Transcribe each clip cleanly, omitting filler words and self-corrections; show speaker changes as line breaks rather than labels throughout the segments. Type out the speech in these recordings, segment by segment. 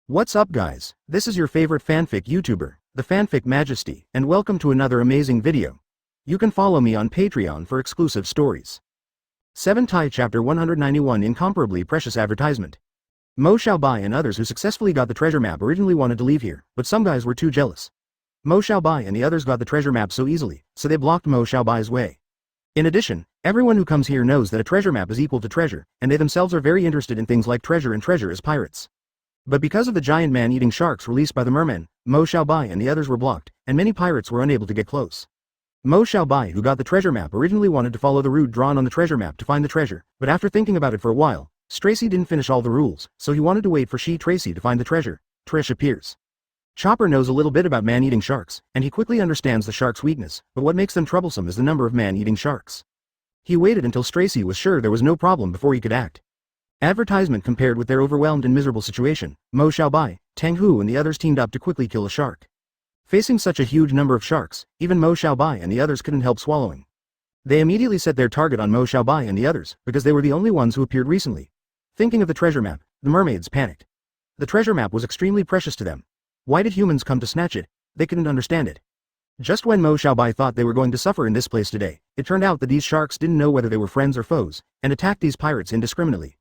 What's up guys, this is your favorite fanfic YouTuber, the Fanfic Majesty, and welcome to another amazing video. You can follow me on Patreon for exclusive stories. 7 Tai Chapter 191 Incomparably Precious Advertisement. Mo Xiaobai and others who successfully got the treasure map originally wanted to leave here, but some guys were too jealous. Mo Xiaobai and the others got the treasure map so easily, so they blocked Mo Xiaobai's way. In addition, everyone who comes here knows that a treasure map is equal to treasure, and they themselves are very interested in things like treasure and treasure as pirates. But because of the giant man-eating sharks released by the mermen, Mo Xiaobai and the others were blocked, and many pirates were unable to get close. Mo Xiaobai, who got the treasure map, originally wanted to follow the route drawn on the treasure map to find the treasure, but after thinking about it for a while, Tracy didn't finish all the rules, so he wanted to wait for Tracy to find the treasure. Trish appears. Chopper knows a little bit about man-eating sharks, and he quickly understands the shark's weakness, but what makes them troublesome is the number of man-eating sharks. He waited until Tracy was sure there was no problem before he could act. Advertisement compared with their overwhelmed and miserable situation, Mo Xiaobai, Tang Hu and the others teamed up to quickly kill a shark. Facing such a huge number of sharks, even Mo Xiaobai and the others couldn't help swallowing. They immediately set their target on Mo Xiaobai and the others, because they were the only ones who appeared recently. Thinking of the treasure map, the mermaids panicked. The treasure map was extremely precious to them. Why did humans come to snatch it? They couldn't understand it. Just when Mo Xiaobai thought they were going to suffer in this place today, it turned out that these sharks didn't know whether they were friends or foes, and attacked these pirates indiscriminately.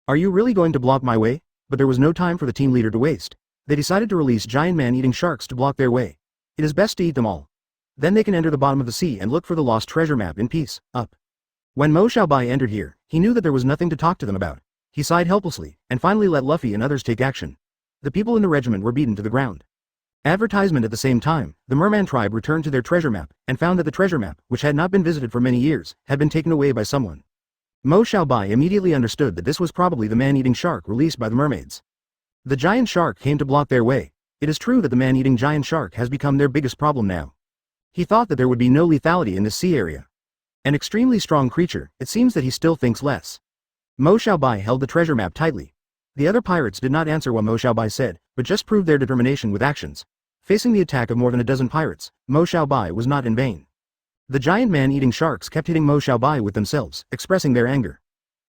Are you really going to block my way? But there was no time for the team leader to waste. They decided to release giant man-eating sharks to block their way. It is best to eat them all. Then they can enter the bottom of the sea and look for the lost treasure map in peace. Up. When Mo Xiaobai entered here, he knew that there was nothing to talk to them about. He sighed helplessly, and finally let Luffy and others take action. The people in the regiment were beaten to the ground. Advertisement at the same time, the merman tribe returned to their treasure map, and found that the treasure map, which had not been visited for many years, had been taken away by someone. Mo Xiaobai immediately understood that this was probably the man-eating shark released by the mermaids. The giant shark came to block their way. It is true that the man-eating giant shark has become their biggest problem now. He thought that there would be no lethality in this sea area. An extremely strong creature, it seems that he still thinks less. Mo Xiaobai held the treasure map tightly. The other pirates did not answer what Mo Xiaobai said, but just proved their determination with actions. Facing the attack of more than a dozen pirates, Mo Xiaobai was not in vain. The giant man-eating sharks kept hitting Mo Xiaobai with themselves, expressing their anger.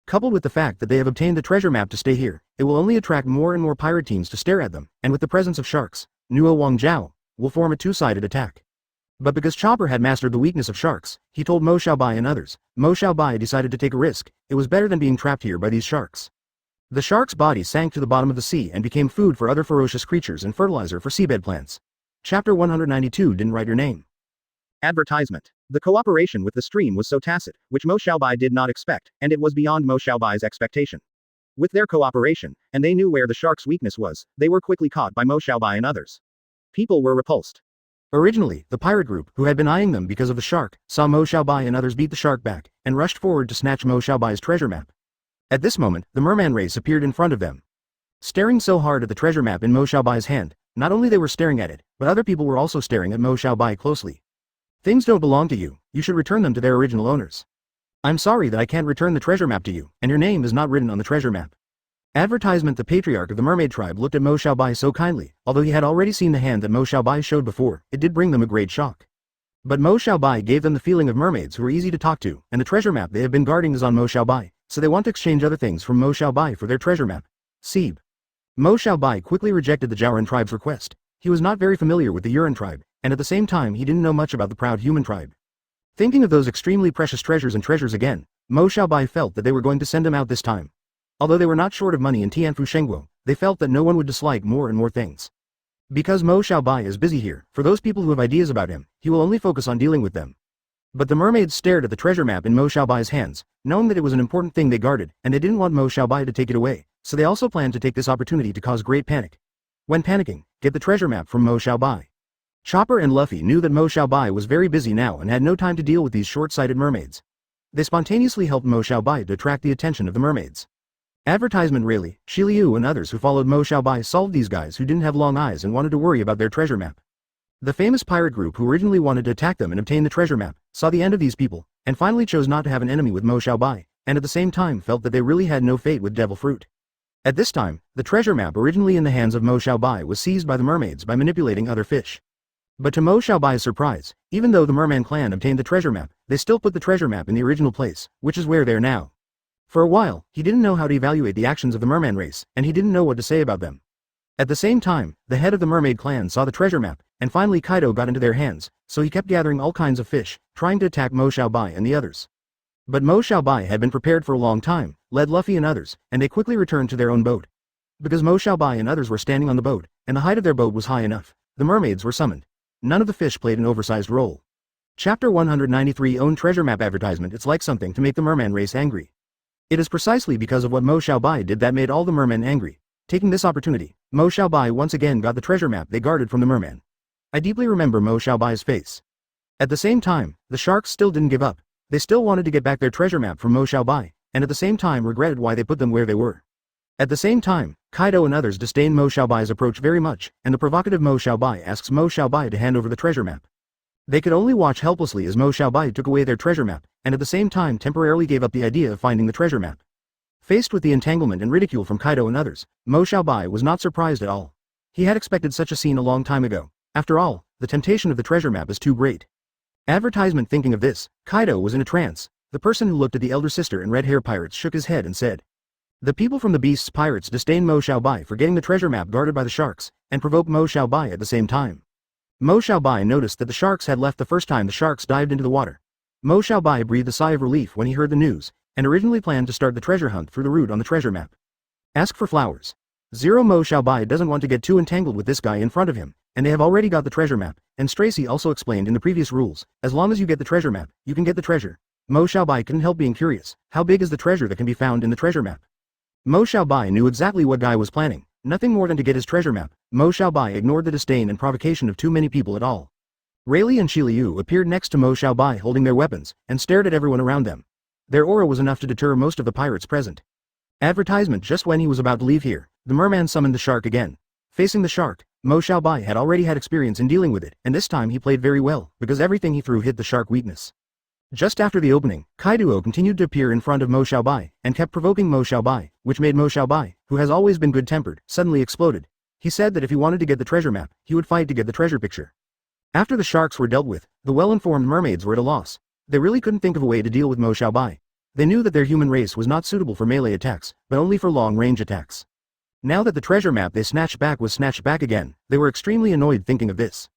Coupled with the fact that they have obtained the treasure map to stay here, it will only attract more and more pirate teams to stare at them, and with the presence of sharks, Nuo Wang Zhao will form a two-sided attack. But because Chopper had mastered the weakness of sharks, he told Mo Xiaobai and others, Mo Xiaobai decided to take a risk. It was better than being trapped here by these sharks. The shark's body sank to the bottom of the sea and became food for other ferocious creatures and fertilizer for seabed plants. Chapter 192 Didn't write your name. Advertisement. The cooperation with the stream was so tacit, which Mo Xiaobai did not expect, and it was beyond Mo Xiaobai's expectation. With their cooperation, and they knew where the shark's weakness was, they were quickly caught by Mo Xiaobai and others. People were repulsed. Originally, the pirate group, who had been eyeing them because of the shark, saw Mo Xiaobai and others beat the shark back, and rushed forward to snatch Mo Xiaobai's treasure map. At this moment, the merman race appeared in front of them. Staring so hard at the treasure map in Mo Xiaobai's hand, not only they were staring at it, but other people were also staring at Mo Xiaobai closely. Things don't belong to you, you should return them to their original owners. I'm sorry that I can't return the treasure map to you, and your name is not written on the treasure map. Advertisement. The patriarch of the mermaid tribe looked at Mo Xiaobai so kindly, although he had already seen the hand that Mo Xiaobai showed before, it did bring them a great shock. But Mo Xiaobai gave them the feeling of mermaids who were easy to talk to, and the treasure map they have been guarding is on Mo Xiaobai, so they want to exchange other things from Mo Xiaobai for their treasure map. Seeb. Mo Xiaobai quickly rejected the Jiaoran tribe's request. He was not very familiar with the Yuran tribe, and at the same time he didn't know much about the proud human tribe. Thinking of those extremely precious treasures and treasures again, Mo Xiaobai felt that they were going to send him out this time. Although they were not short of money in Tianfu Shengguo, they felt that no one would dislike more and more things. Because Mo Xiaobai is busy here, for those people who have ideas about him, he will only focus on dealing with them. But the mermaids stared at the treasure map in Mo Xiaobai's hands, knowing that it was an important thing they guarded, and they didn't want Mo Xiaobai to take it away, so they also planned to take this opportunity to cause great panic. When panicking, get the treasure map from Mo Xiaobai. Chopper and Luffy knew that Mo Xiaobai was very busy now and had no time to deal with these short-sighted mermaids. They spontaneously helped Mo Xiaobai to attract the attention of the mermaids. Advertisement. Really, Shi Liu and others who followed Mo Xiaobai solved these guys who didn't have long eyes and wanted to worry about their treasure map. The famous pirate group who originally wanted to attack them and obtain the treasure map, saw the end of these people, and finally chose not to have an enemy with Mo Xiaobai, and at the same time felt that they really had no fate with Devil Fruit. At this time, the treasure map originally in the hands of Mo Xiaobai was seized by the mermaids by manipulating other fish. But to Mo Xiaobai's surprise, even though the merman clan obtained the treasure map, they still put the treasure map in the original place, which is where they are now. For a while, he didn't know how to evaluate the actions of the merman race, and he didn't know what to say about them. At the same time, the head of the mermaid clan saw the treasure map, and finally Kaido got into their hands, so he kept gathering all kinds of fish, trying to attack Mo Xiaobai and the others. But Mo Xiaobai had been prepared for a long time, led Luffy and others, and they quickly returned to their own boat. Because Mo Xiaobai and others were standing on the boat, and the height of their boat was high enough, the mermaids were summoned. None of the fish played an oversized role. Chapter 193 Own Treasure Map Advertisement. It's like something to make the merman race angry. It is precisely because of what Mo Xiaobai did that made all the mermen angry. Taking this opportunity, Mo Xiaobai once again got the treasure map they guarded from the merman. I deeply remember Mo Xiaobai's face. At the same time, the sharks still didn't give up. They still wanted to get back their treasure map from Mo Xiaobai, and at the same time regretted why they put them where they were. At the same time, Kaido and others disdain Mo Xiaobai's approach very much, and the provocative Mo Xiaobai asks Mo Xiaobai to hand over the treasure map. They could only watch helplessly as Mo Xiaobai took away their treasure map, and at the same time temporarily gave up the idea of finding the treasure map. Faced with the entanglement and ridicule from Kaido and others, Mo Xiaobai was not surprised at all. He had expected such a scene a long time ago. After all, the temptation of the treasure map is too great. Advertisement. Thinking of this, Kaido was in a trance. The person who looked at the elder sister and red hair pirates shook his head and said, "The people from the Beast's pirates disdain Mo Xiaobai for getting the treasure map guarded by the sharks, and provoke Mo Xiaobai at the same time." Mo Xiaobai noticed that the sharks had left the first time the sharks dived into the water. Mo Xiaobai breathed a sigh of relief when he heard the news, and originally planned to start the treasure hunt through the route on the treasure map. Ask for flowers. Mo Xiaobai doesn't want to get too entangled with this guy in front of him, and they have already got the treasure map, and Stracy also explained in the previous rules, as long as you get the treasure map, you can get the treasure. Mo Xiaobai couldn't help being curious, how big is the treasure that can be found in the treasure map? Mo Xiaobai knew exactly what Guy was planning, nothing more than to get his treasure map. Mo Xiaobai ignored the disdain and provocation of too many people at all. Rayleigh and Shiliu appeared next to Mo Xiaobai holding their weapons, and stared at everyone around them. Their aura was enough to deter most of the pirates present. Advertisement. Just when he was about to leave here, the merman summoned the shark again. Facing the shark, Mo Xiaobai had already had experience in dealing with it, and this time he played very well, because everything he threw hit the shark weakness. Just after the opening, Kaido continued to appear in front of Mo Xiaobai, and kept provoking Mo Xiaobai, which made Mo Xiaobai, who has always been good-tempered, suddenly exploded. He said that if he wanted to get the treasure map, he would fight to get the treasure picture. After the sharks were dealt with, the well-informed mermaids were at a loss. They really couldn't think of a way to deal with Mo Xiaobai. They knew that their human race was not suitable for melee attacks, but only for long-range attacks. Now that the treasure map they snatched back was snatched back again, they were extremely annoyed thinking of this.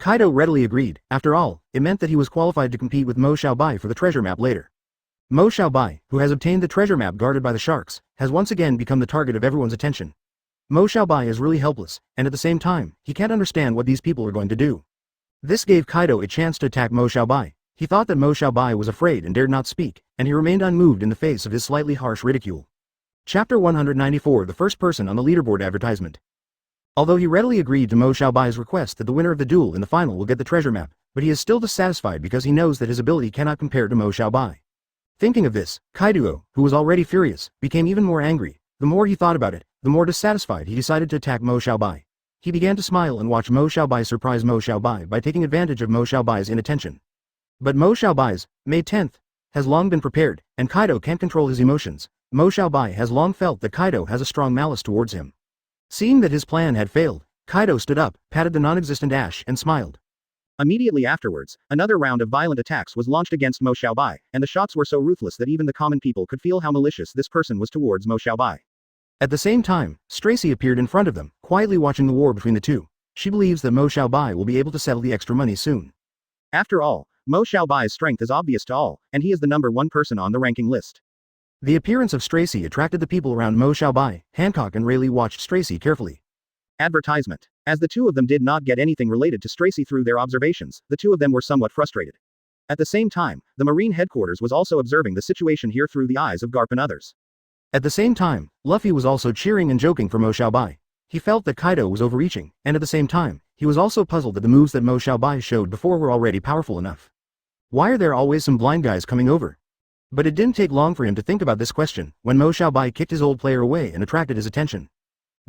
Kaido readily agreed. After all, it meant that he was qualified to compete with Mo Xiaobai for the treasure map later. Mo Xiaobai, who has obtained the treasure map guarded by the sharks, has once again become the target of everyone's attention. Mo Xiaobai is really helpless, and at the same time, he can't understand what these people are going to do. This gave Kaido a chance to attack Mo Xiaobai. He thought that Mo Xiaobai was afraid and dared not speak, and he remained unmoved in the face of his slightly harsh ridicule. Chapter 194 The first person on the leaderboard advertisement. Although he readily agreed to Mo Xiaobai's request that the winner of the duel in the final will get the treasure map, but he is still dissatisfied because he knows that his ability cannot compare to Mo Xiaobai. Thinking of this, Kaido, who was already furious, became even more angry. The more he thought about it, the more dissatisfied he decided to attack Mo Xiaobai. He began to smile and watch Mo Xiaobai surprise Mo Xiaobai by taking advantage of Mo Xiaobai's inattention. But Mo Xiaobai's, May 10th, has long been prepared, and Kaido can't control his emotions. Mo Xiaobai has long felt that Kaido has a strong malice towards him. Seeing that his plan had failed, Kaido stood up, patted the non-existent ash, and smiled. Immediately afterwards, another round of violent attacks was launched against Mo Xiaobai, and the shots were so ruthless that even the common people could feel how malicious this person was towards Mo Xiaobai. At the same time, Stracy appeared in front of them, quietly watching the war between the two. She believes that Mo Xiaobai will be able to settle the extra money soon. After all, Mo Xiaobai's strength is obvious to all, and he is the #1 person on the ranking list. The appearance of Stracy attracted the people around Mo Xiaobai. Hancock and Rayleigh watched Stracy carefully. Advertisement. As the two of them did not get anything related to Stracy through their observations, the two of them were somewhat frustrated. At the same time, the Marine headquarters was also observing the situation here through the eyes of Garp and others. At the same time, Luffy was also cheering and joking for Mo Xiaobai. He felt that Kaido was overreaching, and at the same time, he was also puzzled that the moves that Mo Xiaobai showed before were already powerful enough. Why are there always some blind guys coming over? But it didn't take long for him to think about this question, when Mo Xiaobai kicked his old player away and attracted his attention.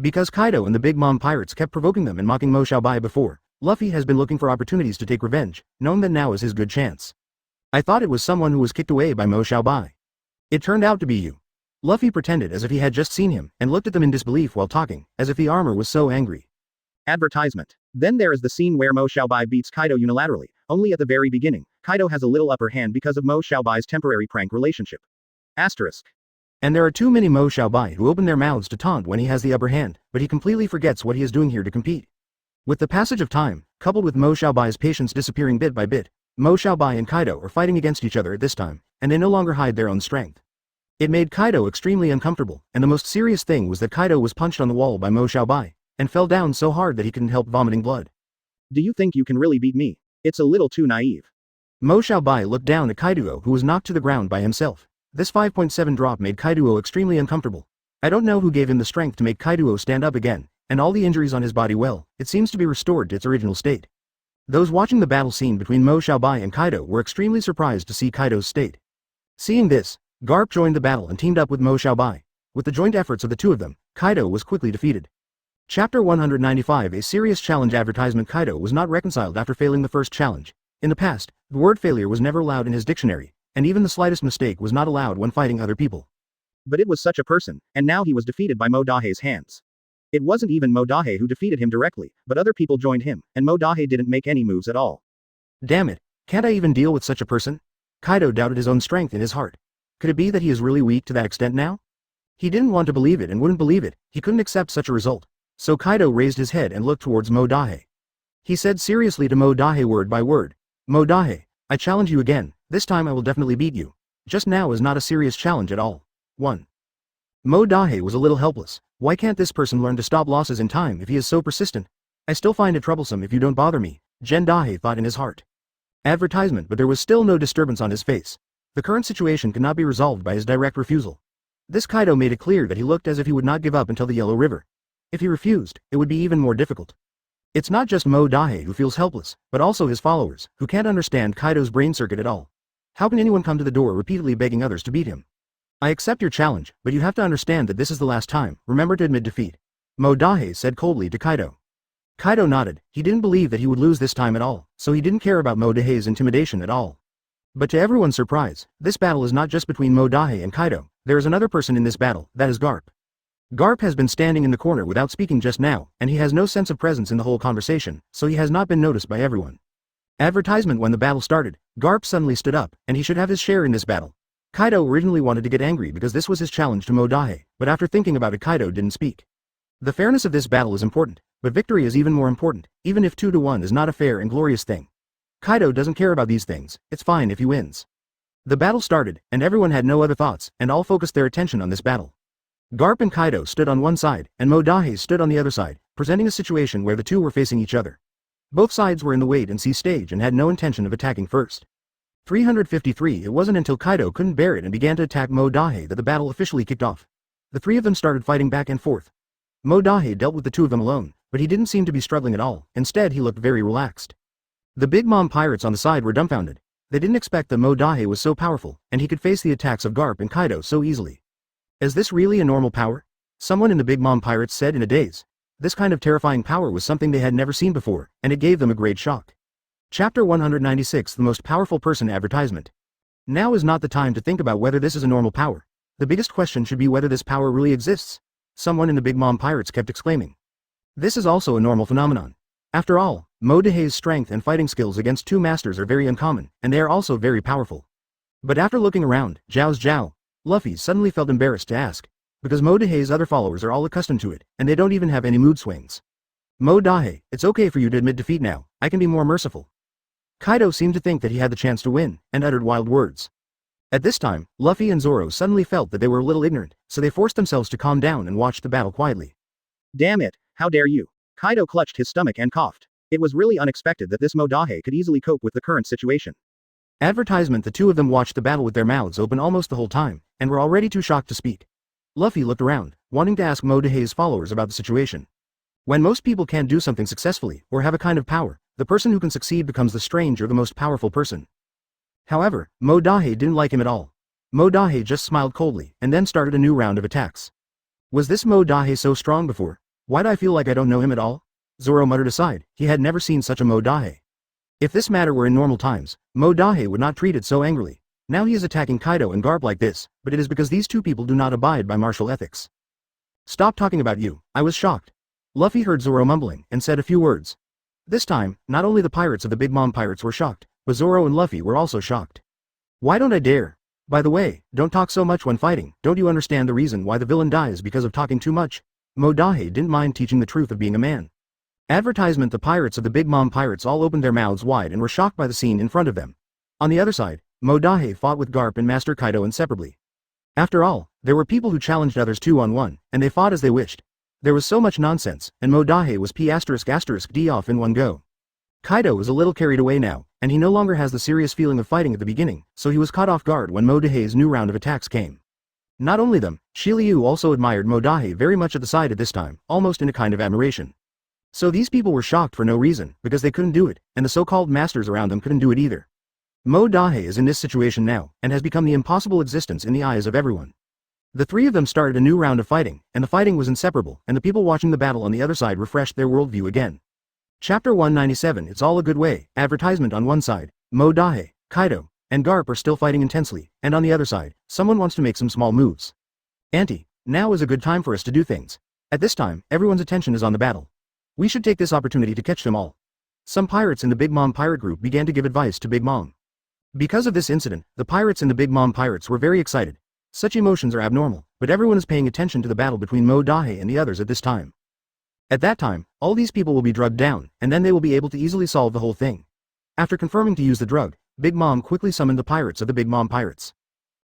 Because Kaido and the Big Mom pirates kept provoking them and mocking Mo Xiaobai before, Luffy has been looking for opportunities to take revenge, knowing that now is his good chance. I thought it was someone who was kicked away by Mo Xiaobai. It turned out to be you. Luffy pretended as if he had just seen him, and looked at them in disbelief while talking, as if the armor was so angry. Advertisement. Then there is the scene where Mo Xiaobai beats Kaido unilaterally. Only at the very beginning, Kaido has a little upper hand because of Mo Xiaobai's temporary prank relationship. Asterisk. And there are too many Mo Xiaobai who open their mouths to taunt when he has the upper hand, but he completely forgets what he is doing here to compete. With the passage of time, coupled with Mo Xiaobai's patience disappearing bit by bit, Mo Xiaobai and Kaido are fighting against each other at this time, and they no longer hide their own strength. It made Kaido extremely uncomfortable, and the most serious thing was that Kaido was punched on the wall by Mo Xiaobai, and fell down so hard that he couldn't help vomiting blood.
Do you think you can really beat me? It's a little too naive.
Mo Xiaobai looked down at Kaido, who was knocked to the ground by himself. This 5.7 drop made Kaido extremely uncomfortable. I don't know who gave him the strength to make Kaido stand up again, and all the injuries on his body, well, it seems to be restored to its original state. Those watching the battle scene between Mo Xiaobai and Kaido were extremely surprised to see Kaido's state. Seeing this, Garp joined the battle and teamed up with Mo Xiaobai. With the joint efforts of the two of them, Kaido was quickly defeated. Chapter 195, a serious challenge advertisement. Kaido was not reconciled after failing the first challenge. In the past, the word failure was never allowed in his dictionary, and even the slightest mistake was not allowed when fighting other people.
But it was such a person, and now he was defeated by Mo Dahei's hands. It wasn't even Mo Dahei who defeated him directly, but other people joined him, and Mo Dahei didn't make any moves at all.
Damn it, can't I even deal with such a person? Kaido doubted his own strength in his heart. Could it be that he is really weak to that extent now? He didn't want to believe it and wouldn't believe it, he couldn't accept such a result. So Kaido raised his head and looked towards Mo Dahei. He said seriously to Mo Dahei word by word, Mo Dahei, I challenge you again, this time I will definitely beat you. Just now is not a serious challenge at all. 1. Mo Dahei was a little helpless. Why can't this person learn to stop losses in time if he is so persistent? I still find it troublesome if you don't bother me, Gen Dahei thought in his heart. Advertisement, but there was still no disturbance on his face. The current situation could not be resolved by his direct refusal. This Kaido made it clear that he looked as if he would not give up until the Yellow River. If he refused, it would be even more difficult. It's not just Mo Dahei who feels helpless, but also his followers, who can't understand Kaido's brain circuit at all. How can anyone come to the door repeatedly begging others to beat him? I accept your challenge, but you have to understand that this is the last time, remember to admit defeat. Mo Dahei said coldly to Kaido. Kaido nodded, he didn't believe that he would lose this time at all, so he didn't care about Mo Dahei's intimidation at all. But to everyone's surprise, this battle is not just between Mo Dahei and Kaido, there is another person in this battle, that is Garp. Garp has been standing in the corner without speaking just now, and he has no sense of presence in the whole conversation, so he has not been noticed by everyone. Advertisement. When the battle started, Garp suddenly stood up, and he should have his share in this battle. Kaido originally wanted to get angry because this was his challenge to Mo Dahei, but after thinking about it Kaido didn't speak. The fairness of this battle is important, but victory is even more important, even if 2-1 is not a fair and glorious thing. Kaido doesn't care about these things, it's fine if he wins. The battle started, and everyone had no other thoughts, and all focused their attention on this battle. Garp and Kaido stood on one side, and Mo Dahei stood on the other side, presenting a situation where the two were facing each other. Both sides were in the wait-and-see stage and had no intention of attacking first. 353. It wasn't until Kaido couldn't bear it and began to attack Mo Dahei that the battle officially kicked off. The three of them started fighting back and forth. Mo Dahei dealt with the two of them alone, but he didn't seem to be struggling at all, instead he looked very relaxed. The Big Mom pirates on the side were dumbfounded. They didn't expect that Mo Dahei was so powerful, and he could face the attacks of Garp and Kaido so easily. Is this really a normal power? Someone in the Big Mom pirates said in a daze. This kind of terrifying power was something they had never seen before, and it gave them a great shock. Chapter 196. The most powerful person advertisement. Now is not the time to think about whether this is a normal power. The biggest question should be whether this power really exists. Someone in the Big Mom pirates kept exclaiming. This is also a normal phenomenon. After all, Mo Dahei's strength and fighting skills against two masters are very uncommon, and they are also very powerful. But after looking around, Zhao, Luffy suddenly felt embarrassed to ask, because Mo Dahei's other followers are all accustomed to it, and they don't even have any mood swings. Mo Dahei, it's okay for you to admit defeat now, I can be more merciful. Kaido seemed to think that he had the chance to win, and uttered wild words. At this time, Luffy and Zoro suddenly felt that they were a little ignorant, so they forced themselves to calm down and watched the battle quietly.
Damn it, how dare you? Kaido clutched his stomach and coughed. It was really unexpected that this Mo Dahei could easily cope with the current situation.
Advertisement. The two of them watched the battle with their mouths open almost the whole time, and were already too shocked to speak. Luffy looked around, wanting to ask Mo Dahei's followers about the situation. When most people can't do something successfully, or have a kind of power, the person who can succeed becomes the strange or the most powerful person. However, Mo Dahei didn't like him at all. Mo Dahei just smiled coldly, and then started a new round of attacks. Was this Mo Dahei so strong before? Why do I feel like I don't know him at all? Zoro muttered aside, he had never seen such a Mo Dahei. If this matter were in normal times, Mo Dahei would not treat it so angrily. Now he is attacking Kaido and Garp like this, but it is because these two people do not abide by martial ethics. Stop talking about you, I was shocked. Luffy heard Zoro mumbling, and said a few words. This time, not only the pirates of the Big Mom pirates were shocked, but Zoro and Luffy were also shocked. Why don't I dare? By the way, don't talk so much when fighting. Don't you understand the reason why the villain dies because of talking too much? Mo Dahe didn't mind teaching the truth of being a man. Advertisement. The pirates of the Big Mom Pirates all opened their mouths wide and were shocked by the scene in front of them. On the other side, Mo Dahe fought with Garp and Master Kaido inseparably. After all, there were people who challenged others 2-on-1, and they fought as they wished. There was so much nonsense, and Mo Dahe was P***D off in one go. Kaido was a little carried away now, and he no longer has the serious feeling of fighting at the beginning, so he was caught off guard when Mo Dahe's new round of attacks came. Not only them, Shi Liu also admired Mo Dahe very much at the side at this time, almost in a kind of admiration. So these people were shocked for no reason, because they couldn't do it, and the so-called masters around them couldn't do it either. Mo Dahe is in this situation now, and has become the impossible existence in the eyes of everyone. The three of them started a new round of fighting, and the fighting was inseparable, and the people watching the battle on the other side refreshed their worldview again. Chapter 197. It's all a good way. Advertisement. On one side, Mo Dahe, Kaido, and Garp are still fighting intensely, and on the other side, someone wants to make some small moves. Auntie, now is a good time for us to do things. At this time, everyone's attention is on the battle. We should take this opportunity to catch them all. Some pirates in the Big Mom pirate group began to give advice to Big Mom. Because of this incident, the pirates in the Big Mom pirates were very excited. Such emotions are abnormal, but everyone is paying attention to the battle between Mo Dahe and the others at this time. At that time, all these people will be drugged down, and then they will be able to easily solve the whole thing. After confirming to use the drug, Big Mom quickly summoned the pirates of the Big Mom pirates.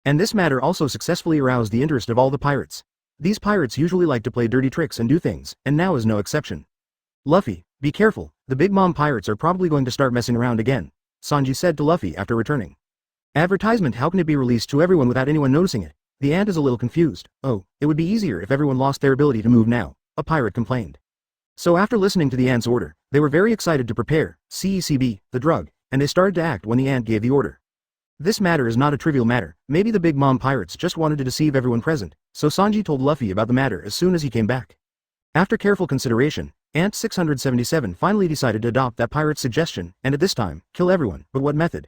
And this matter also successfully aroused the interest of all the pirates. These pirates usually like to play dirty tricks and do things, and now is no exception. Luffy, be careful, the Big Mom pirates are probably going to start messing around again, Sanji said to Luffy after returning. Advertisement. How can it be released to everyone without anyone noticing it? The ant is a little confused. Oh, it would be easier if everyone lost their ability to move now, a pirate complained. So after listening to the ant's order, they were very excited to prepare CECB, the drug, and they started to act when the ant gave the order. This matter is not a trivial matter. Maybe the Big Mom pirates just wanted to deceive everyone present, so Sanji told Luffy about the matter as soon as he came back. After careful consideration, Ant 677 finally decided to adopt that pirate's suggestion, and at this time, kill everyone. But what method?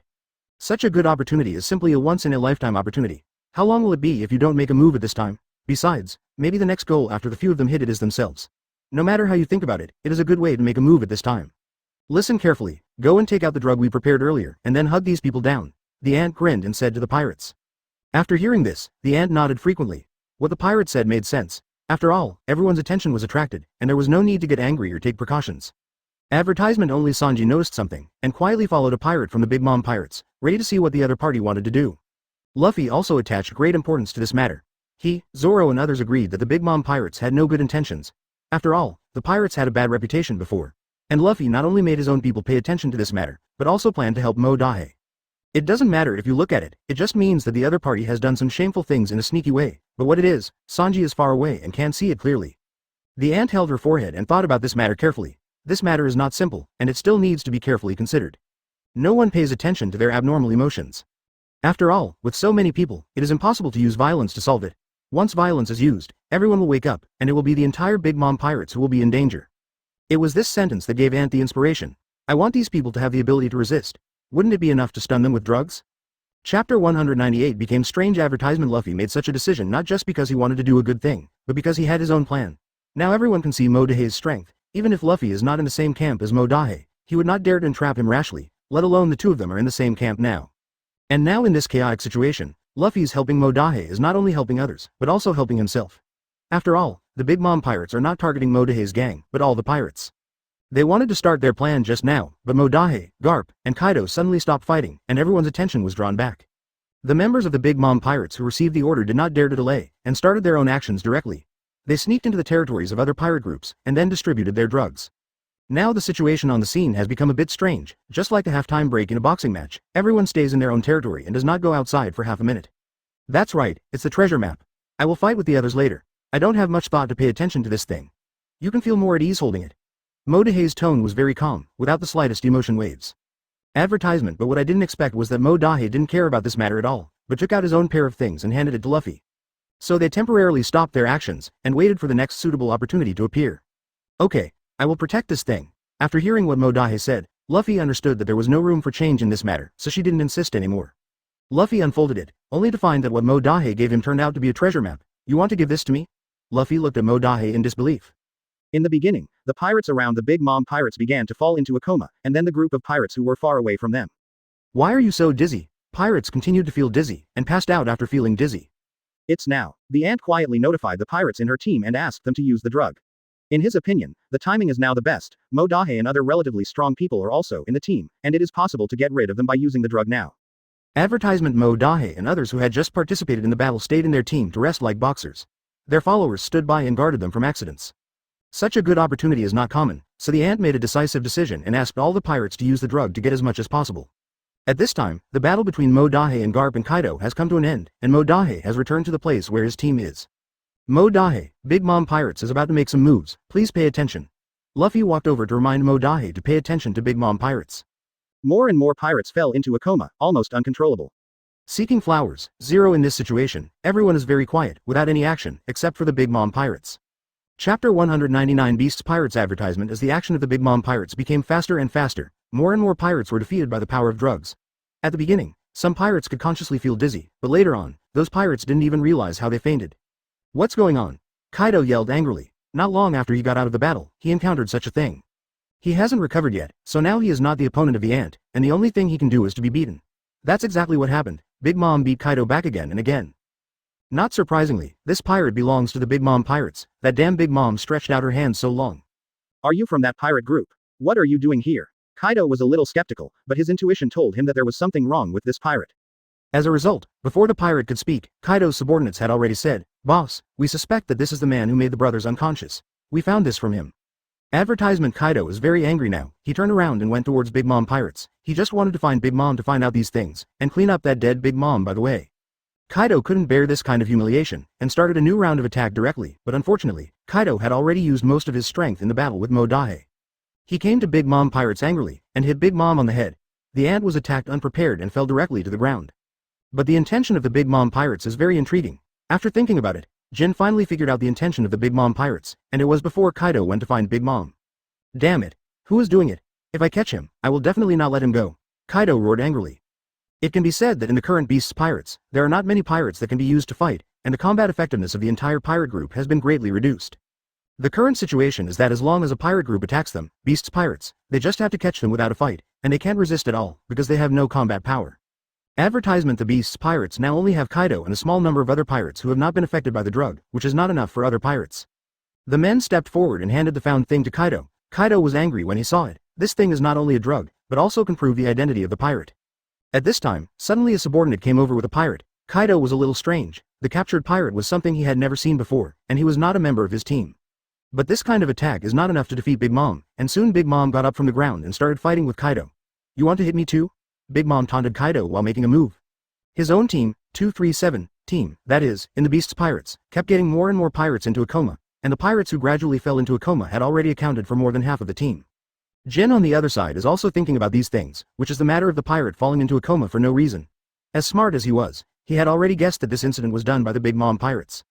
Such a good opportunity is simply a once-in-a-lifetime opportunity. How long will it be if you don't make a move at this time? Besides, maybe the next goal after the few of them hit it is themselves. No matter how you think about it, it is a good way to make a move at this time. Listen carefully, go and take out the drug we prepared earlier, and then hug these people down. The ant grinned and said to the pirates. After hearing this, the ant nodded frequently. What the pirate said made sense. After all, everyone's attention was attracted, and there was no need to get angry or take precautions. Advertisement. Only Sanji noticed something, and quietly followed a pirate from the Big Mom pirates, ready to see what the other party wanted to do. Luffy also attached great importance to this matter. He, Zoro and others agreed that the Big Mom pirates had no good intentions. After all, the pirates had a bad reputation before. And Luffy not only made his own people pay attention to this matter, but also planned to help Mo Dahe. It doesn't matter if you look at it, it just means that the other party has done some shameful things in a sneaky way, but what it is, Sanji is far away and can't see it clearly. The ant held her forehead and thought about this matter carefully. This matter is not simple, and it still needs to be carefully considered. No one pays attention to their abnormal emotions. After all, with so many people, it is impossible to use violence to solve it. Once violence is used, everyone will wake up, and it will be the entire Big Mom pirates who will be in danger. It was this sentence that gave Ant the inspiration. I want these people to have the ability to resist. Wouldn't it be enough to stun them with drugs? Chapter 198 became strange. Advertisement. Luffy made such a decision not just because he wanted to do a good thing, but because he had his own plan. Now everyone can see Mo Dahe's strength. Even if Luffy is not in the same camp as Mo Dahe, he would not dare to entrap him rashly, let alone the two of them are in the same camp now. And now in this chaotic situation, Luffy's helping Mo Dahe is not only helping others, but also helping himself. After all, the Big Mom pirates are not targeting Mo Dahe's gang, but all the pirates. They wanted to start their plan just now, but Mo Dahe, Garp, and Kaido suddenly stopped fighting, and everyone's attention was drawn back. The members of the Big Mom pirates who received the order did not dare to delay, and started their own actions directly. They sneaked into the territories of other pirate groups, and then distributed their drugs. Now the situation on the scene has become a bit strange. Just like a half-time break in a boxing match, everyone stays in their own territory and does not go outside for half a minute. That's right, it's the treasure map. I will fight with the others later. I don't have much thought to pay attention to this thing. You can feel more at ease holding it. Mo Dahe's tone was very calm, without the slightest emotion waves. Advertisement. But what I didn't expect was that Mo Dahe didn't care about this matter at all, but took out his own pair of things and handed it to Luffy. So they temporarily stopped their actions, and waited for the next suitable opportunity to appear. Okay, I will protect this thing. After hearing what Mo Dahe said, Luffy understood that there was no room for change in this matter, so she didn't insist anymore. Luffy unfolded it, only to find that what Mo Dahe gave him turned out to be a treasure map. You want to give this to me? Luffy looked at Mo Dahe in disbelief.
In the beginning, the pirates around the Big Mom pirates began to fall into a coma, and then the group of pirates who were far away from them.
Why are you so dizzy? Pirates continued to feel dizzy, and passed out after feeling dizzy.
It's now. The ant quietly notified the pirates in her team and asked them to use the drug. In his opinion, the timing is now the best. Mo Dahe and other relatively strong people are also in the team, and it is possible to get rid of them by using the drug now.
Advertisement. Mo Dahe and others who had just participated in the battle stayed in their team to rest like boxers. Their followers stood by and guarded them from accidents. Such a good opportunity is not common, so the ant made a decisive decision and asked all the pirates to use the drug to get as much as possible. At this time, the battle between Mo Dahe and Garp and Kaido has come to an end, and Mo Dahe has returned to the place where his team is. Mo Dahe, Big Mom Pirates is about to make some moves, please pay attention. Luffy walked over to remind Mo Dahe to pay attention to Big Mom Pirates.
More and more pirates fell into a coma, almost uncontrollable.
Seeking flowers, Zero. In this situation, everyone is very quiet, without any action, except for the Big Mom Pirates. Chapter 199 Beasts Pirates Advertisement. As the action of the Big Mom Pirates became faster and faster, more and more pirates were defeated by the power of drugs. At the beginning, some pirates could consciously feel dizzy, but later on, those pirates didn't even realize how they fainted. What's going on? Kaido yelled angrily. Not long after he got out of the battle, he encountered such a thing. He hasn't recovered yet, so now he is not the opponent of the ant, and the only thing he can do is to be beaten. That's exactly what happened. Big Mom beat Kaido back again and again. Not surprisingly, this pirate belongs to the Big Mom Pirates. That damn Big Mom stretched out her hands so long.
Are you from that pirate group? What are you doing here? Kaido was a little skeptical, but his intuition told him that there was something wrong with this pirate.
As a result, before the pirate could speak, Kaido's subordinates had already said, "Boss, we suspect that this is the man who made the brothers unconscious. We found this from him." Advertisement. Kaido is very angry now. He turned around and went towards Big Mom Pirates. He just wanted to find Big Mom to find out these things, and clean up that dead Big Mom by the way. Kaido couldn't bear this kind of humiliation, and started a new round of attack directly, but unfortunately, Kaido had already used most of his strength in the battle with Mo Dahe. He came to Big Mom Pirates angrily, and hit Big Mom on the head. The ant was attacked unprepared and fell directly to the ground. But the intention of the Big Mom Pirates is very intriguing. After thinking about it, Jin finally figured out the intention of the Big Mom Pirates, and it was before Kaido went to find Big Mom. Damn it! Who is doing it? If I catch him, I will definitely not let him go. Kaido roared angrily. It can be said that in the current Beasts Pirates, there are not many pirates that can be used to fight, and the combat effectiveness of the entire pirate group has been greatly reduced. The current situation is that as long as a pirate group attacks them, Beasts Pirates, they just have to catch them without a fight, and they can't resist at all, because they have no combat power. Advertisement. The Beasts Pirates now only have Kaido and a small number of other pirates who have not been affected by the drug, which is not enough for other pirates. The men stepped forward and handed the found thing to Kaido. Kaido was angry when he saw it. This thing is not only a drug, but also can prove the identity of the pirate. At this time, suddenly a subordinate came over with a pirate. Kaido was a little strange. The captured pirate was something he had never seen before, and he was not a member of his team. But this kind of attack is not enough to defeat Big Mom, and soon Big Mom got up from the ground and started fighting with Kaido. You want to hit me too? Big Mom taunted Kaido while making a move. His own team, 237, team, that is, in the Beasts Pirates, kept getting more and more pirates into a coma, and the pirates who gradually fell into a coma had already accounted for more than half of the team. Jin on the other side is also thinking about these things, which is the matter of the pirate falling into a coma for no reason. As smart as he was, he had already guessed that this incident was done by the Big Mom Pirates.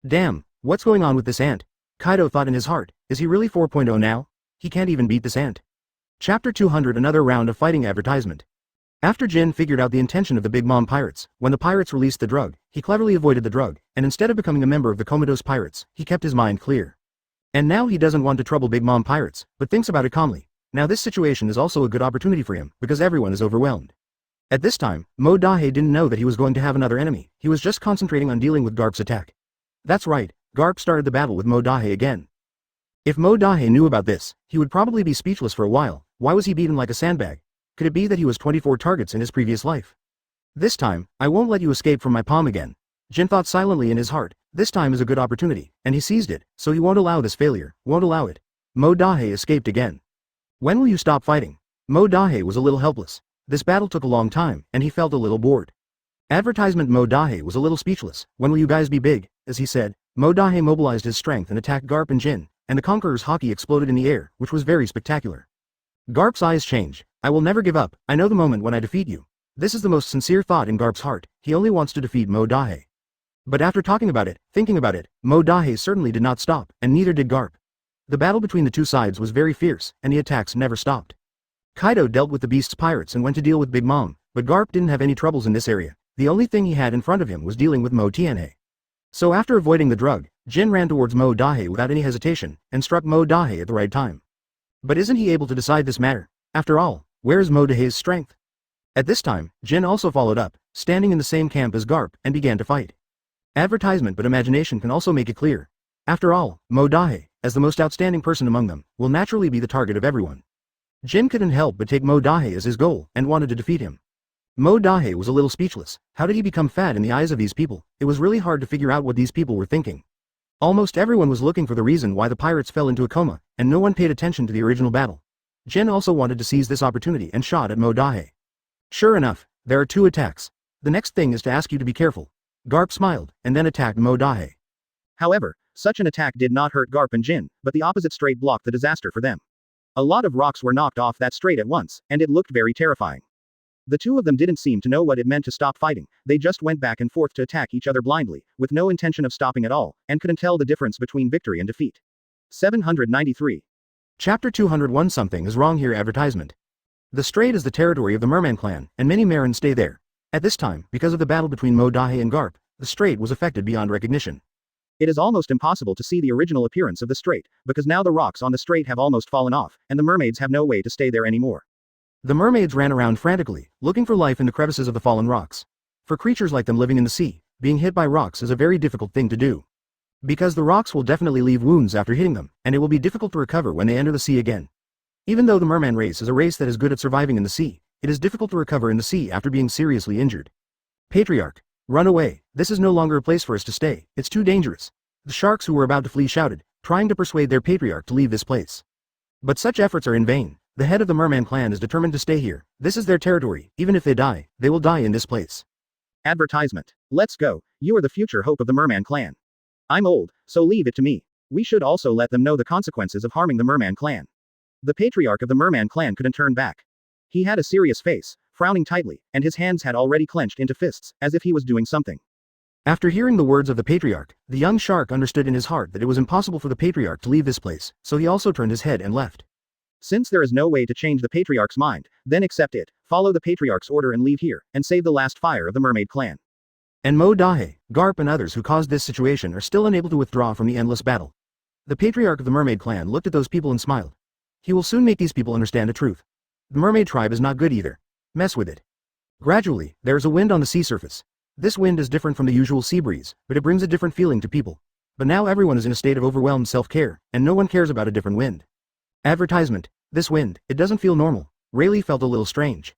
Damn, what's going on with this ant? Kaido thought in his heart, is he really 4.0 now? He can't even beat this ant. Chapter 200 Another round of fighting advertisement. After Jin figured out the intention of the Big Mom Pirates, when the pirates released the drug, he cleverly avoided the drug, and instead of becoming a member of the comatose pirates, he kept his mind clear. And now he doesn't want to trouble Big Mom Pirates, but thinks about it calmly. Now this situation is also a good opportunity for him, because everyone is overwhelmed. At this time, Mo Dahe didn't know that he was going to have another enemy, he was just concentrating on dealing with Garp's attack. That's right, Garp started the battle with Mo Dahe again. If Mo Dahe knew about this, he would probably be speechless for a while. Why was he beaten like a sandbag? Could it be that he was 24 targets in his previous life? This time, I won't let you escape from my palm again. Jin thought silently in his heart, this time is a good opportunity, and he seized it, so he won't allow this failure, won't allow it. Mo Dahe escaped again. When will you stop fighting? Mo Dahe was a little helpless. This battle took a long time, and he felt a little bored. Advertisement. Mo Dahe was a little speechless. When will you guys be big? As he said, Mo Dahe mobilized his strength and attacked Garp and Jin, and the Conqueror's hockey exploded in the air, which was very spectacular. Garp's eyes changed. I will never give up, I know the moment when I defeat you. This is the most sincere thought in Garp's heart, he only wants to defeat Mo Dahe. But after talking about it, thinking about it, Mo Dahe certainly did not stop, and neither did Garp. The battle between the two sides was very fierce, and the attacks never stopped. Kaido dealt with the Beasts Pirates and went to deal with Big Mom, but Garp didn't have any troubles in this area. The only thing he had in front of him was dealing with Mo Tianhe. So after avoiding the drug, Jin ran towards Mo Dahe without any hesitation, and struck Mo Dahe at the right time. But isn't he able to decide this matter? After all, where is Mo Dahe's strength? At this time, Jin also followed up, standing in the same camp as Garp, and began to fight. Advertisement but imagination can also make it clear. After all, Mo Dahe, as the most outstanding person among them, will naturally be the target of everyone. Jin couldn't help but take Mo Dahe as his goal, and wanted to defeat him. Mo Dahe was a little speechless. How did he become fat in the eyes of these people? It was really hard to figure out what these people were thinking. Almost everyone was looking for the reason why the pirates fell into a coma, and no one paid attention to the original battle. Jin also wanted to seize this opportunity and shot at Mo Dahe. Sure enough, there are 2 attacks. The next thing is to ask you to be careful. Garp smiled, and then attacked Mo Dahe.
However, such an attack did not hurt Garp and Jin, but the opposite strait blocked the disaster for them. A lot of rocks were knocked off that strait at once, and it looked very terrifying. The 2 of them didn't seem to know what it meant to stop fighting, they just went back and forth to attack each other blindly, with no intention of stopping at all, and couldn't tell the difference between victory and defeat. 793.
Chapter 201. Something is wrong here. Advertisement. The strait is the territory of the Merman clan, and many Marins stay there. At this time, because of the battle between Mo Dahe and Garp, the strait was affected beyond recognition.
It is almost impossible to see the original appearance of the strait, because now the rocks on the strait have almost fallen off, and the mermaids have no way to stay there anymore.
The mermaids ran around frantically, looking for life in the crevices of the fallen rocks. For creatures like them living in the sea, being hit by rocks is a very difficult thing to do. Because the rocks will definitely leave wounds after hitting them, and it will be difficult to recover when they enter the sea again. Even though the merman race is a race that is good at surviving in the sea, it is difficult to recover in the sea after being seriously injured. Patriarch, run away, this is no longer a place for us to stay, it's too dangerous. The sharks who were about to flee shouted, trying to persuade their patriarch to leave this place. But such efforts are in vain. The head of the merman clan is determined to stay here. This is their territory. Even if they die, they will die in this place.
Advertisement. Let's go. You are the future hope of the merman clan. I'm old, so leave it to me. We should also let them know the consequences of harming the merman clan. The patriarch of the merman clan couldn't turn back. He had a serious face, frowning tightly, and his hands had already clenched into fists, as if he was doing something.
After hearing the words of the patriarch, the young shark understood in his heart that it was impossible for the patriarch to leave this place, so he also turned his head and left.
Since there is no way to change the patriarch's mind, then accept it, follow the patriarch's order and leave here, and save the last fire of the mermaid clan.
And Mo Dahe, Garp and others who caused this situation are still unable to withdraw from the endless battle. The patriarch of the mermaid clan looked at those people and smiled. He will soon make these people understand the truth. The mermaid tribe is not good either. Mess with it. Gradually, there is a wind on the sea surface. This wind is different from the usual sea breeze, but it brings a different feeling to people. But now everyone is in a state of overwhelmed self-care, and no one cares about a different wind. Advertisement. This wind, it doesn't feel normal. Rayleigh felt a little strange.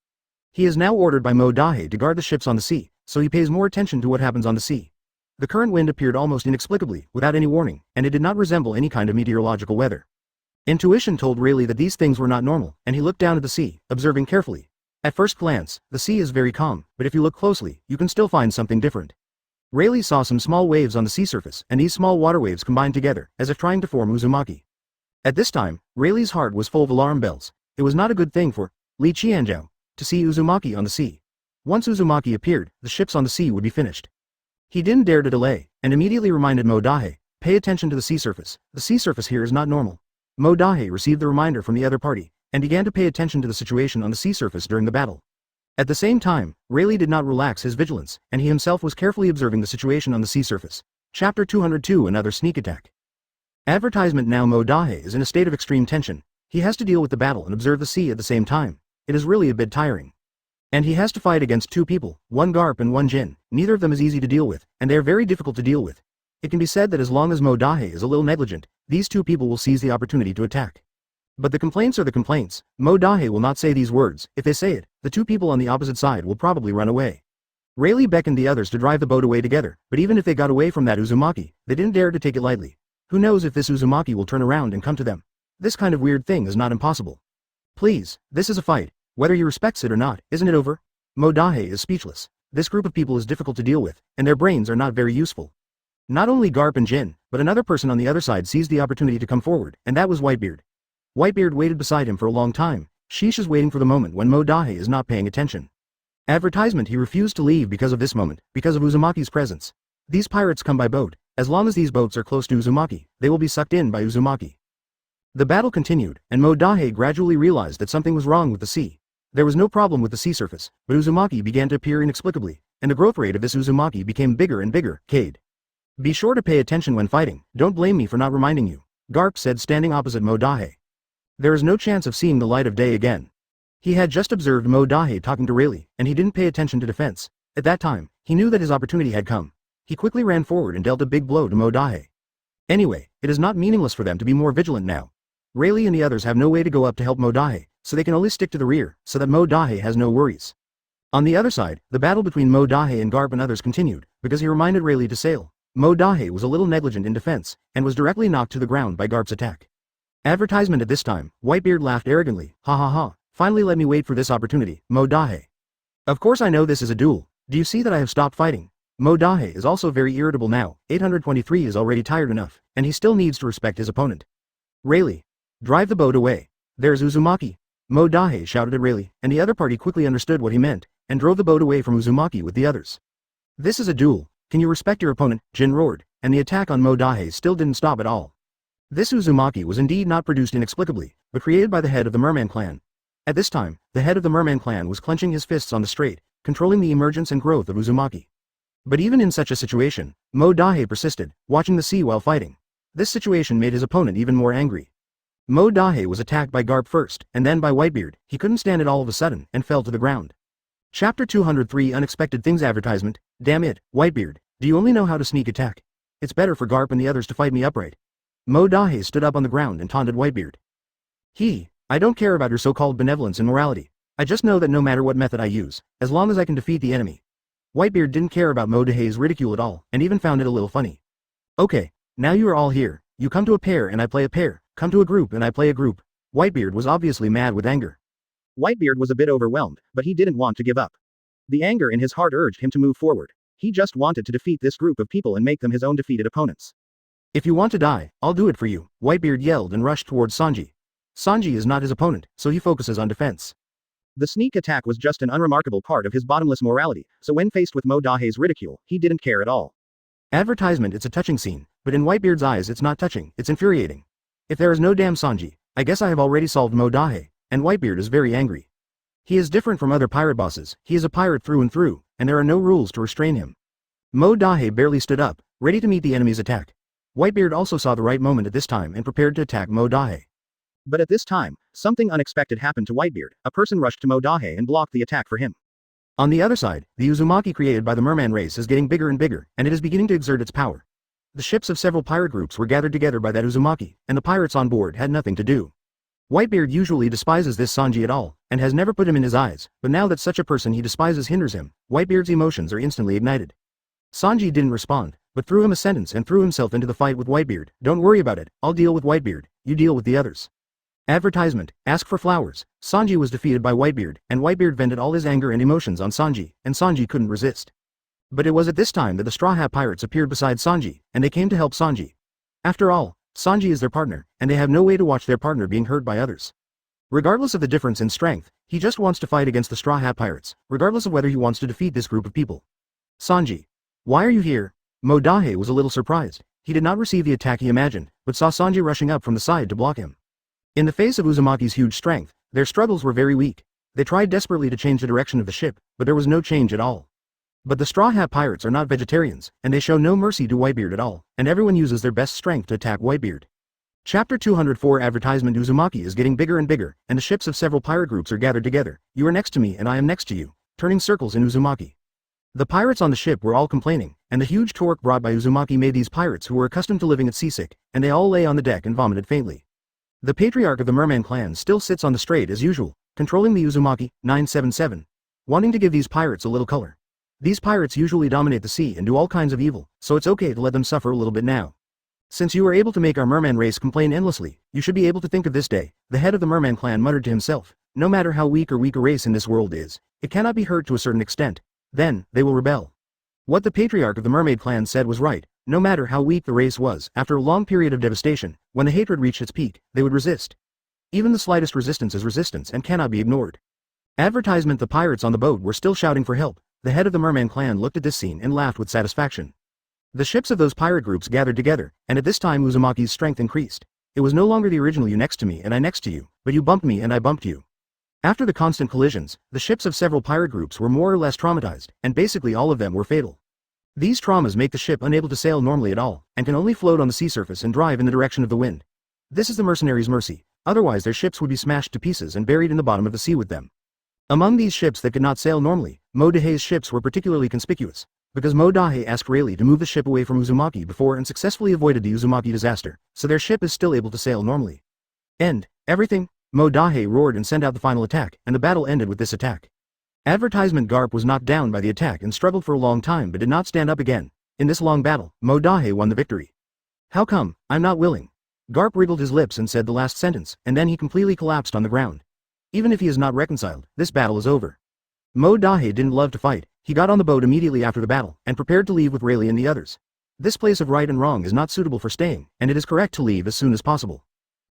He is now ordered by Mo Dahe to guard the ships on the sea, so he pays more attention to what happens on the sea. The current wind appeared almost inexplicably, without any warning, and it did not resemble any kind of meteorological weather. Intuition told Rayleigh that these things were not normal, and he looked down at the sea, observing carefully. At first glance, the sea is very calm, but if you look closely, you can still find something different. Rayleigh saw some small waves on the sea surface, and these small water waves combined together, as if trying to form Uzumaki. At this time, Rayleigh's heart was full of alarm bells. It was not a good thing for Li Qianzhou to see Uzumaki on the sea. Once Uzumaki appeared, the ships on the sea would be finished. He didn't dare to delay, and immediately reminded Mo Dahe, pay attention to the sea surface. The sea surface here is not normal. Mo Dahe received the reminder from the other party, and began to pay attention to the situation on the sea surface during the battle. At the same time, Rayleigh did not relax his vigilance, and he himself was carefully observing the situation on the sea surface. Chapter 202. Another sneak attack. Advertisement. Now Mo Dahe is in a state of extreme tension. He has to deal with the battle and observe the sea at the same time. It is really a bit tiring. And he has to fight against 2 people, one Garp and one Jin. Neither of them is easy to deal with, and they are very difficult to deal with. It can be said that as long as Mo Dahe is a little negligent, these 2 people will seize the opportunity to attack. But the complaints are the complaints. Mo Dahe will not say these words. If they say it, the 2 people on the opposite side will probably run away. Rayleigh beckoned the others to drive the boat away together, but even if they got away from that Uzumaki, they didn't dare to take it lightly. Who knows if this Uzumaki will turn around and come to them? This kind of weird thing is not impossible. Please, this is a fight. Whether he respects it or not, isn't it over? Mo Dahe is speechless. This group of people is difficult to deal with, and their brains are not very useful. Not only Garp and Jin, but another person on the other side seized the opportunity to come forward, and that was Whitebeard. Whitebeard waited beside him for a long time. Sheesh is waiting for the moment when Mo Dahe is not paying attention. Advertisement. He refused to leave because of this moment, because of Uzumaki's presence. These pirates come by boat. As long as these boats are close to Uzumaki, they will be sucked in by Uzumaki. The battle continued, and Mo Dahe gradually realized that something was wrong with the sea. There was no problem with the sea surface, but Uzumaki began to appear inexplicably, and the growth rate of this Uzumaki became bigger and bigger. Cade. Be sure to pay attention when fighting, don't blame me for not reminding you, Garp said standing opposite Mo Dahe. There is no chance of seeing the light of day again. He had just observed Mo Dahe talking to Rayleigh, and he didn't pay attention to defense. At that time, he knew that his opportunity had come. He quickly ran forward and dealt a big blow to Mo Dahe. Anyway, it is not meaningless for them to be more vigilant now. Rayleigh and the others have no way to go up to help Mo Dahe, so they can only stick to the rear, so that Mo Dahe has no worries. On the other side, the battle between Mo Dahe and Garp and others continued, because he reminded Rayleigh to sail. Mo Dahe was a little negligent in defense, and was directly knocked to the ground by Garp's attack. Advertisement at this time, Whitebeard laughed arrogantly, ha ha ha, finally let me wait for this opportunity, Mo Dahe. Of course I know this is a duel, do you see that I have stopped fighting? Mo Dahe is also very irritable now, 823 is already tired enough, and he still needs to respect his opponent. Rayleigh. Drive the boat away. There's Uzumaki. Mo Dahe shouted at Rayleigh, and the other party quickly understood what he meant, and drove the boat away from Uzumaki with the others. This is a duel, can you respect your opponent, Jin roared, and the attack on Mo Dahe still didn't stop at all. This Uzumaki was indeed not produced inexplicably, but created by the head of the Merman clan. At this time, the head of the Merman clan was clenching his fists on the straight, controlling the emergence and growth of Uzumaki. But even in such a situation, Mo Dahe persisted, watching the sea while fighting. This situation made his opponent even more angry. Mo Dahe was attacked by Garp first, and then by Whitebeard. He couldn't stand it all of a sudden, and fell to the ground. Chapter 203 Unexpected Things Advertisement. Damn it, Whitebeard, do you only know how to sneak attack? It's better for Garp and the others to fight me upright. Mo Dahe stood up on the ground and taunted Whitebeard. I don't care about your so-called benevolence and morality. I just know that no matter what method I use, as long as I can defeat the enemy. Whitebeard didn't care about Mo Dahe's ridicule at all, and even found it a little funny. Okay, now you are all here, you come to a pair and I play a pair, come to a group and I play a group. Whitebeard was obviously mad with anger.
Whitebeard was a bit overwhelmed, but he didn't want to give up. The anger in his heart urged him to move forward. He just wanted to defeat this group of people and make them his own defeated opponents.
If you want to die, I'll do it for you, Whitebeard yelled and rushed towards Sanji. Sanji is not his opponent, so he focuses on defense.
The sneak attack was just an unremarkable part of his bottomless morality, so when faced with Mo Dahe's ridicule, he didn't care at all.
Advertisement. It's a touching scene, but in Whitebeard's eyes it's not touching, it's infuriating. If there is no damn Sanji, I guess I have already solved Mo Dahe, and Whitebeard is very angry. He is different from other pirate bosses, he is a pirate through and through, and there are no rules to restrain him. Mo Dahe barely stood up, ready to meet the enemy's attack. Whitebeard also saw the right moment at this time and prepared to attack Mo Dahe.
But at this time, something unexpected happened to Whitebeard. A person rushed to Mo Dahe and blocked the attack for him.
On the other side, the Uzumaki created by the Merman race is getting bigger and bigger, and it is beginning to exert its power. The ships of several pirate groups were gathered together by that Uzumaki, and the pirates on board had nothing to do. Whitebeard usually despises this Sanji at all, and has never put him in his eyes, but now that such a person he despises hinders him, Whitebeard's emotions are instantly ignited. Sanji didn't respond, but threw him a sentence and threw himself into the fight with Whitebeard. Don't worry about it, I'll deal with Whitebeard, you deal with the others. Advertisement. Ask for flowers. Sanji was defeated by Whitebeard, and Whitebeard vented all his anger and emotions on Sanji, and Sanji couldn't resist. But it was at this time that the Straw Hat Pirates appeared beside Sanji, and they came to help Sanji. After all, Sanji is their partner, and they have no way to watch their partner being hurt by others. Regardless of the difference in strength, he just wants to fight against the Straw Hat Pirates, regardless of whether he wants to defeat this group of people. Sanji. Why are you here? Mo Dahe was a little surprised. He did not receive the attack he imagined, but saw Sanji rushing up from the side to block him. In the face of Uzumaki's huge strength, their struggles were very weak. They tried desperately to change the direction of the ship, but there was no change at all. But the Straw Hat Pirates are not vegetarians, and they show no mercy to Whitebeard at all, and everyone uses their best strength to attack Whitebeard. Chapter 204 Advertisement. Uzumaki is getting bigger and bigger, and the ships of several pirate groups are gathered together. You are next to me and I am next to you, turning circles in Uzumaki. The pirates on the ship were all complaining, and the huge torque brought by Uzumaki made these pirates who were accustomed to living at seasick, and they all lay on the deck and vomited faintly. The patriarch of the Merman clan still sits on the strait as usual, controlling the Uzumaki, 977, wanting to give these pirates a little color. These pirates usually dominate the sea and do all kinds of evil, so it's okay to let them suffer a little bit now. Since you were able to make our Merman race complain endlessly, you should be able to think of this day, the head of the Merman clan muttered to himself. No matter how weak or weak a race in this world is, it cannot be hurt to a certain extent. Then, they will rebel. What the patriarch of the Mermaid clan said was right. No matter how weak the race was, after a long period of devastation, when the hatred reached its peak, they would resist. Even the slightest resistance is resistance and cannot be ignored. Advertisement. The pirates on the boat were still shouting for help. The head of the Merman clan looked at this scene and laughed with satisfaction. The ships of those pirate groups gathered together, and at this time Uzumaki's strength increased. It was no longer the original you next to me and I next to you, but you bumped me and I bumped you. After the constant collisions, the ships of several pirate groups were more or less traumatized, and basically all of them were fatal. These traumas make the ship unable to sail normally at all, and can only float on the sea surface and drive in the direction of the wind. This is the mercenaries' mercy. otherwise their ships would be smashed to pieces and buried in the bottom of the sea with them. Among these ships that could not sail normally, Mo Dahei's ships were particularly conspicuous, because Mo Dahei asked Rayleigh to move the ship away from Uzumaki before and successfully avoided the Uzumaki disaster, so their ship is still able to sail normally. End everything. Mo Dahei roared and sent out the final attack, and the battle ended with this attack. Advertisement Garp was knocked down by the attack and struggled for a long time but did not stand up again. In this long battle, Mo Dahei won the victory. How come? I'm not willing. Garp wriggled his lips and said the last sentence, and then he completely collapsed on the ground. Even if he is not reconciled, this battle is over. Mo Dahei didn't love to fight. He got on the boat immediately after the battle, and prepared to leave with Rayleigh and the others. This place of right and wrong is not suitable for staying, and it is correct to leave as soon as possible.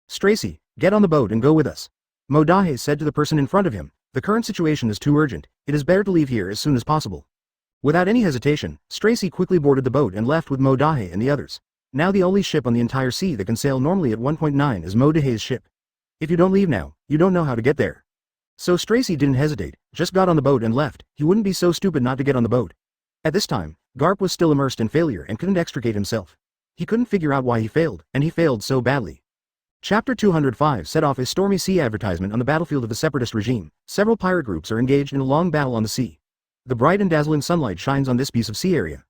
Stracy, get on the boat and go with us. Mo Dahei said to the person in front of him, the current situation is too urgent, it is better to leave here as soon as possible. Without any hesitation, Stracy quickly boarded the boat and left with Mo Dahei and the others. Now the only ship on the entire sea that can sail normally at 1.9 is Mo Dahei's ship. If you don't leave now, you don't know how to get there. So Stracy didn't hesitate, just got on the boat and left. He wouldn't be so stupid not to get on the boat. At this time, Garp was still immersed in failure and couldn't extricate himself. He couldn't figure out why he failed, and he failed so badly. Chapter 205 set off a stormy sea advertisement on the battlefield of the separatist regime. Several pirate groups are engaged in a long battle on the sea. The bright and dazzling sunlight shines on this piece of sea area.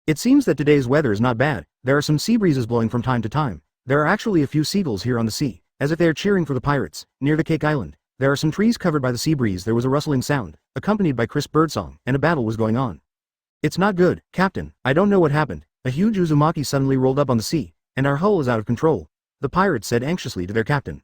It seems that today's weather is not bad. There are some sea breezes blowing from time to time. There are actually a few seagulls here on the sea, as if they are cheering for the pirates. Near the Cake Island, there are some trees covered by the sea breeze. There was a rustling sound, accompanied by crisp birdsong, and a battle was going on. It's not good, Captain. I don't know what happened. A huge Uzumaki suddenly rolled up on the sea, and our hull is out of control, the pirates said anxiously to their captain.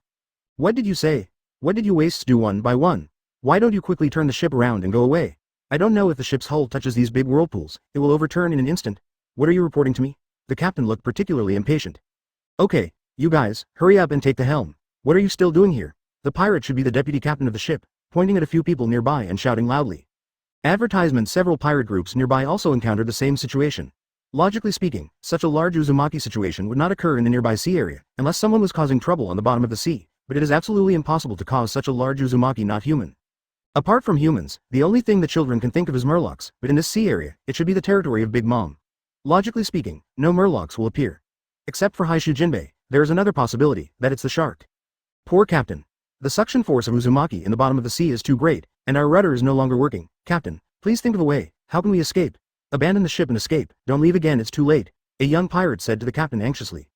What did you say? What did you wastes do one by one? Why don't you quickly turn the ship around and go away? I don't know if the ship's hull touches these big whirlpools, it will overturn in an instant. What are you reporting to me? The captain looked particularly impatient. Okay, you guys, hurry up and take the helm. What are you still doing here? The pirate should be the deputy captain of the ship, pointing at a few people nearby and shouting loudly. Advertisement. Several pirate groups nearby also encountered the same situation. Logically speaking, such a large Uzumaki situation would not occur in the nearby sea area, unless someone was causing trouble on the bottom of the sea, but it is absolutely impossible to cause such a large Uzumaki not human. Apart from humans, the only thing the children can think of is murlocs, but in this sea area, it should be the territory of Big Mom. Logically speaking, no murlocs will appear. Except for Haishu Jinbei, there is another possibility, that it's the shark. Poor Captain. The suction force of Uzumaki in the bottom of the sea is too great, and our rudder is no longer working. Captain, please think of a way. How can we escape? Abandon the ship and escape. Don't leave again, it's too late, a young pirate said to the captain anxiously.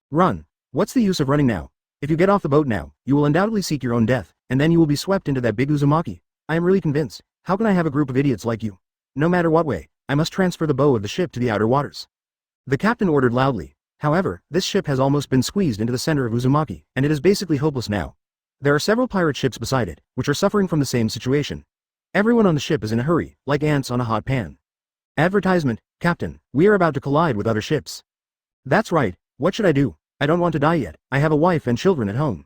Run. What's the use of running now? If you get off the boat now, you will undoubtedly seek your own death, and then you will be swept into that big Uzumaki. I am really convinced. How can I have a group of idiots like you? No matter what way, I must transfer the bow of the ship to the outer waters. The captain ordered loudly. However, this ship has almost been squeezed into the center of Uzumaki, and it is basically hopeless now. There are several pirate ships beside it, which are suffering from the same situation. Everyone on the ship is in a hurry, like ants on a hot pan. Advertisement. Captain, we are about to collide with other ships. That's right. What should I do? I don't want to die yet. I have a wife and children at home.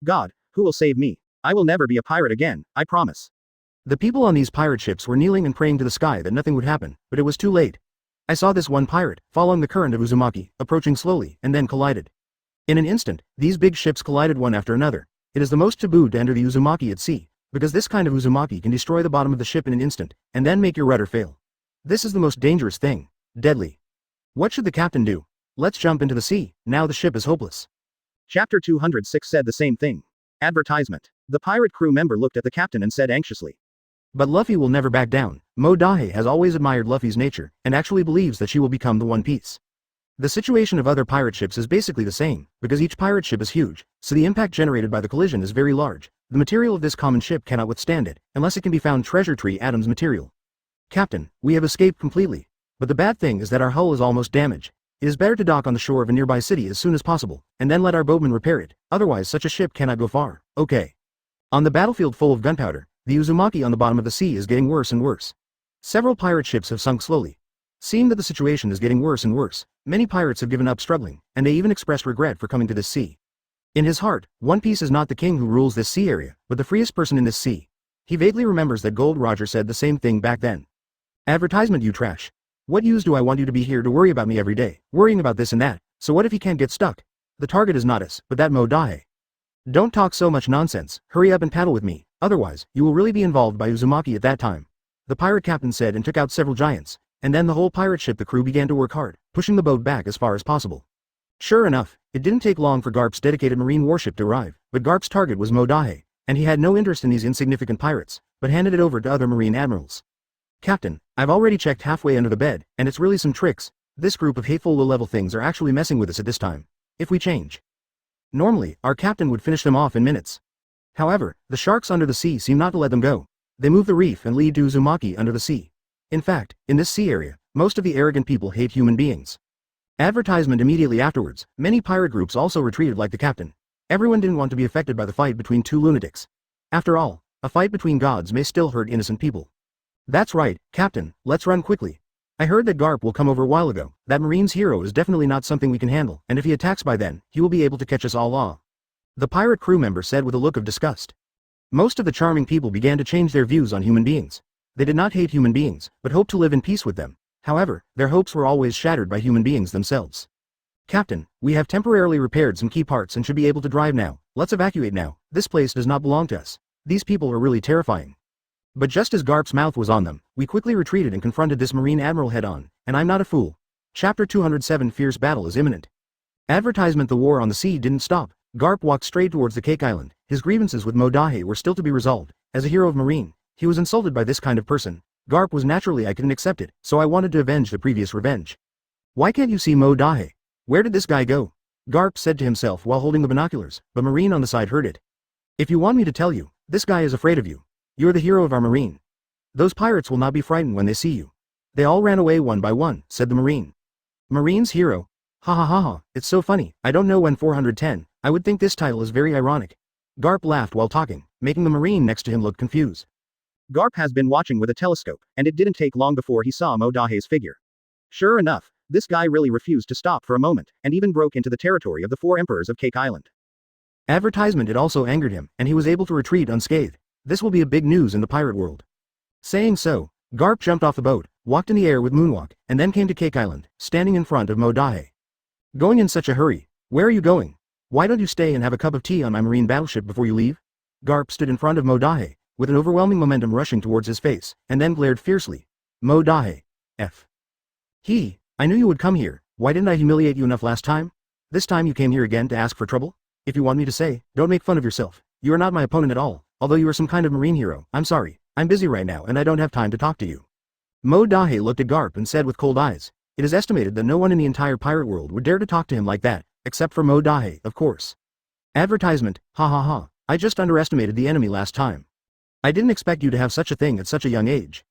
God, who will save me? I will never be a pirate again, I promise.
The people on these pirate ships were kneeling and praying to the sky that nothing would happen, but it was too late. I saw this one pirate, following the current of Uzumaki, approaching slowly, and then collided. In an instant, these big ships collided one after another. It is the most taboo to enter the Uzumaki at sea, because this kind of Uzumaki can destroy the bottom of the ship in an instant, and then make your rudder fail. This is the most dangerous thing. Deadly. What should the captain do? Let's jump into the sea, now the ship is hopeless.
Chapter 206 said the same thing. Advertisement. The pirate crew member looked at the captain and said anxiously.
But Luffy will never back down. Mo Dahei has always admired Luffy's nature, and actually believes that she will become the One Piece. The situation of other pirate ships is basically the same, because each pirate ship is huge, so the impact generated by the collision is very large. The material of this common ship cannot withstand it, unless it can be found treasure tree Adam's material. Captain, we have escaped completely. But the bad thing is that our hull is almost damaged. It is better to dock on the shore of a nearby city as soon as possible, and then let our boatmen repair it, otherwise such a ship cannot go far. Okay. On the battlefield full of gunpowder, the Uzumaki on the bottom of the sea is getting worse and worse. Several pirate ships have sunk slowly. Seeing that the situation is getting worse and worse, many pirates have given up struggling, and they even expressed regret for coming to this sea. In his heart, One Piece is not the king who rules this sea area, but the freest person in this sea. He vaguely remembers that Gold Roger said the same thing back then. Advertisement, you trash. What use do I want you to be here to worry about me every day, worrying about this and that, so what if he can't get stuck? The target is not us, but that Mo Dahei. Don't talk so much nonsense, hurry up and paddle with me, otherwise, you will really be involved by Uzumaki at that time. The pirate captain said and took out several giants, and then the whole pirate ship the crew began to work hard, pushing the boat back as far as possible. Sure enough, it didn't take long for Garp's dedicated marine warship to arrive, but Garp's target was Modahe, and he had no interest in these insignificant pirates, but handed it over to other marine admirals. Captain, I've already checked halfway under the bed, and it's really some tricks. This group of hateful low-level things are actually messing with us at this time. If we change. Normally, our captain would finish them off in minutes. However, the sharks under the sea seem not to let them go. They move the reef and lead to Uzumaki under the sea. In fact, in this sea area, most of the arrogant people hate human beings. Advertisement immediately afterwards, many pirate groups also retreated like the captain. Everyone didn't want to be affected by the fight between two lunatics. After all, a fight between gods may still hurt innocent people. That's right, Captain, let's run quickly. I heard that Garp will come over a while ago. That Marine's hero is definitely not something we can handle, and if he attacks by then, he will be able to catch us all. The pirate crew member said with a look of disgust. Most of the charming people began to change their views on human beings. They did not hate human beings, but hoped to live in peace with them. However, their hopes were always shattered by human beings themselves. Captain, we have temporarily repaired some key parts and should be able to drive now. Let's evacuate now. This place does not belong to us. These people are really terrifying. But just as Garp's mouth was on them, we quickly retreated and confronted this Marine Admiral head-on, and I'm not a fool. Chapter 207 Fierce Battle is imminent. Advertisement. The war on the sea didn't stop. Garp walked straight towards the Cake Island. His grievances with Modahe were still to be resolved. As a hero of Marine, he was insulted by this kind of person. Garp was naturally I couldn't accept it, so I wanted to avenge the previous revenge. Why can't you see Modahe? Where did this guy go? Garp said to himself while holding the binoculars, but Marine on the side heard it. If you want me to tell you, this guy is afraid of you. You're the hero of our Marine. Those pirates will not be frightened when they see you. They all ran away one by one, said the Marine. Marine's hero? Ha ha ha ha, it's so funny. I don't know when 410, I would think this title is very ironic. Garp laughed while talking, making the Marine next to him look confused.
Garp has been watching with a telescope, and it didn't take long before he saw Modahe's figure. Sure enough, this guy really refused to stop for a moment, and even broke into the territory of the 4 emperors of Cake Island.
Advertisement. It also angered him, and he was able to retreat unscathed. This will be a big news in the pirate world. Saying so, Garp jumped off the boat, walked in the air with Moonwalk, and then came to Cake Island, standing in front of Modahe. Going in such a hurry? Where are you going? Why don't you stay and have a cup of tea on my marine battleship before you leave? Garp stood in front of Modahe, with an overwhelming momentum rushing towards his face, and then glared fiercely. Modahe. I knew you would come here. Why didn't I humiliate you enough last time? This time you came here again to ask for trouble? If you want me to say, don't make fun of yourself. You are not my opponent at all. Although you are some kind of marine hero, I'm sorry. I'm busy right now and I don't have time to talk to you. Modahe looked at Garp and said with cold eyes. It is estimated that no one in the entire pirate world would dare to talk to him like that, except for Modahe, of course. Advertisement. Ha ha ha. I just underestimated the enemy last time. I didn't expect you to have such a thing at such a young age.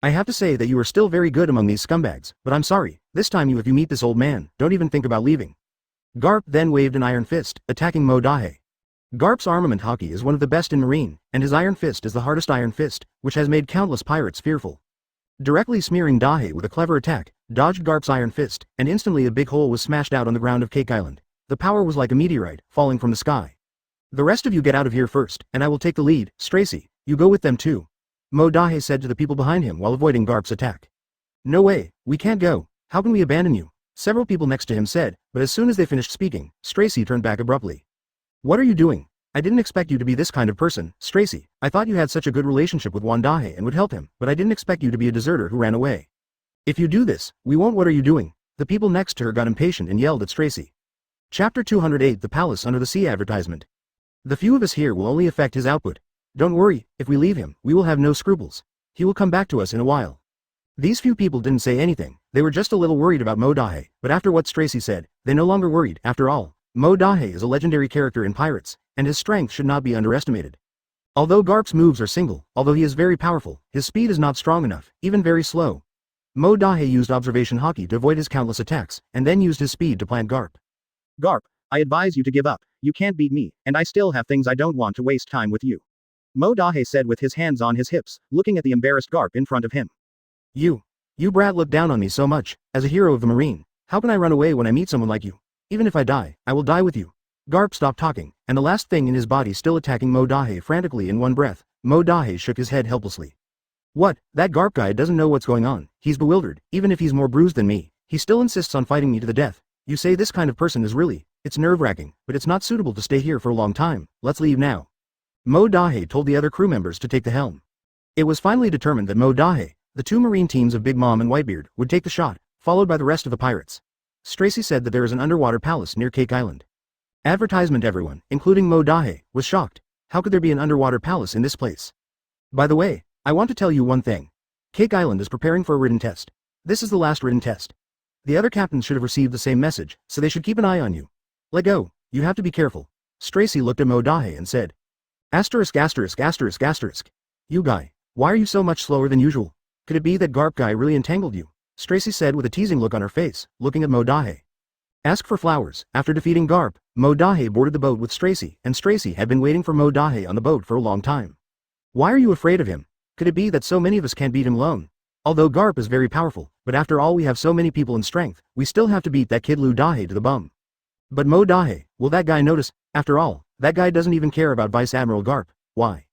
I have to say that you are still very good among these scumbags, but I'm sorry. This time if you meet this old man, don't even think about leaving. Garp then waved an iron fist, attacking Modahe. Garp's armament hockey is one of the best in Marine, and his iron fist is the hardest iron fist, which has made countless pirates fearful. Directly smearing Dahe with a clever attack, dodged Garp's iron fist, and instantly a big hole was smashed out on the ground of Cake Island. The power was like a meteorite, falling from the sky. The rest of you get out of here first, and I will take the lead. Stracy, you go with them too. Modahe said to the people behind him while avoiding Garp's attack. No way, we can't go. How can we abandon you? Several people next to him said, but as soon as they finished speaking, Stracy turned back abruptly. What are you doing? I didn't expect you to be this kind of person, Stracy. I thought you had such a good relationship with Wandahe and would help him, but I didn't expect you to be a deserter who ran away. If you do this, we won't. What are you doing? The people next to her got impatient and yelled at Stracy. Chapter 208 The Palace Under the Sea Advertisement. The few of us here will only affect his output. Don't worry, if we leave him, we will have no scruples. He will come back to us in a while. These few people didn't say anything. They were just a little worried about Modahe, but after what Stracy said, they no longer worried. After all, Modahe is a legendary character in Pirates, and his strength should not be underestimated. Although Garp's moves are single, although he is very powerful, his speed is not strong enough, even very slow. Modahe used observation hockey to avoid his countless attacks, and then used his speed to plant Garp.
Garp, I advise you to give up. You can't beat me, and I still have things I don't want to waste time with you. Modahe said with his hands on his hips, looking at the embarrassed Garp in front of him. You brat look down on me so much. As a hero of the Marine, how can I run away when I meet someone like you? Even if I die, I will die with you. Garp stopped talking, and the last thing in his body still attacking Modahe frantically in one breath. Modahe shook his head helplessly. What? That Garp guy doesn't know what's going on. He's bewildered. Even if he's more bruised than me, he still insists on fighting me to the death. You say this kind of person is really, it's nerve-wracking, but it's not suitable to stay here for a long time. Let's leave now. Modahe told the other crew members to take the helm. It was finally determined that Modahe, the 2 Marine teams of Big Mom and Whitebeard, would take the shot, followed by the rest of the pirates.
Stracy said that there is an underwater palace near Cake Island. Advertisement. Everyone, including Mo Dahe, was shocked. How could there be an underwater palace in this place? By the way, I want to tell you one thing. Cake Island is preparing for a written test. This is the last written test. The other captains should have received the same message, so they should keep an eye on you. Let go, you have to be careful. Stracy looked at Mo Dahe and said. Asterisk asterisk asterisk asterisk. You guy, why are you so much slower than usual? Could it be that Garp guy really entangled you? Stracy said with a teasing look on her face, looking at Mo Dahe. Ask for flowers. After defeating Garp, Mo Dahe boarded the boat with Stracy, and Stracy had been waiting for Mo Dahe on the boat for a long time. Why are you afraid of him? Could it be that so many of us can't beat him alone? Although Garp is very powerful, but after all we have so many people in strength, we still have to beat that kid Lu Dahe to the bum. But Mo Dahe, will that guy notice? After all, that guy doesn't even care about Vice Admiral Garp. Why?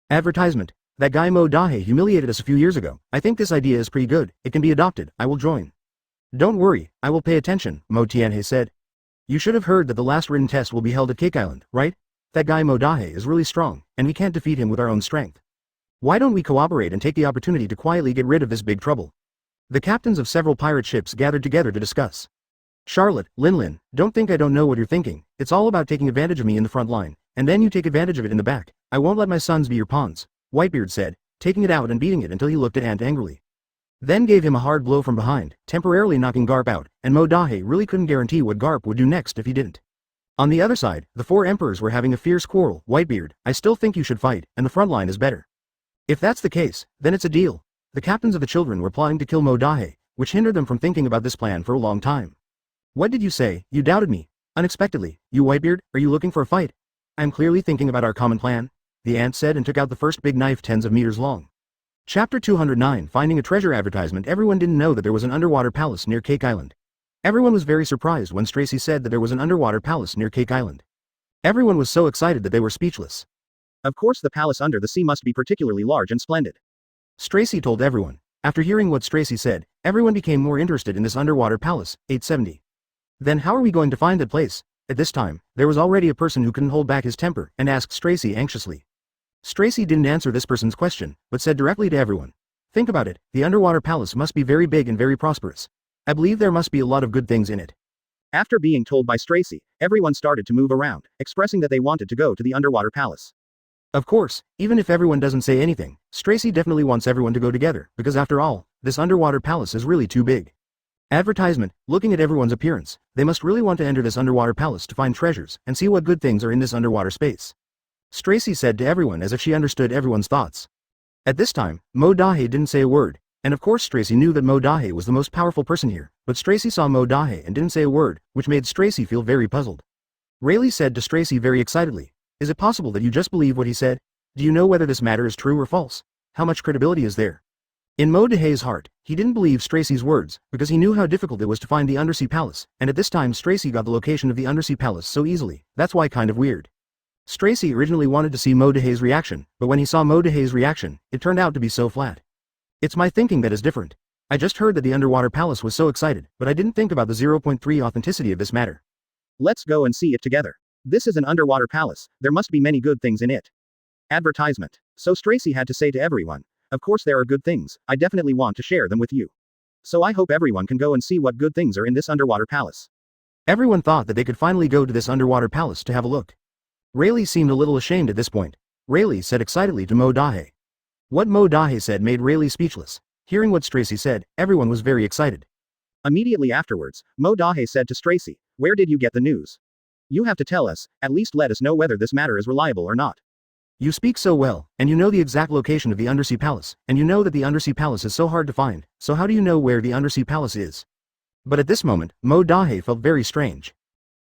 Advertisement. That guy Mo Dahe humiliated us a few years ago. I think this idea is pretty good. It can be adopted. I will join. Don't worry, I will pay attention, Mo Tianhe said. You should have heard that the last written test will be held at Cake Island, right? That guy Mo Dahe is really strong, and we can't defeat him with our own strength. Why don't we cooperate and take the opportunity to quietly get rid of this big trouble? The captains of several pirate ships gathered together to discuss. Charlotte, Lin, don't think I don't know what you're thinking. It's all about taking advantage of me in the front line, and then you take advantage of it in the back. I won't let my sons be your pawns, Whitebeard said, taking it out and beating it until he looked at Ant angrily. Then gave him a hard blow from behind, temporarily knocking Garp out, and Mo Dahe really couldn't guarantee what Garp would do next if he didn't. On the other side, the four emperors were having a fierce quarrel. Whitebeard, I still think you should fight, and the front line is better. If that's the case, then it's a deal. The captains of the children were plotting to kill Mo Dahe, which hindered them from thinking about this plan for a long time. What did you say? You doubted me. Unexpectedly. You Whitebeard, are you looking for a fight? I'm clearly thinking about our common plan, the ant said and took out the first big knife tens of meters long. Chapter 209 Finding a Treasure Advertisement. Everyone didn't know that there was an underwater palace near Cake Island. Everyone was very surprised when Stracy said that there was an underwater palace near Cake Island. Everyone was so excited that they were speechless.
Of course the palace under the sea must be particularly large and splendid.
Stracy told everyone. After hearing what Stracy said, everyone became more interested in this underwater palace. 870. Then how are we going to find that place? At this time, there was already a person who couldn't hold back his temper and asked Stracy anxiously. Stracy didn't answer this person's question, but said directly to everyone. Think about it, the underwater palace must be very big and very prosperous. I believe there must be a lot of good things in it.
After being told by Stracy, everyone started to move around, expressing that they wanted to go to the underwater palace.
Of course, even if everyone doesn't say anything, Stracy definitely wants everyone to go together, because after all, this underwater palace is really too big. Advertisement. Looking at everyone's appearance, they must really want to enter this underwater palace to find treasures and see what good things are in this underwater space. Stracy said to everyone as if she understood everyone's thoughts. At this time, Mo Dahe didn't say a word, and of course Stracy knew that Mo Dahe was the most powerful person here, but Stracy saw Mo Dahe and didn't say a word, which made Stracy feel very puzzled. Rayleigh said to Stracy very excitedly, is it possible that you just believe what he said? Do you know whether this matter is true or false? How much credibility is there? In Mo Dahe's heart, he didn't believe Stracy's words, because he knew how difficult it was to find the undersea palace, and at this time Stracy got the location of the undersea palace so easily. That's why kind of weird. Stracy originally wanted to see Mo Dahe's reaction, but when he saw Mo Dahe's reaction, it turned out to be so flat. It's my thinking that is different. I just heard that the underwater palace was so excited, but I didn't think about the 0.3 authenticity of this matter.
Let's go and see it together. This is an underwater palace, there must be many good things in it. Advertisement. So Stracy had to say to everyone, of course there are good things, I definitely want to share them with you. So I hope everyone can go and see what good things are in this underwater palace.
Everyone thought that they could finally go to this underwater palace to have a look. Rayleigh seemed a little ashamed at this point. Rayleigh said excitedly to Mo Dahe. What Mo Dahe said made Rayleigh speechless. Hearing what Stracy said, everyone was very excited.
Immediately afterwards, Mo Dahe said to Stracy, where did you get the news? You have to tell us, at least let us know whether this matter is reliable or not.
You speak so well, and you know the exact location of the undersea palace, and you know that the undersea palace is so hard to find, so how do you know where the undersea palace is? But at this moment, Mo Dahe felt very strange.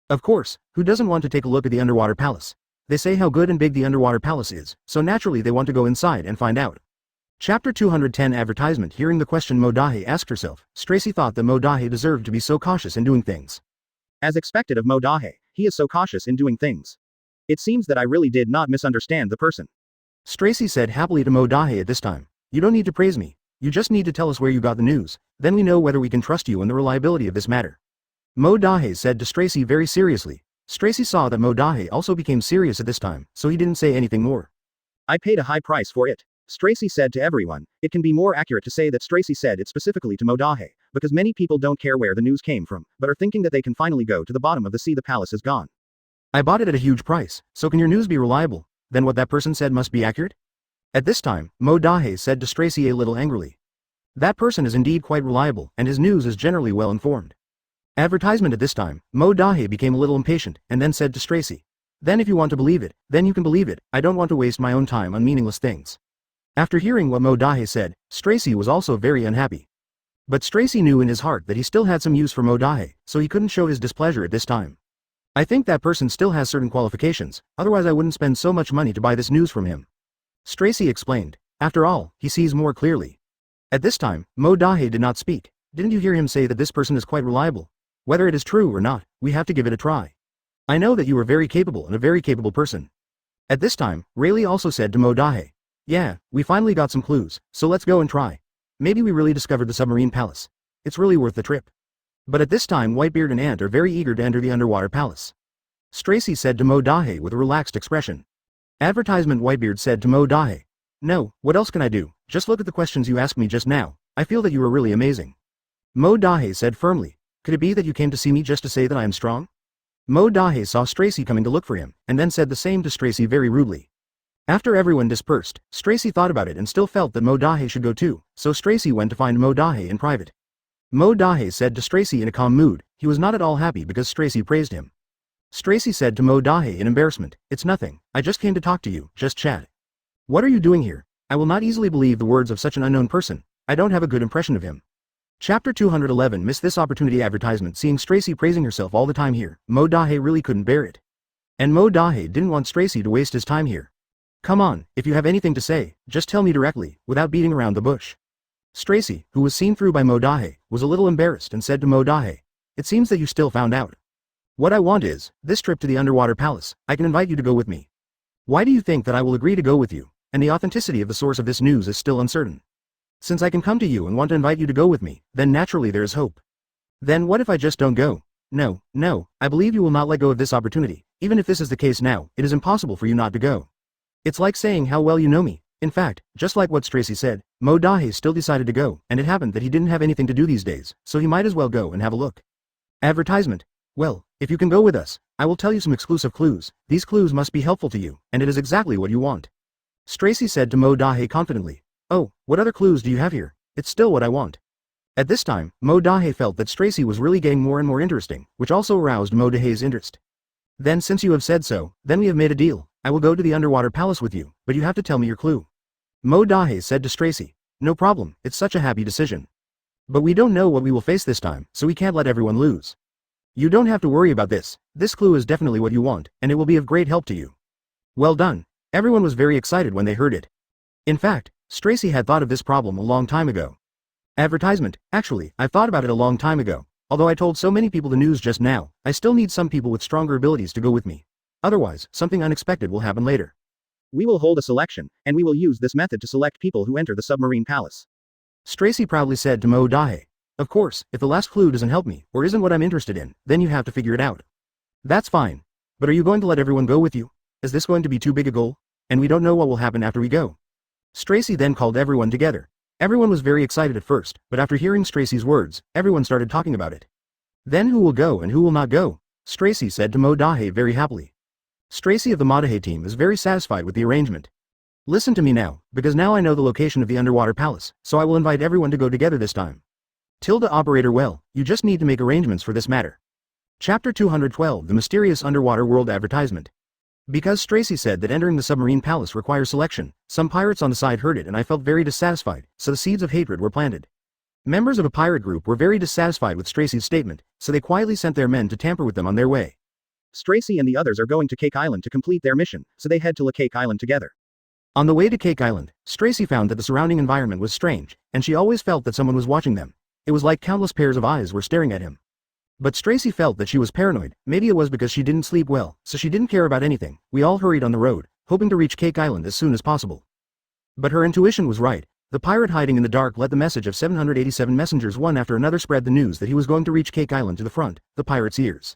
Of course, who doesn't want to take a look at the underwater palace? They say how good and big the underwater palace is, so naturally they want to go inside and find out. Chapter 210 Advertisement. Hearing the question Mo Dahe asked herself, Stracy thought that Mo Dahe deserved to be so cautious in doing things.
As expected of Mo Dahe, he is so cautious in doing things. It seems that I really did not misunderstand the person.
Stracy said happily to Mo Dahe at this time. You don't need to praise me. You just need to tell us where you got the news, then we know whether we can trust you and the reliability of this matter. Mo Dahe said to Stracy very seriously. Stracy saw that Mo Dahe also became serious at this time, so he didn't say anything more.
I paid a high price for it. Stracy said to everyone. It can be more accurate to say that Stracy said it specifically to Modahe, because many people don't care where the news came from, but are thinking that they can finally go to the bottom of the sea. The palace is gone.
I bought it at a huge price, so can your news be reliable? Then what that person said must be accurate? At this time, Modahe said to Stracy a little angrily. That person is indeed quite reliable, and his news is generally well informed. Advertisement. At this time, Modahe became a little impatient, and then said to Stracy. Then if you want to believe it, then you can believe it. I don't want to waste my own time on meaningless things. After hearing what Modahe said, Stracy was also very unhappy. But Stracy knew in his heart that he still had some use for Modahe, so he couldn't show his displeasure at this time. I think that person still has certain qualifications, otherwise I wouldn't spend so much money to buy this news from him. Stracy explained. After all, he sees more clearly. At this time, Modahe did not speak. Didn't you hear him say that this person is quite reliable? Whether it is true or not, we have to give it a try. I know that you are very capable and a very capable person. At this time, Rayleigh also said to Modahe. Yeah, we finally got some clues, so let's go and try. Maybe we really discovered the submarine palace. It's really worth the trip. But at this time Whitebeard and Ant are very eager to enter the underwater palace. Stracy said to Modahe with a relaxed expression. Advertisement. Whitebeard said to Modahe. No, what else can I do? Just look at the questions you asked me just now. I feel that you are really amazing. Modahe said firmly. Could it be that you came to see me just to say that I am strong? Modahe saw Stracy coming to look for him, and then said the same to Stracy very rudely. After everyone dispersed, Stracy thought about it and still felt that Modahe should go too, so Stracy went to find Modahe in private. Modahe said to Stracy in a calm mood. He was not at all happy because Stracy praised him. Stracy said to Modahe in embarrassment. It's nothing, I just came to talk to you, just chat. What are you doing here? I will not easily believe the words of such an unknown person. I don't have a good impression of him. Chapter 211. Miss this opportunity. Advertisement. Seeing Stracy praising herself all the time here, Modahe really couldn't bear it. And Modahe didn't want Stracy to waste his time here. Come on, if you have anything to say, just tell me directly, without beating around the bush. Stracy, who was seen through by Modahe, was a little embarrassed and said to Modahe. It seems that you still found out. What I want is, this trip to the underwater palace. I can invite you to go with me. Why do you think that I will agree to go with you? And the authenticity of the source of this news is still uncertain. Since I can come to you and want to invite you to go with me, then naturally there is hope. Then what if I just don't go? No, I believe you will not let go of this opportunity. Even if this is the case now, it is impossible for you not to go. It's like saying how well you know me. In fact, just like what Stracy said, Modahe still decided to go, and it happened that he didn't have anything to do these days, so he might as well go and have a look. Advertisement. Well, if you can go with us, I will tell you some exclusive clues. These clues must be helpful to you, and it is exactly what you want. Stracy said to Modahe confidently. Oh, what other clues do you have here? It's still what I want. At this time, Modahe felt that Stracy was really getting more and more interesting, which also aroused Modahe's interest. Then since you have said so, then we have made a deal. I will go to the underwater palace with you, but you have to tell me your clue. Modahe said to Stracy. No problem, it's such a happy decision. But we don't know what we will face this time, so we can't let everyone lose. You don't have to worry about this. This clue is definitely what you want, and it will be of great help to you. Well done. Everyone was very excited when they heard it. In fact, Stracy had thought of this problem a long time ago. Advertisement. Actually, I've thought about it a long time ago. Although I told so many people the news just now, I still need some people with stronger abilities to go with me. Otherwise, something unexpected will happen later.
We will hold a selection, and we will use this method to select people who enter the submarine palace.
Stracy proudly said to Modahe. Of course, if the last clue doesn't help me, or isn't what I'm interested in, then you have to figure it out. That's fine. But are you going to let everyone go with you? Is this going to be too big a goal? And we don't know what will happen after we go. Stracy then called everyone together. Everyone was very excited at first, but after hearing Stracy's words, everyone started talking about it. Then who will go and who will not go? Stracy said to Modahe very happily. Stracy of the Modahe team is very satisfied with the arrangement. Listen to me now, because now I know the location of the underwater palace, so I will invite everyone to go together this time. Tilda operator. Well, you just need to make arrangements for this matter. Chapter 212. The Mysterious Underwater World. Advertisement. Because Stracy said that entering the submarine palace requires selection, some pirates on the side heard it and I felt very dissatisfied, so the seeds of hatred were planted. Members of a pirate group were very dissatisfied with Stracy's statement, so they quietly sent their men to tamper with them on their way.
Stracy and the others are going to Cake Island to complete their mission, so they head to La Cake Island together.
On the way to Cake Island, Stracy found that the surrounding environment was strange, and she always felt that someone was watching them. It was like countless pairs of eyes were staring at him. But Stracy felt that she was paranoid. Maybe it was because she didn't sleep well, so she didn't care about anything. We all hurried on the road, hoping to reach Cake Island as soon as possible. But her intuition was right. The pirate hiding in the dark let the message of 787 messengers one after another spread the news that he was going to reach Cake Island to the front, the pirates' ears.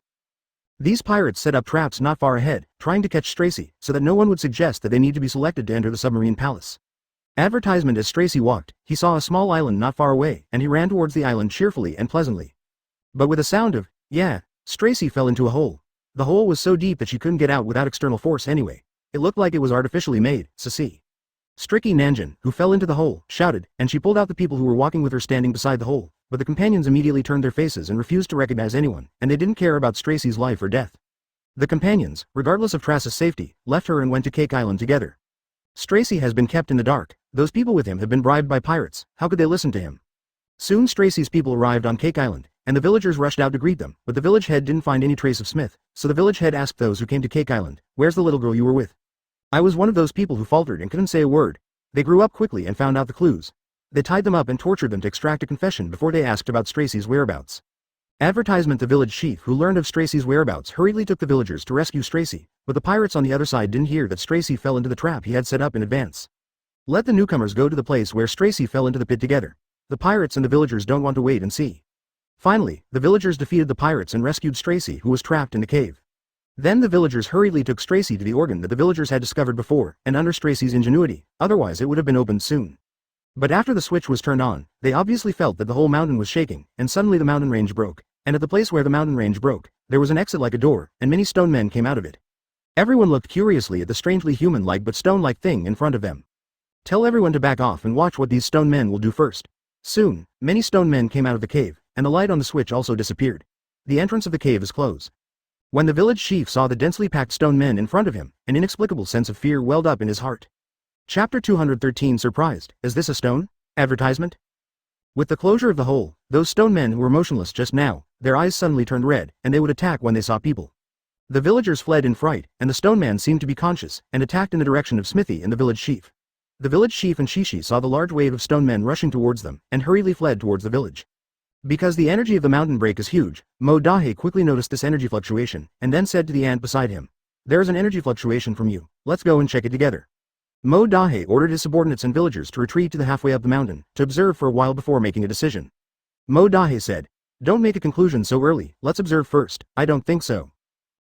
These pirates set up traps not far ahead, trying to catch Stracy, so that no one would suggest that they need to be selected to enter the submarine palace. Advertisement. As Stracy walked, he saw a small island not far away, and he ran towards the island cheerfully and pleasantly. But with a sound of, yeah, Stracy fell into a hole. The hole was so deep that she couldn't get out without external force anyway. It looked like it was artificially made, see. Stricky Nanjin, who fell into the hole, shouted, and she pulled out the people who were walking with her standing beside the hole, but the companions immediately turned their faces and refused to recognize anyone, and they didn't care about Stracy's life or death. The companions, regardless of Trass's safety, left her and went to Cake Island together. Stracy has been kept in the dark. Those people with him have been bribed by pirates. How could they listen to him? Soon Stracy's people arrived on Cake Island, and the villagers rushed out to greet them, but the village head didn't find any trace of Smith, so the village head asked those who came to Cake Island, "Where's the little girl you were with?" "I was one of those people who faltered and couldn't say a word." They grew up quickly and found out the clues. They tied them up and tortured them to extract a confession before they asked about Stracy's whereabouts. Advertisement. The village chief who learned of Stracy's whereabouts hurriedly took the villagers to rescue Stracy, but the pirates on the other side didn't hear that Stracy fell into the trap he had set up in advance. Let the newcomers go to the place where Stracy fell into the pit together. The pirates and the villagers don't want to wait and see. Finally, the villagers defeated the pirates and rescued Stracy, who was trapped in the cave. Then the villagers hurriedly took Stracy to the organ that the villagers had discovered before, and under Stracy's ingenuity, otherwise it would have been opened soon. But after the switch was turned on, they obviously felt that the whole mountain was shaking, and suddenly the mountain range broke, and at the place where the mountain range broke, there was an exit like a door, and many stone men came out of it. Everyone looked curiously at the strangely human-like but stone-like thing in front of them. Tell everyone to back off and watch what these stone men will do first. Soon, many stone men came out of the cave, and the light on the switch also disappeared. The entrance of the cave is closed. When the village chief saw the densely packed stone men in front of him, an inexplicable sense of fear welled up in his heart. Chapter 213. Surprised. Is this a stone? Advertisement? With the closure of the hole, those stone men who were motionless just now, their eyes suddenly turned red, and they would attack when they saw people. The villagers fled in fright, and the stone man seemed to be conscious, and attacked in the direction of Smithy and the village chief. The village chief and Shishi saw the large wave of stone men rushing towards them, and hurriedly fled towards the village. Because the energy of the mountain break is huge, Mo Dahe quickly noticed this energy fluctuation, and then said to the ant beside him, "There is an energy fluctuation from you. Let's go and check it together." Mo Dahe ordered his subordinates and villagers to retreat to the halfway up the mountain, to observe for a while before making a decision. Mo Dahe said, "Don't make a conclusion so early, let's observe first." "I don't think so."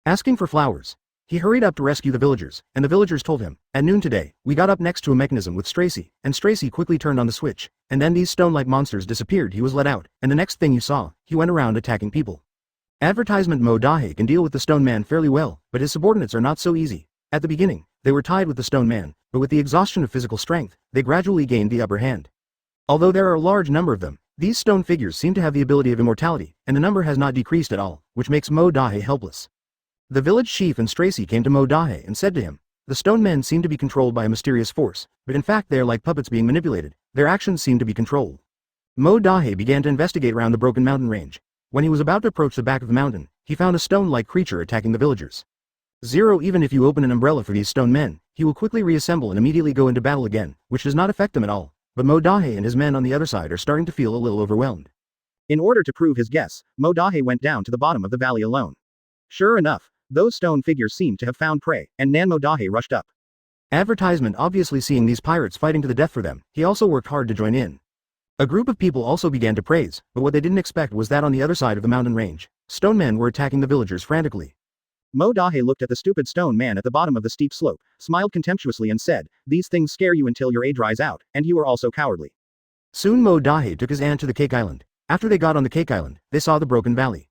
Asking for flowers. He hurried up to rescue the villagers, and the villagers told him, "At noon today, we got up next to a mechanism with Stracy, and Stracy quickly turned on the switch, and then these stone-like monsters disappeared. He was let out, and the next thing you saw, he went around attacking people." Advertisement. Mo Dahe can deal with the stone man fairly well, but his subordinates are not so easy. At the beginning, they were tied with the stone man, but with the exhaustion of physical strength, they gradually gained the upper hand. Although there are a large number of them, these stone figures seem to have the ability of immortality, and the number has not decreased at all, which makes Mo Dahe helpless. The village chief and Stracy came to Mo Dahe and said to him, "The stone men seem to be controlled by a mysterious force, but in fact they are like puppets being manipulated. Their actions seem to be controlled." Mo Dahe began to investigate around the broken mountain range. When he was about to approach the back of the mountain, he found a stone-like creature attacking the villagers. Even if you open an umbrella for these stone men, he will quickly reassemble and immediately go into battle again, which does not affect them at all. But Mo Dahe and his men on the other side are starting to feel a little overwhelmed. In order to prove his guess, Mo Dahe went down to the bottom of the valley alone. Sure enough, those stone figures seemed to have found prey, and Mo Dahe rushed up. Advertisement. Obviously seeing these pirates fighting to the death for them, he also worked hard to join in. A group of people also began to praise, but what they didn't expect was that on the other side of the mountain range, stone men were attacking the villagers frantically. Mo Dahe looked at the stupid stone man at the bottom of the steep slope, smiled contemptuously and said, "These things scare you until your age dries out, and you are also cowardly." Soon Mo Dahe took his aunt to the Cake Island. After they got on the Cake Island, they saw the broken valley.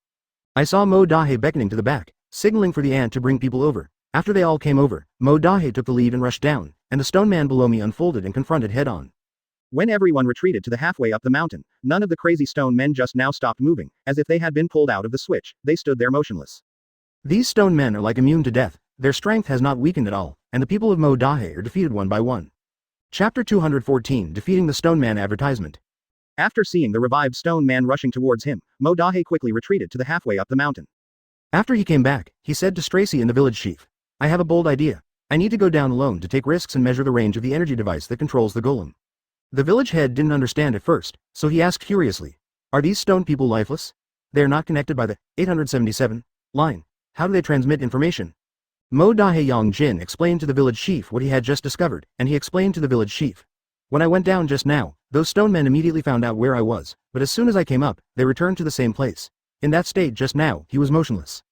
I saw Mo Dahe beckoning to the back, signaling for the ant to bring people over. After they all came over, Mo Dahe took the lead and rushed down, and the stone man below me unfolded and confronted head-on. When everyone retreated to the halfway up the mountain, none of the crazy stone men just now stopped moving, as if they had been pulled out of the switch. They stood there motionless. These stone men are like immune to death, their strength has not weakened at all, and the people of Mo Dahe are defeated one by one. Chapter 214. Defeating the Stone Man. Advertisement. After seeing the revived stone man rushing towards him, Mo Dahe quickly retreated to the halfway up the mountain. After he came back, he said to Stracy and the village chief, "I have a bold idea. I need to go down alone to take risks and measure the range of the energy device that controls the golem." The village head didn't understand at first, so he asked curiously, "Are these stone people lifeless? They are not connected by the 877 line. How do they transmit information?" Mo Dahe Yongjin explained to the village chief what he had just discovered, and he explained to the village chief, "When I went down just now, those stone men immediately found out where I was, but as soon as I came up, they returned to the same place. In that state just now, he was motionless."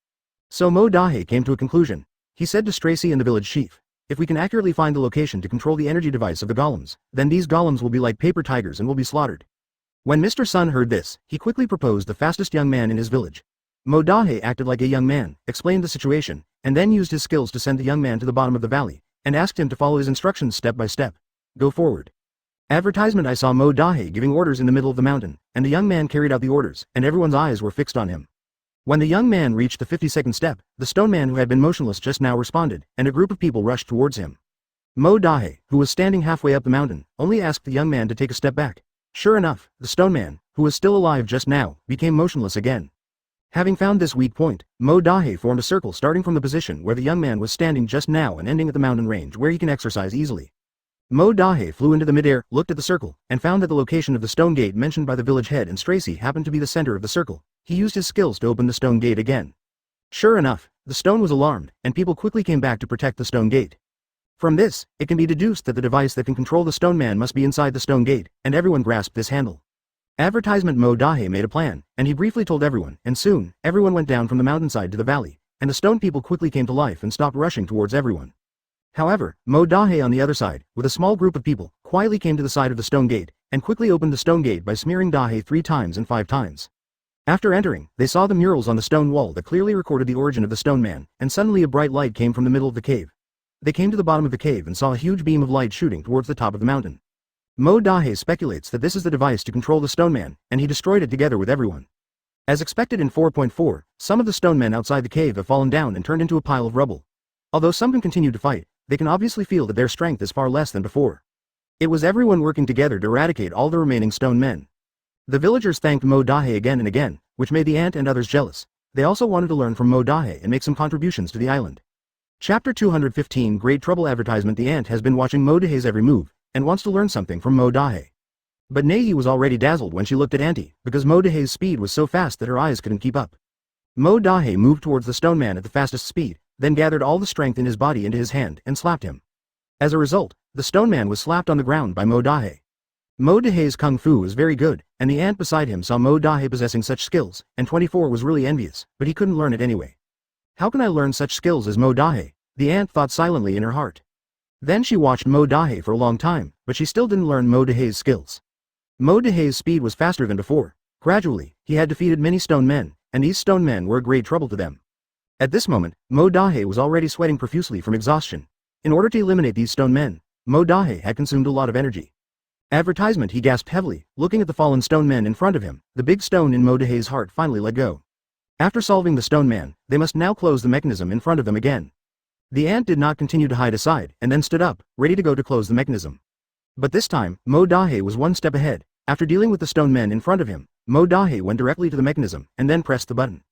So Mo Dahe came to a conclusion. He said to Stracy and the village chief, If we can accurately find the location to control the energy device of the golems, then these golems will be like paper tigers and will be slaughtered. When Mr. Sun heard this, he quickly proposed the fastest young man in his village. Mo Dahe acted like a young man, explained the situation, and then used his skills to send the young man to the bottom of the valley, and asked him to follow his instructions step by step. Go forward. Advertisement. I saw Mo Dahe giving orders in the middle of the mountain, and the young man carried out the orders, and everyone's eyes were fixed on him. When the young man reached the 52nd step, the stone man who had been motionless just now responded, and a group of people rushed towards him. Mo Dahe, who was standing halfway up the mountain, only asked the young man to take a step back. Sure enough, the stone man, who was still alive just now, became motionless again. Having found this weak point, Mo Dahe formed a circle starting from the position where the young man was standing just now and ending at the mountain range where he can exercise easily. Mo Dahe flew into the midair, looked at the circle, and found that the location of the stone gate mentioned by the village head and Stracy happened to be the center of the circle. He used his skills to open the stone gate again. Sure enough, the stone was alarmed, and people quickly came back to protect the stone gate. From this, it can be deduced that the device that can control the stone man must be inside the stone gate, and everyone grasped this handle. Advertisement. Mo Dahe made a plan, and he briefly told everyone, and soon, everyone went down from the mountainside to the valley, and the stone people quickly came to life and stopped rushing towards everyone. However, Mo Dahe on the other side, with a small group of people, quietly came to the side of the stone gate, and quickly opened the stone gate by smearing Dahe 3 times and 5 times. After entering, they saw the murals on the stone wall that clearly recorded the origin of the stone man, and suddenly a bright light came from the middle of the cave. They came to the bottom of the cave and saw a huge beam of light shooting towards the top of the mountain. Mo Dahe speculates that this is the device to control the stone man, and he destroyed it together with everyone. As expected in 4.4, some of the stone men outside the cave have fallen down and turned into a pile of rubble. Although some can continue to fight, they can obviously feel that their strength is far less than before. It was everyone working together to eradicate all the remaining stone men. The villagers thanked Mo Dahe again and again, which made the ant and others jealous. They also wanted to learn from Mo Dahe and make some contributions to the island. Chapter 215. Great Trouble. Advertisement. The ant has been watching Mo Dahe's every move, and wants to learn something from Mo Dahe. But Nehi was already dazzled when she looked at Auntie, because Mo Dahe's speed was so fast that her eyes couldn't keep up. Mo Dahe moved towards the stone man at the fastest speed, then gathered all the strength in his body into his hand and slapped him. As a result, the stone man was slapped on the ground by Mo Dahe. Mo Dahe's kung fu was very good, and the ant beside him saw Mo Dahe possessing such skills, and 24 was really envious, but he couldn't learn it anyway. How can I learn such skills as Mo Dahe? The ant thought silently in her heart. Then she watched Mo Dahe for a long time, but she still didn't learn Mo Dahe's skills. Mo Dahe's speed was faster than before. Gradually, he had defeated many stone men, and these stone men were a great trouble to them. At this moment, Mo Dahe was already sweating profusely from exhaustion. In order to eliminate these stone men, Mo Dahe had consumed a lot of energy. Advertisement. He gasped heavily, looking at the fallen stone men in front of him. The big stone in Mo Dahe's heart finally let go. After solving the stone man, they must now close the mechanism in front of them again. The ant did not continue to hide aside, and then stood up, ready to go to close the mechanism. But this time, Mo Dahe was one step ahead. After dealing with the stone men in front of him, Mo Dahe went directly to the mechanism, and then pressed the button.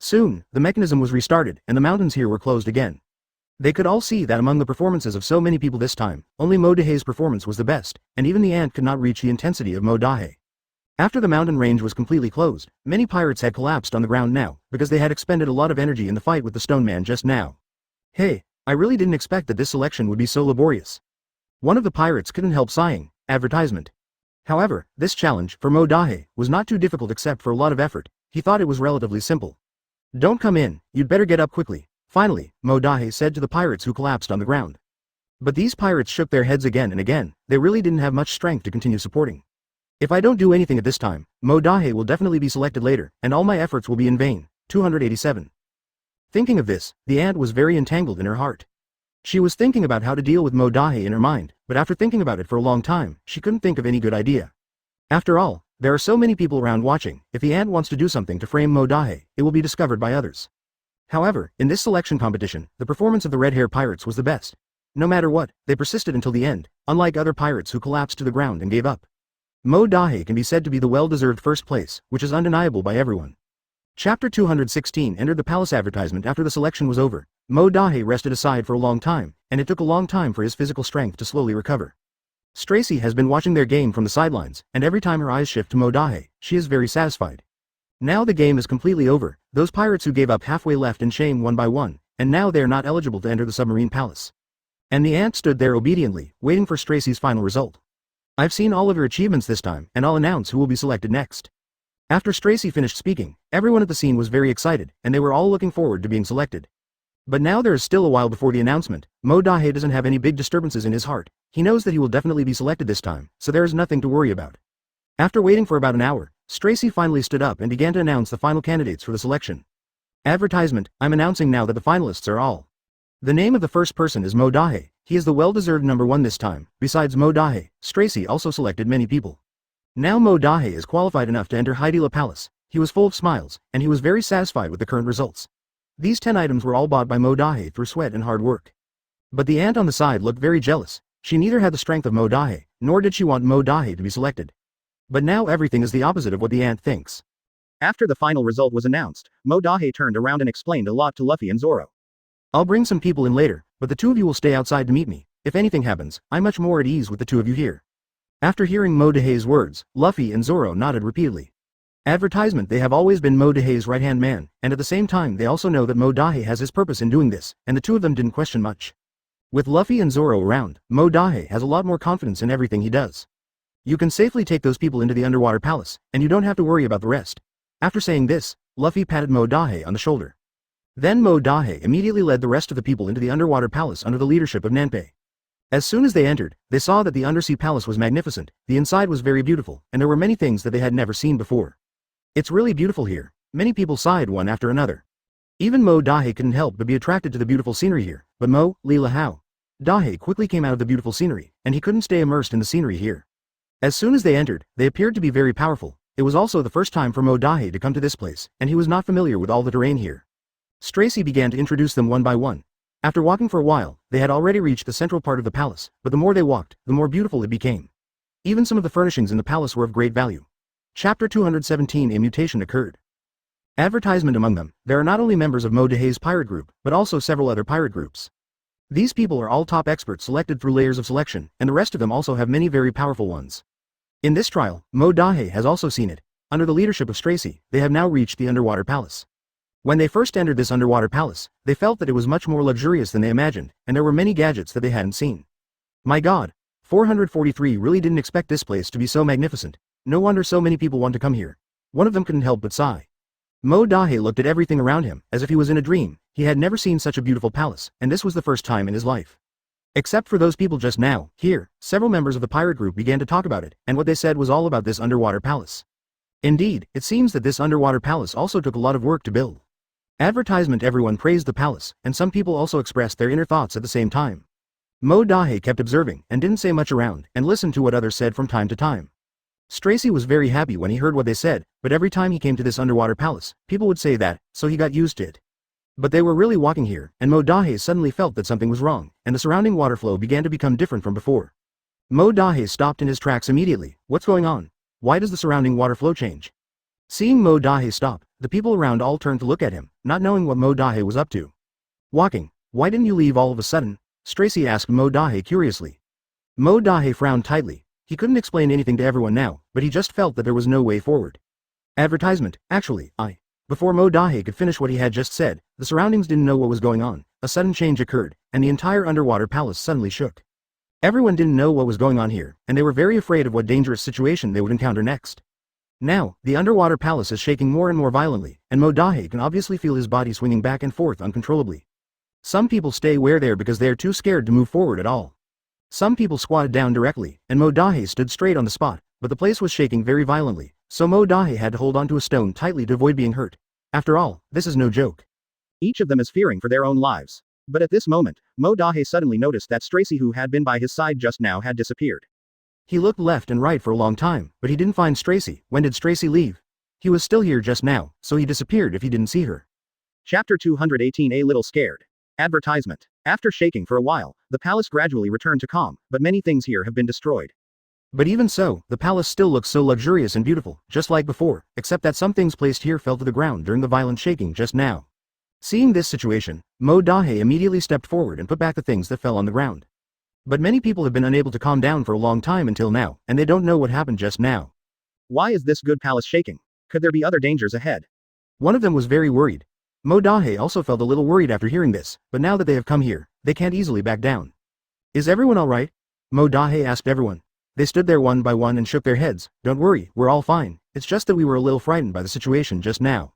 Soon, the mechanism was restarted, and the mountains here were closed again. They could all see that among the performances of so many people this time, only Mo Dahe's performance was the best, and even the ant could not reach the intensity of Mo Dahe. After the mountain range was completely closed, many pirates had collapsed on the ground now, because they had expended a lot of energy in the fight with the stone man just now. Hey, I really didn't expect that this selection would be so laborious. One of the pirates couldn't help sighing. Advertisement. However, this challenge, for Mo Dahe, was not too difficult except for a lot of effort. He thought it was relatively simple. Don't come in, you'd better get up quickly. Finally, Mo Dahe said to the pirates who collapsed on the ground. But these pirates shook their heads again and again. They really didn't have much strength to continue supporting. If I don't do anything at this time, Mo Dahe will definitely be selected later, and all my efforts will be in vain. 287. Thinking of this, the ant was very entangled in her heart. She was thinking about how to deal with Mo Dahe in her mind, but after thinking about it for a long time, she couldn't think of any good idea. After all, there are so many people around watching. If the ant wants to do something to frame Mo Dahe, it will be discovered by others. However, in this selection competition, the performance of the red-hair pirates was the best. No matter what, they persisted until the end, unlike other pirates who collapsed to the ground and gave up. Mo Dahe can be said to be the well-deserved first place, which is undeniable by everyone. Chapter 216 entered the palace. Advertisement. After the selection was over, Mo Dahe rested aside for a long time, and it took a long time for his physical strength to slowly recover. Stracy has been watching their game from the sidelines, and every time her eyes shift to Mo Dahe, she is very satisfied. Now the game is completely over. Those pirates who gave up halfway left in shame one by one, and now they are not eligible to enter the submarine palace. And the ant stood there obediently, waiting for Stracy's final result. I've seen all of your achievements this time, and I'll announce who will be selected next. After Stracy finished speaking, everyone at the scene was very excited, and they were all looking forward to being selected. But now there is still a while before the announcement. Mo Dahe doesn't have any big disturbances in his heart. He knows that he will definitely be selected this time, so there is nothing to worry about. After waiting for about an hour, Stracy finally stood up and began to announce the final candidates for the selection. Advertisement, I'm announcing now that the finalists are all. The name of the first person is Mo Dahe. He is the well-deserved number 1 this time. Besides Mo Dahe, Stracy also selected many people. Now Mo Dahe is qualified enough to enter Hydeala Palace. He was full of smiles, and he was very satisfied with the current results. These 10 items were all bought by Mo Dahe through sweat and hard work. But the ant on the side looked very jealous. She neither had the strength of Mo Dahe, nor did she want Mo Dahe to be selected. But now everything is the opposite of what the ant thinks.
After the final result was announced, Mo Dahe turned around and explained a lot to Luffy and Zoro.
I'll bring some people in later, but the 2 of you will stay outside to meet me. If anything happens, I'm much more at ease with the 2 of you here. After hearing Mo Dahe's words, Luffy and Zoro nodded repeatedly. Advertisement, they have always been Mo Dahe's right-hand man, and at the same time they also know that Mo Dahe has his purpose in doing this, and the 2 of them didn't question much. With Luffy and Zoro around, Mo Dahe has a lot more confidence in everything he does. You can safely take those people into the underwater palace, and you don't have to worry about the rest. After saying this, Luffy patted Mo Dahe on the shoulder. Then Mo Dahe immediately led the rest of the people into the underwater palace under the leadership of Nanpei. As soon as they entered, they saw that the undersea palace was magnificent, the inside was very beautiful, and there were many things that they had never seen before. It's really beautiful here. Many people sighed one after another. Even Mo Dahe couldn't help but be attracted to the beautiful scenery here, but Mo, Leela how? Dahe quickly came out of the beautiful scenery, and he couldn't stay immersed in the scenery here. As soon as they entered, they appeared to be very powerful. It was also the first time for Mo Dahe to come to this place, and he was not familiar with all the terrain here. Stracy began to introduce them one by one. After walking for a while, they had already reached the central part of the palace, but the more they walked, the more beautiful it became. Even some of the furnishings in the palace were of great value. Chapter 217 A mutation occurred. Advertisement among them, there are not only members of Mo Dahe's pirate group, but also several other pirate groups. These people are all top experts selected through layers of selection, and the rest of them also have many very powerful ones. In this trial, Mo Dahe has also seen it. Under the leadership of Stracy, they have now reached the underwater palace. When they first entered this underwater palace, they felt that it was much more luxurious than they imagined, and there were many gadgets that they hadn't seen. My god, 443 really didn't expect this place to be so magnificent. No wonder so many people want to come here. One of them couldn't help but sigh. Mo Dahe looked at everything around him, as if he was in a dream. He had never seen such a beautiful palace, and this was the first time in his life. Except for those people just now, here, several members of the pirate group began to talk about it, and what they said was all about this underwater palace. Indeed, it seems that this underwater palace also took a lot of work to build. Advertisement, everyone praised the palace, and some people also expressed their inner thoughts at the same time. Mo Dahe kept observing, and didn't say much around, and listened to what others said from time to time. Stracy was very happy when he heard what they said, but every time he came to this underwater palace, people would say that, so he got used to it. But they were really walking here, and Mo Dahe suddenly felt that something was wrong, and the surrounding water flow began to become different from before. Mo Dahe stopped in his tracks immediately. What's going on? Why does the surrounding water flow change? Seeing Mo Dahe stop, the people around all turned to look at him, not knowing what Mo Dahe was up to. Walking, why didn't you leave all of a sudden? Stracy asked Mo Dahe curiously. Mo Dahe frowned tightly. He couldn't explain anything to everyone now, but he just felt that there was no way forward. Advertisement, actually, Before Mo Dahe could finish what he had just said, the surroundings didn't know what was going on. A sudden change occurred, and the entire underwater palace suddenly shook. Everyone didn't know what was going on here, and they were very afraid of what dangerous situation they would encounter next. Now, the underwater palace is shaking more and more violently, and Mo Dahe can obviously feel his body swinging back and forth uncontrollably. Some people stay where they are because they are too scared to move forward at all. Some people squatted down directly, and Mo Dahe stood straight on the spot, but the place was shaking very violently, so Mo Dahe had to hold onto a stone tightly to avoid being hurt. After all, this is no joke.
Each of them is fearing for their own lives. But at this moment, Mo Dahe suddenly noticed that Stracy, who had been by his side just now, had disappeared.
He looked left and right for a long time, but he didn't find Stracy. When did Stracy leave? He was still here just now, so he disappeared if he didn't see her.
Chapter 218 A little scared. Advertisement. After shaking for a while, the palace gradually returned to calm, but many things here have been destroyed.
But even so, the palace still looks so luxurious and beautiful, just like before, except that some things placed here fell to the ground during the violent shaking just now. Seeing this situation, Mo Dahe immediately stepped forward and put back the things that fell on the ground. But many people have been unable to calm down for a long time until now, and they don't know what happened just now.
Why is this good palace shaking? Could there be other dangers ahead?
One of them was very worried. Mo Dahe also felt a little worried after hearing this, but now that they have come here, they can't easily back down. Is everyone alright? Mo Dahe asked everyone. They stood there one by one and shook their heads. Don't worry, we're all fine. It's just that we were a little frightened by the situation just now.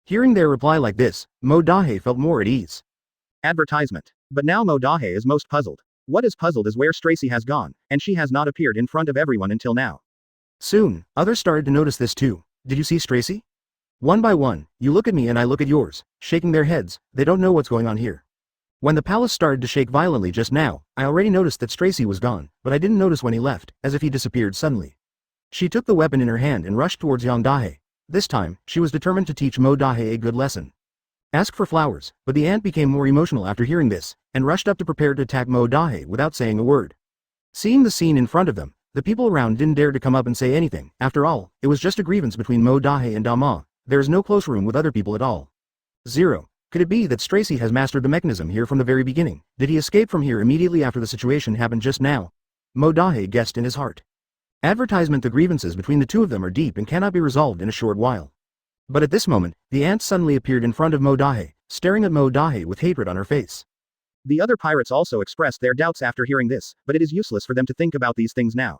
Hearing their reply like this, Mo Dahe felt more at ease.
Advertisement. But now Mo Dahe is most puzzled. What is puzzled is where Stracy has gone, and she has not appeared in front of everyone until now.
Soon, others started to notice this too. Did you see Stracy? One by one, you look at me and I look at yours, shaking their heads, they don't know what's going on here. When the palace started to shake violently just now, I already noticed that Stracy was gone, but I didn't notice when he left, as if he disappeared suddenly. She took the weapon in her hand and rushed towards Yang Dahe. This time, she was determined to teach Mo Dahe a good lesson. Ask for flowers, but the ant became more emotional after hearing this, and rushed up to prepare to attack Mo Dahe without saying a word. Seeing the scene in front of them, the people around didn't dare to come up and say anything. After all, it was just a grievance between Mo Dahe and Dama. There is no close room with other people at all. 0. Could it be that Stracy has mastered the mechanism here from the very beginning? Did he escape from here immediately after the situation happened just now? Mo Dahe guessed in his heart. Advertisement. The grievances between the two of them are deep and cannot be resolved in a short while. But at this moment, the ant suddenly appeared in front of Mo Dahe, staring at Mo Dahe with hatred on her face.
The other pirates also expressed their doubts after hearing this, but it is useless for them to think about these things now.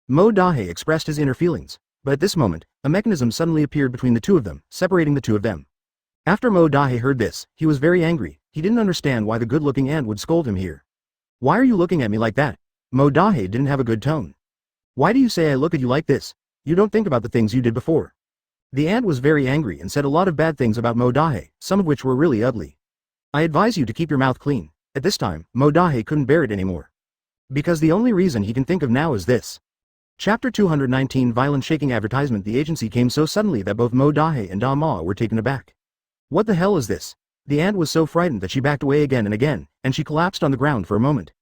Mo Dahe expressed his inner feelings, but at this moment, a mechanism suddenly appeared between the two of them, separating the two of them. After Mo Dahe heard this, he was very angry. He didn't understand why the good-looking ant would scold him here. Why are you looking at me like that? Mo Dahe didn't have a good tone. Why do you say I look at you like this? You don't think about the things you did before. The ant was very angry and said a lot of bad things about Mo Dahe, some of which were really ugly. I advise you to keep your mouth clean. At this time, Mo Dahe couldn't bear it anymore. Because the only reason he can think of now is this. Chapter 219. Violent shaking. Advertisement. The agency came so suddenly that both Mo Dahe and Dama were taken aback. What the hell is this? The ant was so frightened that she backed away again and again, and she collapsed on the ground for a moment.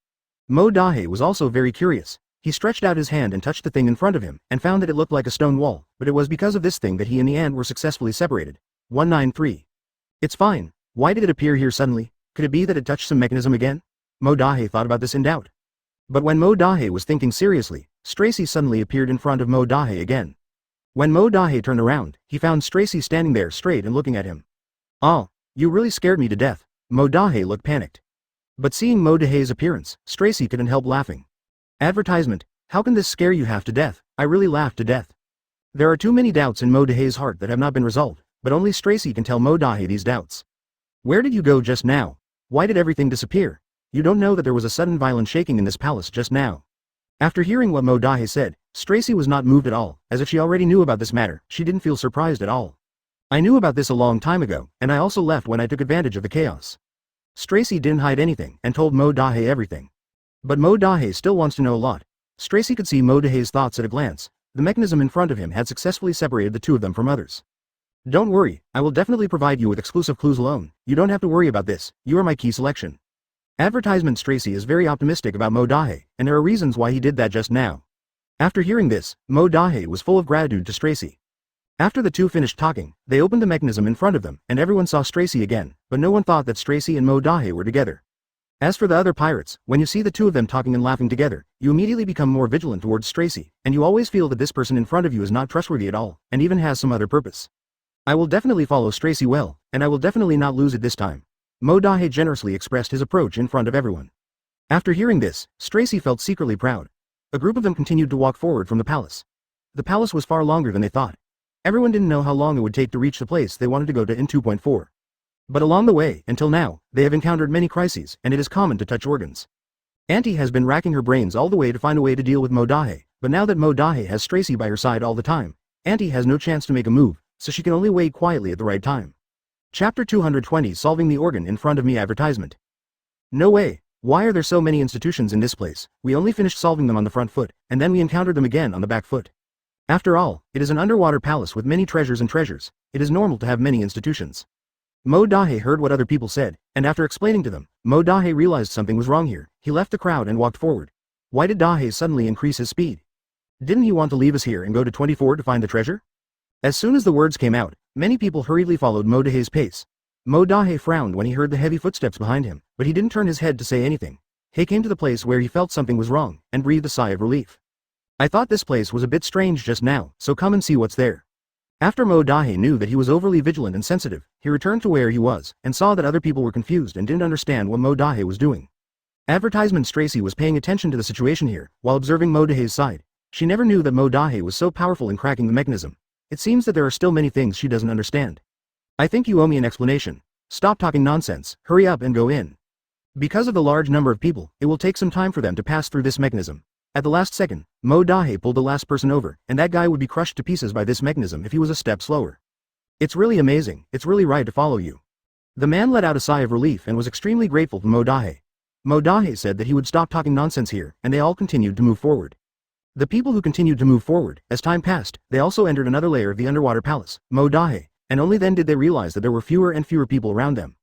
Mo Dahe was also very curious. He stretched out his hand and touched the thing in front of him, and found that it looked like a stone wall, but it was because of this thing that he and the ant were successfully separated. 193. It's fine. Why did it appear here suddenly? Could it be that it touched some mechanism again? Mo Dahe thought about this in doubt. But when Mo Dahe was thinking seriously, Stracy suddenly appeared in front of Mo Dahe again. When Mo Dahe turned around, he found Stracy standing there straight and looking at him. Oh, you really scared me to death. Mo Dahe looked panicked. But seeing Mo Dahe's appearance, Stracy couldn't help laughing. Advertisement. How can this scare you half to death? I really laughed to death. There are too many doubts in Mo Dahe's heart that have not been resolved, but only Stracy can tell Mo Dahe these doubts. Where did you go just now? Why did everything disappear? You don't know that there was a sudden violent shaking in this palace just now. After hearing what Mo Dahe said, Stracy was not moved at all, as if she already knew about this matter. She didn't feel surprised at all. I knew about this a long time ago, and I also left when I took advantage of the chaos. Stracy didn't hide anything, and told Mo Dahe everything. But Mo Dahe still wants to know a lot. Stracy could see Mo Dahe's thoughts at a glance. The mechanism in front of him had successfully separated the two of them from others. Don't worry, I will definitely provide you with exclusive clues alone. You don't have to worry about this, you are my key selection. Advertisement. Stracy is very optimistic about Mo Dahe, and there are reasons why he did that just now. After hearing this, Mo Dahe was full of gratitude to Stracy. After the two finished talking, they opened the mechanism in front of them, and everyone saw Stracy again, but no one thought that Stracy and Mo Dahe were together. As for the other pirates, when you see the two of them talking and laughing together, you immediately become more vigilant towards Stracy, and you always feel that this person in front of you is not trustworthy at all, and even has some other purpose. I will definitely follow Stracy well, and I will definitely not lose it this time. Mo Dahe generously expressed his approach in front of everyone. After hearing this, Stracy felt secretly proud. A group of them continued to walk forward from the palace. The palace was far longer than they thought. Everyone didn't know how long it would take to reach the place they wanted to go to in 2.4. But along the way, until now, they have encountered many crises, and it is common to touch organs. Auntie has been racking her brains all the way to find a way to deal with Mo Dahe, but now that Mo Dahe has Stracy by her side all the time, Auntie has no chance to make a move, so she can only wait quietly at the right time. Chapter 220. Solving the organ in front of me. Advertisement. No way. Why are there so many institutions in this place? We only finished solving them on the front foot, and then we encountered them again on the back foot. After all, it is an underwater palace with many treasures and treasures. It is normal to have many institutions. Mo Dahe heard what other people said, and after explaining to them, Mo Dahe realized something was wrong here. He left the crowd and walked forward. Why did Dahe suddenly increase his speed? Didn't he want to leave us here and go to 24 to find the treasure? As soon as the words came out, many people hurriedly followed Mo Dahe's pace. Mo Dahe frowned when he heard the heavy footsteps behind him, but he didn't turn his head to say anything. He came to the place where he felt something was wrong, and breathed a sigh of relief. I thought this place was a bit strange just now, so come and see what's there. After Mo Dahe knew that he was overly vigilant and sensitive, he returned to where he was, and saw that other people were confused and didn't understand what Mo Dahe was doing. Advertisement. Stracy was paying attention to the situation here, while observing Mo Dahe's side. She never knew that Mo Dahe was so powerful in cracking the mechanism. It seems that there are still many things she doesn't understand. I think you owe me an explanation. Stop talking nonsense, hurry up and go in. Because of the large number of people, it will take some time for them to pass through this mechanism. At the last second, Mo Dahe pulled the last person over, and that guy would be crushed to pieces by this mechanism if he was a step slower. It's really amazing, it's really right to follow you. The man let out a sigh of relief and was extremely grateful to Mo Dahe. Mo Dahe said that he would stop talking nonsense here, and they all continued to move forward. The people who continued to move forward, as time passed, they also entered another layer of the underwater palace, Mo Dahe, and only then did they realize that there were fewer and fewer people around them.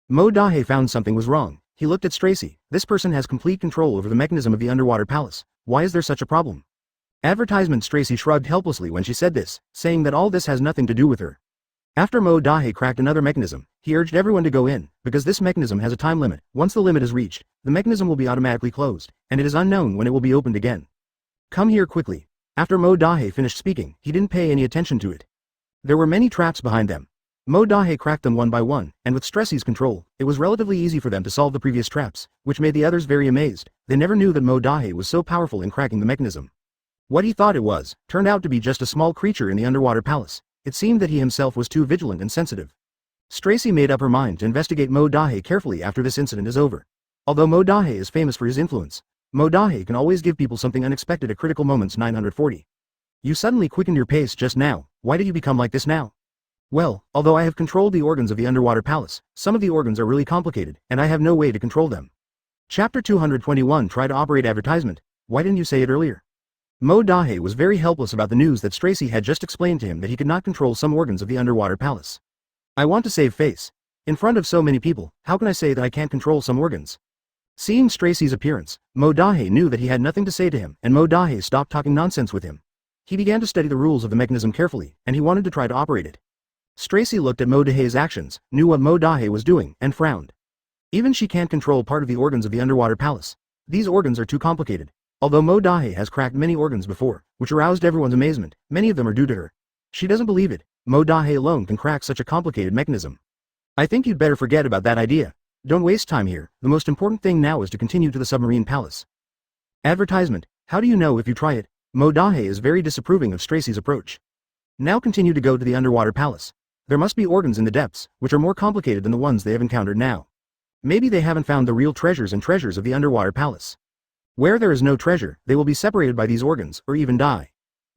Mo Dahe found something was wrong. He looked at Stracy. This person has complete control over the mechanism of the underwater palace. Why is there such a problem? Advertisement. Stracy shrugged helplessly when she said this, saying that all this has nothing to do with her. After Mo Dahe cracked another mechanism, he urged everyone to go in, because this mechanism has a time limit. Once the limit is reached, the mechanism will be automatically closed, and it is unknown when it will be opened again. Come here quickly. After Mo Dahe finished speaking, he didn't pay any attention to it. There were many traps behind them. Mo Dahe cracked them one by one, and with Stressy's control, it was relatively easy for them to solve the previous traps, which made the others very amazed. They never knew that Mo Dahe was so powerful in cracking the mechanism. What he thought it was, turned out to be just a small creature in the underwater palace. It seemed that he himself was too vigilant and sensitive. Stracy made up her mind to investigate Mo Dahe carefully after this incident is over. Although Mo Dahe is famous for his influence, Mo Dahe can always give people something unexpected at critical moments. 940. You suddenly quickened your pace just now. Why did you become like this now? Well, although I have controlled the organs of the underwater palace, some of the organs are really complicated, and I have no way to control them. Chapter 221. Try to operate advertisement. Why didn't you say it earlier? Mo Dahe was very helpless about the news that Stracy had just explained to him that he could not control some organs of the underwater palace. I want to save face. In front of so many people, how can I say that I can't control some organs? Seeing Stracy's appearance, Mo Dahe knew that he had nothing to say to him, and Mo Dahe stopped talking nonsense with him. He began to study the rules of the mechanism carefully, and he wanted to try to operate it. Stracy looked at Mo Dahe's actions, knew what Mo Dahe was doing, and frowned. Even she can't control part of the organs of the underwater palace. These organs are too complicated. Although Mo Dahe has cracked many organs before, which aroused everyone's amazement, many of them are due to her. She doesn't believe it. Mo Dahe alone can crack such a complicated mechanism. I think you'd better forget about that idea. Don't waste time here. The most important thing now is to continue to the submarine palace. Advertisement. How do you know if you try it? Mo Dahe is very disapproving of Stracy's approach. Now continue to go to the underwater palace. There must be organs in the depths, which are more complicated than the ones they have encountered now. Maybe they haven't found the real treasures of the underwater palace. Where there is no treasure, they will be separated by these organs, or even die.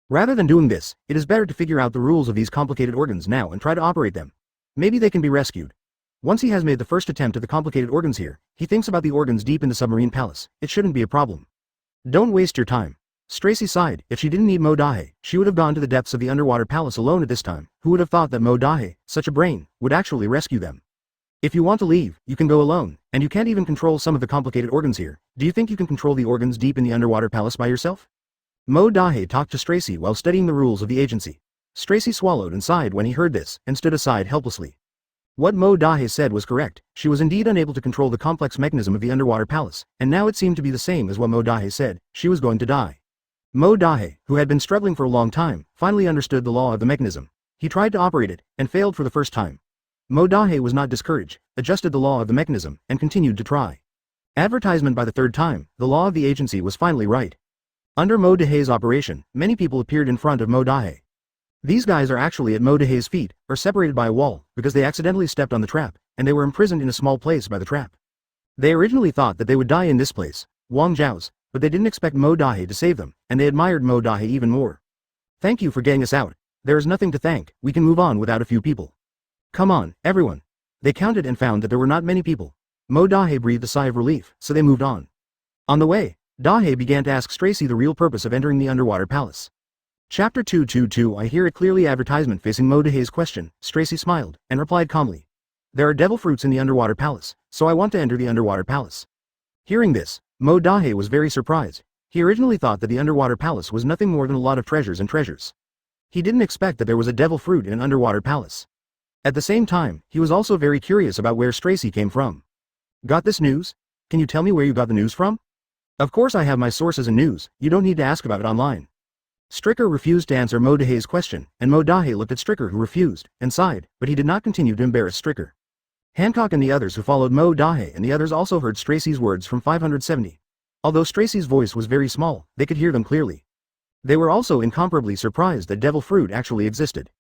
Rather than doing this, it is better to figure out the rules of these complicated organs now and try to operate them. Maybe they can be rescued. Once he has made the first attempt at the complicated organs here, he thinks about the organs deep in the submarine palace. It shouldn't be a problem. Don't waste your time. Stracy sighed. If she didn't need Mo Dahe, she would have gone to the depths of the underwater palace alone at this time. Who would have thought that Mo Dahe, such a brain, would actually rescue them? If you want to leave, you can go alone, and you can't even control some of the complicated organs here. Do you think you can control the organs deep in the underwater palace by yourself? Mo Dahe talked to Stracy while studying the rules of the agency. Stracy swallowed and sighed when he heard this, and stood aside helplessly. What Mo Dahe said was correct. She was indeed unable to control the complex mechanism of the underwater palace, and now it seemed to be the same as what Mo Dahe said. She was going to die. Mo Dahe, who had been struggling for a long time, finally understood the law of the mechanism. He tried to operate it, and failed for the first time. Mo Dahe was not discouraged, adjusted the law of the mechanism, and continued to try. Advertisement. By the third time, the law of the agency was finally right. Under Mo Dahe's operation, many people appeared in front of Mo Dahe. These guys are actually at Mo Dahe's feet, or separated by a wall, because they accidentally stepped on the trap, and they were imprisoned in a small place by the trap. They originally thought that they would die in this place, Wang Zhao's, but they didn't expect Mo Dahe to save them, and they admired Mo Dahe even more. Thank you for getting us out. There is nothing to thank. We can move on without a few people. Come on, everyone. They counted and found that there were not many people. Mo Dahe breathed a sigh of relief, so they moved on. On the way, Dahe began to ask Stracy the real purpose of entering the underwater palace. Chapter 222. I hear it clearly. Advertisement. Facing Mo Dahe's question, Stracy smiled, and replied calmly. There are devil fruits in the underwater palace, so I want to enter the underwater palace. Hearing this, Mo Dahe was very surprised. He originally thought that the underwater palace was nothing more than a lot of treasures and treasures. He didn't expect that there was a devil fruit in an underwater palace. At the same time, he was also very curious about where Stracy came from. Got this news? Can you tell me where you got the news from? Of course I have my sources and news. You don't need to ask about it online. Stricker refused to answer Mo Dahe's question, and Mo Dahe looked at Stricker, who refused, and sighed, but he did not continue to embarrass Stricker. Hancock and the others who followed Mo Dahe and the others also heard Stracy's words from 570. Although Stracy's voice was very small, they could hear them clearly. They were also incomparably surprised that devil fruit actually existed.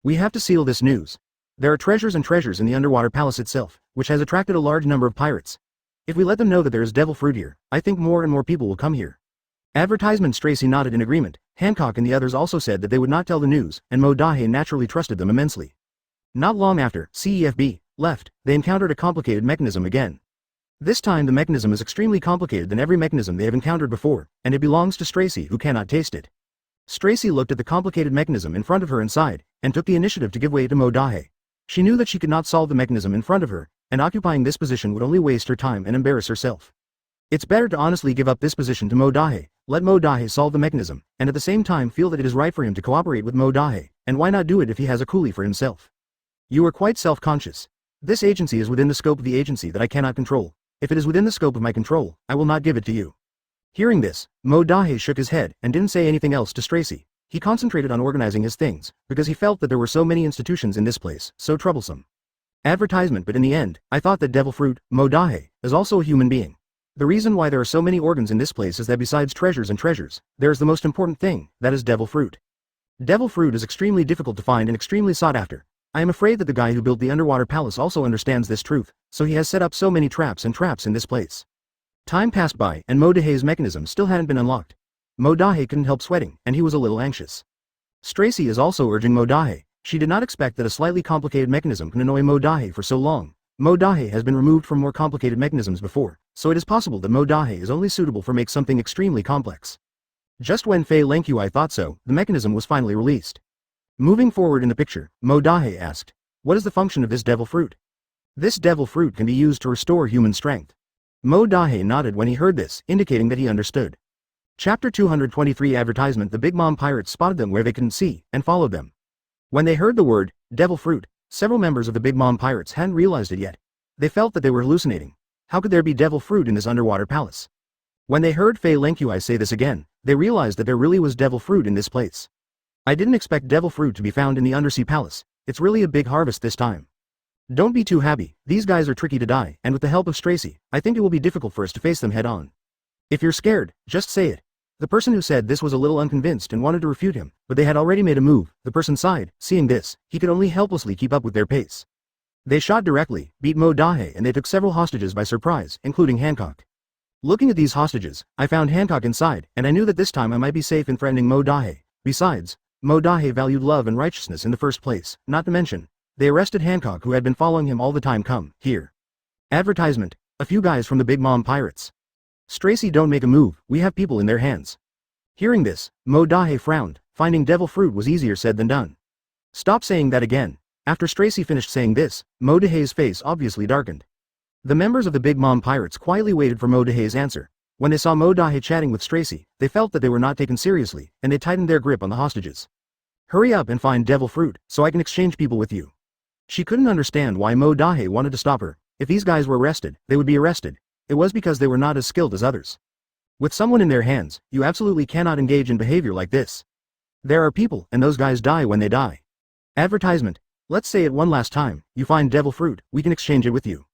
We have to seal this news. There are treasures and treasures in the underwater palace itself, which has attracted a large number of pirates. If we let them know that there is devil fruit here, I think more and more people will come here. Advertisement. Tracy nodded in agreement. Hancock and the others also said that they would not tell the news, and Mo Dahe naturally trusted them immensely. Not long after CEFB left, they encountered a complicated mechanism again. This time the mechanism is extremely complicated than every mechanism they have encountered before, and it belongs to Tracy, who cannot taste it. Tracy looked at the complicated mechanism in front of her and sighed, and took the initiative to give way to Mo Dahe. She knew that she could not solve the mechanism in front of her, and occupying this position would only waste her time and embarrass herself. It's better to honestly give up this position to Mo Dahe, let Mo Dahe solve the mechanism, and at the same time feel that it is right for him to cooperate with Mo Dahe, and why not do it if he has a coolie for himself? You are quite self-conscious. This agency is within the scope of the agency that I cannot control. If it is within the scope of my control, I will not give it to you. Hearing this, Mo Dahe shook his head and didn't say anything else to Tracy. He concentrated on organizing his things, because he felt that there were so many institutions in this place, so troublesome. Advertisement. But in the end, I thought that devil fruit, Mo Dahe, is also a human being. The reason why there are so many organs in this place is that besides treasures and treasures, there is the most important thing, that is devil fruit. Devil fruit is extremely difficult to find and extremely sought after. I am afraid that the guy who built the underwater palace also understands this truth, so he has set up so many traps in this place. Time passed by and Mo Dahe's mechanism still hadn't been unlocked. Mo Dahe couldn't help sweating, and he was a little anxious. Tracy is also urging Mo Dahe. She did not expect that a slightly complicated mechanism can annoy Mo Dahe for so long. Mo Dahe has been removed from more complicated mechanisms before, so it is possible that Mo Dahe is only suitable for make something extremely complex. Just when Fei Lengqi thought so, the mechanism was finally released. Moving forward in the picture, Mo Dahe asked, "What is the function of this devil fruit?" "This devil fruit can be used to restore human strength." Mo Dahe nodded when he heard this, indicating that he understood. Chapter 223 Advertisement. The Big Mom pirates spotted them where they couldn't see, and followed them. When they heard the word, devil fruit, several members of the Big Mom pirates hadn't realized it yet. They felt that they were hallucinating. How could there be devil fruit in this underwater palace? When they heard Fei Lengqi say this again, they realized that there really was devil fruit in this place. I didn't expect devil fruit to be found in the undersea palace. It's really a big harvest this time. Don't be too happy, these guys are tricky to die, and with the help of Tracy, I think it will be difficult for us to face them head on. If you're scared, just say it. The person who said this was a little unconvinced and wanted to refute him, but they had already made a move. The person sighed. Seeing this, he could only helplessly keep up with their pace. They shot directly, beat Mo Dahe, and they took several hostages by surprise, including Hancock. Looking at these hostages, I found Hancock inside, and I knew that this time I might be safe in threatening Mo Dahe. Besides, Mo Dahe valued love and righteousness in the first place, not to mention, they arrested Hancock, who had been following him all the time. Come here. Advertisement. A few guys from the Big Mom pirates. Tracy, don't make a move, we have people in their hands. Hearing this, Mo Dahe frowned. Finding devil fruit was easier said than done. Stop saying that again. After Tracy finished saying this, Mo Dahe's face obviously darkened. The members of the Big Mom pirates quietly waited for Mo Dahe's answer. When they saw Mo Dahe chatting with Tracy, they felt that they were not taken seriously, and they tightened their grip on the hostages. Hurry up and find devil fruit, so I can exchange people with you. She couldn't understand why Mo Dahe wanted to stop her. If these guys were arrested, they would be arrested. It was because they were not as skilled as others. With someone in their hands, you absolutely cannot engage in behavior like this. There are people, and those guys die when they die. Advertisement. Let's say it one last time. You find devil fruit, we can exchange it with you.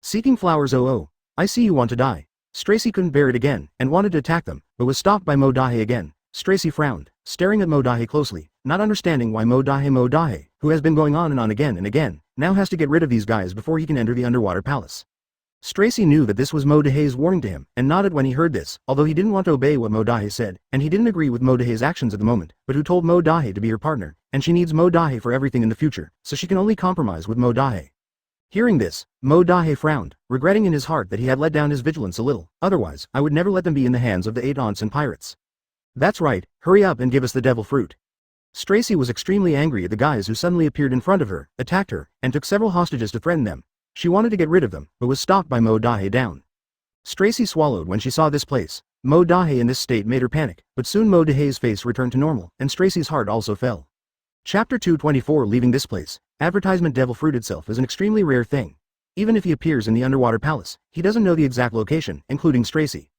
Seeking flowers. Oh, I see you want to die. Tracy couldn't bear it again, and wanted to attack them, but was stopped by Mo Dahe again. Tracy frowned, staring at Mo Dahe closely, not understanding why Mo Dahe, who has been going on and again and again, now has to get rid of these guys before he can enter the underwater palace. Tracy knew that this was Mo Dahe's warning to him, and nodded when he heard this, although he didn't want to obey what Mo Dahe said, and he didn't agree with Mo Dahe's actions at the moment, but who told Mo Dahe to be her partner, and she needs Mo Dahe for everything in the future, so she can only compromise with Mo Dahe. Hearing this, Mo Dahe frowned, regretting in his heart that he had let down his vigilance a little. Otherwise, I would never let them be in the hands of the 8 aunts and pirates. That's right, hurry up and give us the devil fruit. Tracy was extremely angry at the guys who suddenly appeared in front of her, attacked her, and took several hostages to threaten them. She wanted to get rid of them, but was stopped by Mo Dahe down. Tracy swallowed when she saw this place. Mo Dahe in this state made her panic, but soon Mo Dahe's face returned to normal, and Tracy's heart also fell. Chapter 224 Leaving this place. Advertisement. Devil fruit itself is an extremely rare thing. Even if he appears in the underwater palace, he doesn't know the exact location, including Tracy.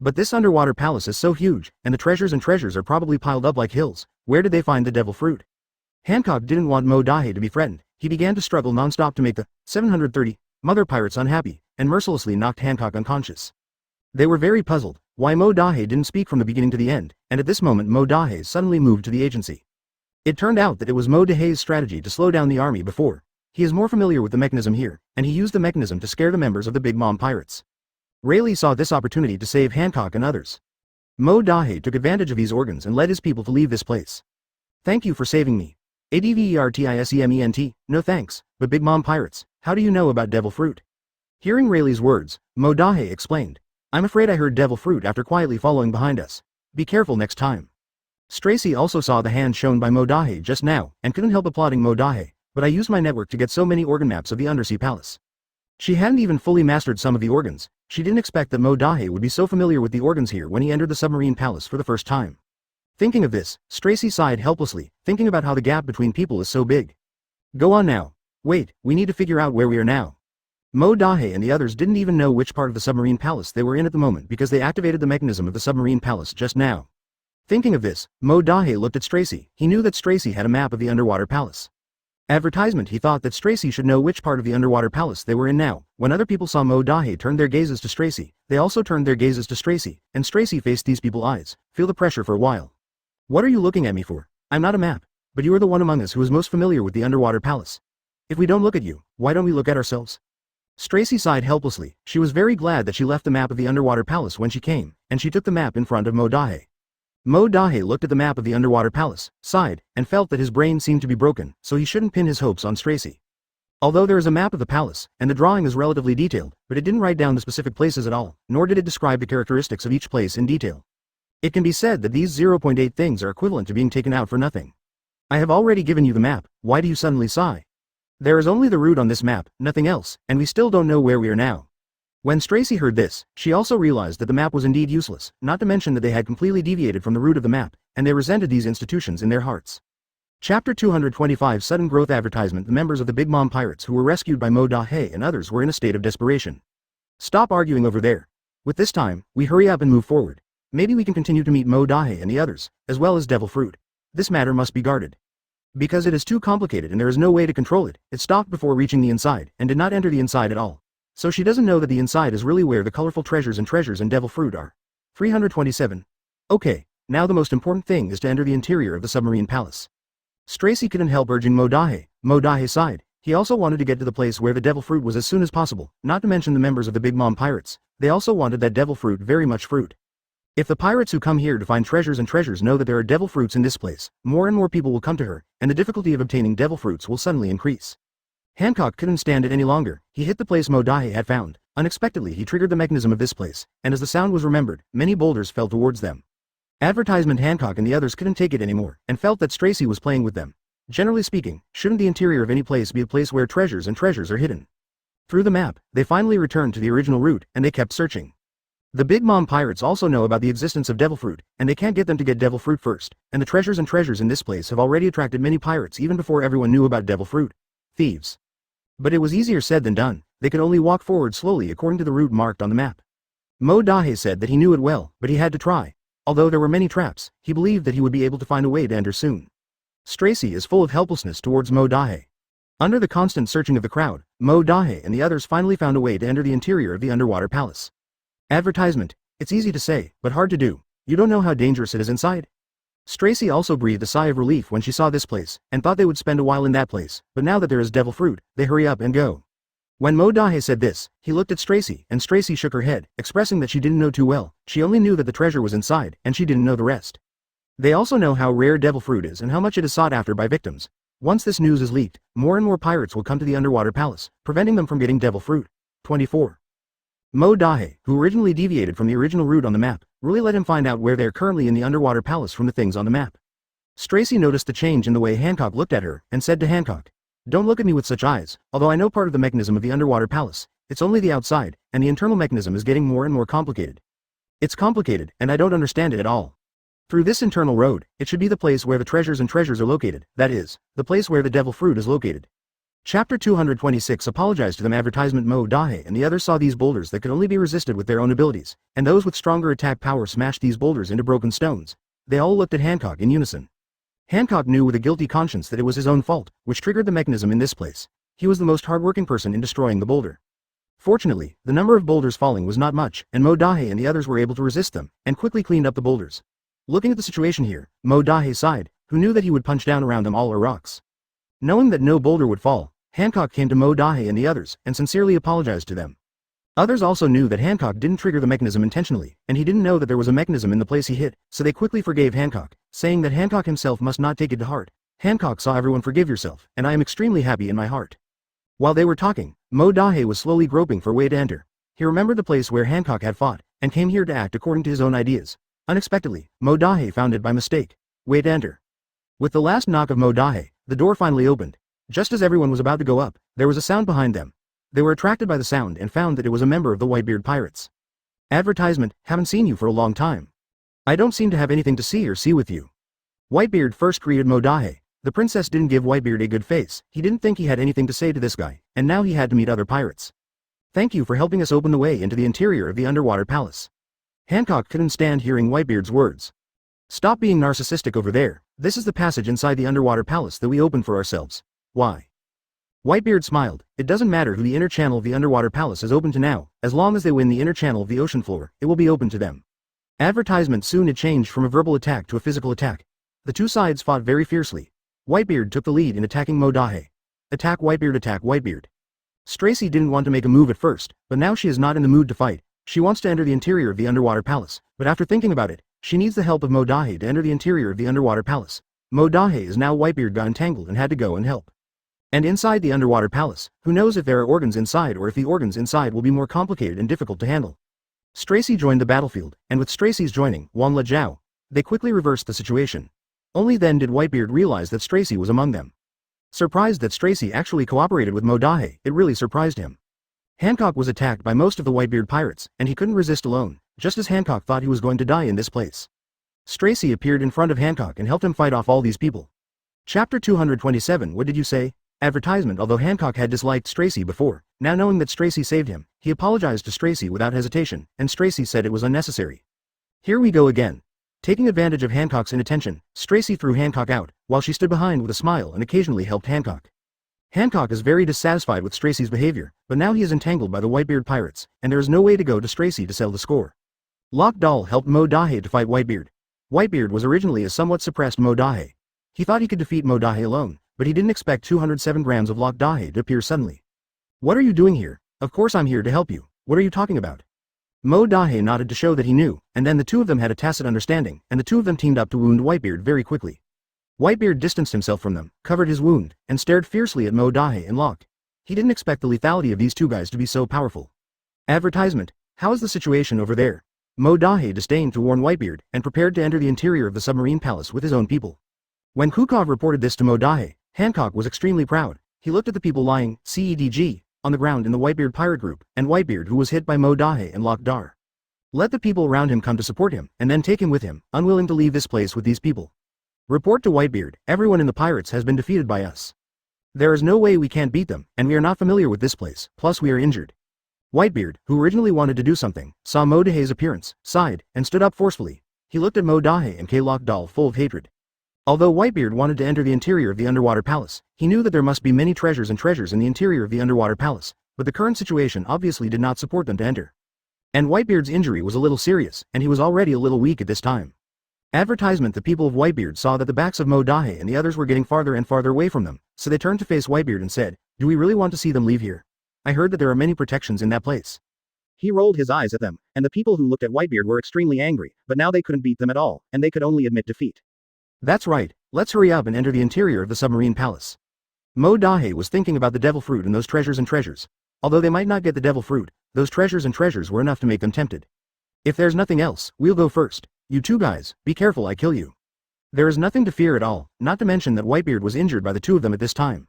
But this underwater palace is so huge, and the treasures are probably piled up like hills. Where did they find the devil fruit? Hancock didn't want Mo Dahe to be threatened. He began to struggle non-stop to make the 730 mother pirates unhappy, and mercilessly knocked Hancock unconscious. They were very puzzled why Mo Dahe didn't speak from the beginning to the end, and at this moment Mo Dahe suddenly moved to the agency. It turned out that it was Mo Dahe's strategy to slow down the army before. He is more familiar with the mechanism here, and he used the mechanism to scare the members of the Big Mom pirates. Rayleigh saw this opportunity to save Hancock and others. Mo Dahe took advantage of these organs and led his people to leave this place. Thank you for saving me. Advertisement, no thanks, but Big Mom Pirates, how do you know about Devil Fruit? Hearing Rayleigh's words, Mo Dahe explained. I'm afraid I heard Devil Fruit after quietly following behind us. Be careful next time. Stracy also saw the hand shown by Mo Dahe just now, and couldn't help applauding Mo Dahe, but I used my network to get so many organ maps of the Undersea Palace. She hadn't even fully mastered some of the organs. She didn't expect that Mo Dahe would be so familiar with the organs here when he entered the submarine palace for the first time. Thinking of this, Stracy sighed helplessly, thinking about how the gap between people is so big. Go on now. Wait, we need to figure out where we are now. Mo Dahe and the others didn't even know which part of the submarine palace they were in at the moment because they activated the mechanism of the submarine palace just now. Thinking of this, Mo Dahe looked at Stracy. He knew that Stracy had a map of the underwater palace. Advertisement, he thought that Stracy should know which part of the underwater palace they were in now. When other people saw Mo Dahe turn their gazes to Stracy, they also turned their gazes to Stracy, and Stracy faced these people's eyes. Feel the pressure for a while. What are you looking at me for? I'm not a map, but you are the one among us who is most familiar with the underwater palace. If we don't look at you, why don't we look at ourselves? Stracy sighed helplessly. She was very glad that she left the map of the underwater palace when she came, and she took the map in front of Mo Dahe. Mo Dahe looked at the map of the underwater palace, sighed, and felt that his brain seemed to be broken, so he shouldn't pin his hopes on Stracy. Although there is a map of the palace, and the drawing is relatively detailed, but it didn't write down the specific places at all, nor did it describe the characteristics of each place in detail. It can be said that these 0.8 things are equivalent to being taken out for nothing. I have already given you the map, why do you suddenly sigh? There is only the route on this map, nothing else, and we still don't know where we are now. When Stracy heard this, she also realized that the map was indeed useless, not to mention that they had completely deviated from the route of the map, and they resented these institutions in their hearts. Chapter 225 Sudden Growth Advertisement. The members of the Big Mom Pirates who were rescued by Mo Dahe and others were in a state of desperation. Stop arguing over there. With this time, we hurry up and move forward. Maybe we can continue to meet Mo Dahe and the others, as well as Devil Fruit. This matter must be guarded. Because it is too complicated and there is no way to control it, it stopped before reaching the inside, and did not enter the inside at all. So she doesn't know that the inside is really where the colorful treasures and Devil Fruit are. 327. Okay, now the most important thing is to enter the interior of the submarine palace. Stracy couldn't help urging Mo Dahe. Mo Dahe sighed. He also wanted to get to the place where the Devil Fruit was as soon as possible, not to mention the members of the Big Mom Pirates. They also wanted that Devil Fruit very much fruit. If the pirates who come here to find treasures know that there are Devil Fruits in this place, more and more people will come to her, and the difficulty of obtaining Devil Fruits will suddenly increase. Hancock couldn't stand it any longer. He hit the place Mo Dahe had found. Unexpectedly he triggered the mechanism of this place, and as the sound was remembered, many boulders fell towards them. Advertisement. Hancock and the others couldn't take it anymore, and felt that Stracy was playing with them. Generally speaking, shouldn't the interior of any place be a place where treasures are hidden? Through the map, they finally returned to the original route, and they kept searching. The Big Mom Pirates also know about the existence of Devil Fruit, and they can't get them to get Devil Fruit first, and the treasures in this place have already attracted many pirates even before everyone knew about Devil Fruit. Thieves. But it was easier said than done. They could only walk forward slowly according to the route marked on the map. Mo Dahe said that he knew it well, but he had to try. Although there were many traps, he believed that he would be able to find a way to enter soon. Stracy is full of helplessness towards Mo Dahe. Under the constant searching of the crowd, Mo Dahe and the others finally found a way to enter the interior of the underwater palace. Advertisement. It's easy to say, but hard to do. You don't know how dangerous it is inside? Stracy also breathed a sigh of relief when she saw this place, and thought they would spend a while in that place, but now that there is Devil Fruit, they hurry up and go. When Mo Dahe said this, he looked at Stracy, and Stracy shook her head, expressing that she didn't know too well. She only knew that the treasure was inside, and she didn't know the rest. They also know how rare Devil Fruit is and how much it is sought after by victims. Once this news is leaked, more and more pirates will come to the underwater palace, preventing them from getting Devil Fruit. 24. Mo Dahe, who originally deviated from the original route on the map, really let him find out where they are currently in the underwater palace from the things on the map. Stracy noticed the change in the way Hancock looked at her, and said to Hancock, "Don't look at me with such eyes, although I know part of the mechanism of the underwater palace, it's only the outside, and the internal mechanism is getting more and more complicated. It's complicated, and I don't understand it at all. Through this internal road, it should be the place where the treasures are located, that is, the place where the Devil Fruit is located." Chapter 226 Apologize to them. Advertisement. Mo Dahe and the others saw these boulders that could only be resisted with their own abilities, and those with stronger attack power smashed these boulders into broken stones. They all looked at Hancock in unison. Hancock knew with a guilty conscience that it was his own fault, which triggered the mechanism in this place. He was the most hardworking person in destroying the boulder. Fortunately, the number of boulders falling was not much, and Mo Dahe and the others were able to resist them, and quickly cleaned up the boulders. Looking at the situation here, Mo Dahe sighed, who knew that he would punch down around them all are rocks. Knowing that no boulder would fall, Hancock came to Mo Dahe and the others, and sincerely apologized to them. Others also knew that Hancock didn't trigger the mechanism intentionally, and he didn't know that there was a mechanism in the place he hit, so they quickly forgave Hancock, saying that Hancock himself must not take it to heart. Hancock saw everyone forgive yourself, and I am extremely happy in my heart. While they were talking, Mo Dahe was slowly groping for a way to enter. He remembered the place where Hancock had fought, and came here to act according to his own ideas. Unexpectedly, Mo Dahe found it by mistake. Way to enter. With the last knock of Mo Dahe, the door finally opened. Just as everyone was about to go up, there was a sound behind them. They were attracted by the sound and found that it was a member of the Whitebeard Pirates. Advertisement, haven't seen you for a long time. I don't seem to have anything to see with you. Whitebeard first greeted Mo Dahe. The princess didn't give Whitebeard a good face. He didn't think he had anything to say to this guy, and now he had to meet other pirates. Thank you for helping us open the way into the interior of the underwater palace. Hancock couldn't stand hearing Whitebeard's words. Stop being narcissistic over there. This is the passage inside the underwater palace that we opened for ourselves. Why? Whitebeard smiled. It doesn't matter who the inner channel of the underwater palace is open to now, as long as they win the inner channel of the ocean floor, it will be open to them. Advertisement soon it changed from a verbal attack to a physical attack. The two sides fought very fiercely. Whitebeard took the lead in attacking Mo Dahe. Attack Whitebeard, attack Whitebeard. Stracie didn't want to make a move at first, but now she is not in the mood to fight. She wants to enter the interior of the underwater palace, but after thinking about it, she needs the help of Mo Dahe to enter the interior of the underwater palace. Mo Dahe is now Whitebeard got entangled and had to go and help. And inside the underwater palace, who knows if there are organs inside or if the organs inside will be more complicated and difficult to handle. Stracie joined the battlefield, and with Stracie's joining, Wan Lejiao, they quickly reversed the situation. Only then did Whitebeard realize that Stracie was among them. Surprised that Stracie actually cooperated with Mo Dahe, it really surprised him. Hancock was attacked by most of the Whitebeard pirates, and he couldn't resist alone, just as Hancock thought he was going to die in this place. Stracie appeared in front of Hancock and helped him fight off all these people. Chapter 227. What did you say? Advertisement. Although Hancock had disliked Stracie before, now knowing that Stracie saved him, he apologized to Stracie without hesitation, and Stracie said it was unnecessary. Here we go again. Taking advantage of Hancock's inattention, Stracie threw Hancock out, while she stood behind with a smile and occasionally helped Hancock. Hancock is very dissatisfied with Stracie's behavior, but now he is entangled by the Whitebeard pirates, and there is no way to go to Stracie to settle the score. Lock Dahl helped Mo Dahe to fight Whitebeard. Whitebeard was originally a somewhat suppressed Mo Dahe. He thought he could defeat Mo Dahe alone, but he didn't expect 207 grams of Lock Dahe to appear suddenly. What are you doing here? Of course I'm here to help you. What are you talking about? Mo Dahe nodded to show that he knew, and then the two of them had a tacit understanding, and the two of them teamed up to wound Whitebeard very quickly. Whitebeard distanced himself from them, covered his wound, and stared fiercely at Mo Dahe and Lock. He didn't expect the lethality of these two guys to be so powerful. Advertisement. How is the situation over there? Mo Dahe disdained to warn Whitebeard, and prepared to enter the interior of the submarine palace with his own people. When Kukov reported this to Mo Dahe, Hancock was extremely proud. He looked at the people lying, CEDG, on the ground in the Whitebeard pirate group, and Whitebeard who was hit by Mo Dahe and Lock Dar. Let the people around him come to support him, and then take him with him, unwilling to leave this place with these people. Report to Whitebeard, everyone in the pirates has been defeated by us. There is no way we can't beat them, and we are not familiar with this place, plus we are injured. Whitebeard, who originally wanted to do something, saw Mo Dahe's appearance, sighed, and stood up forcefully. He looked at Mo Dahe and Lock Dahl full of hatred. Although Whitebeard wanted to enter the interior of the underwater palace, he knew that there must be many treasures in the interior of the underwater palace, but the current situation obviously did not support them to enter. And Whitebeard's injury was a little serious, and he was already a little weak at this time. Advertisement. The people of Whitebeard saw that the backs of Mo Dahe and the others were getting farther and farther away from them, so they turned to face Whitebeard and said, do we really want to see them leave here? I heard that there are many protections in that place.
He rolled his eyes at them, and the people who looked at Whitebeard were extremely angry, but now they couldn't beat them at all, and they could only admit defeat.
That's right, let's hurry up and enter the interior of the submarine palace. Mo Dahe was thinking about the devil fruit and those treasures. Although they might not get the devil fruit, those treasures were enough to make them tempted. If there's nothing else, we'll go first. You two guys, be careful I kill you. There is nothing to fear at all, not to mention that Whitebeard was injured by the two of them at this time.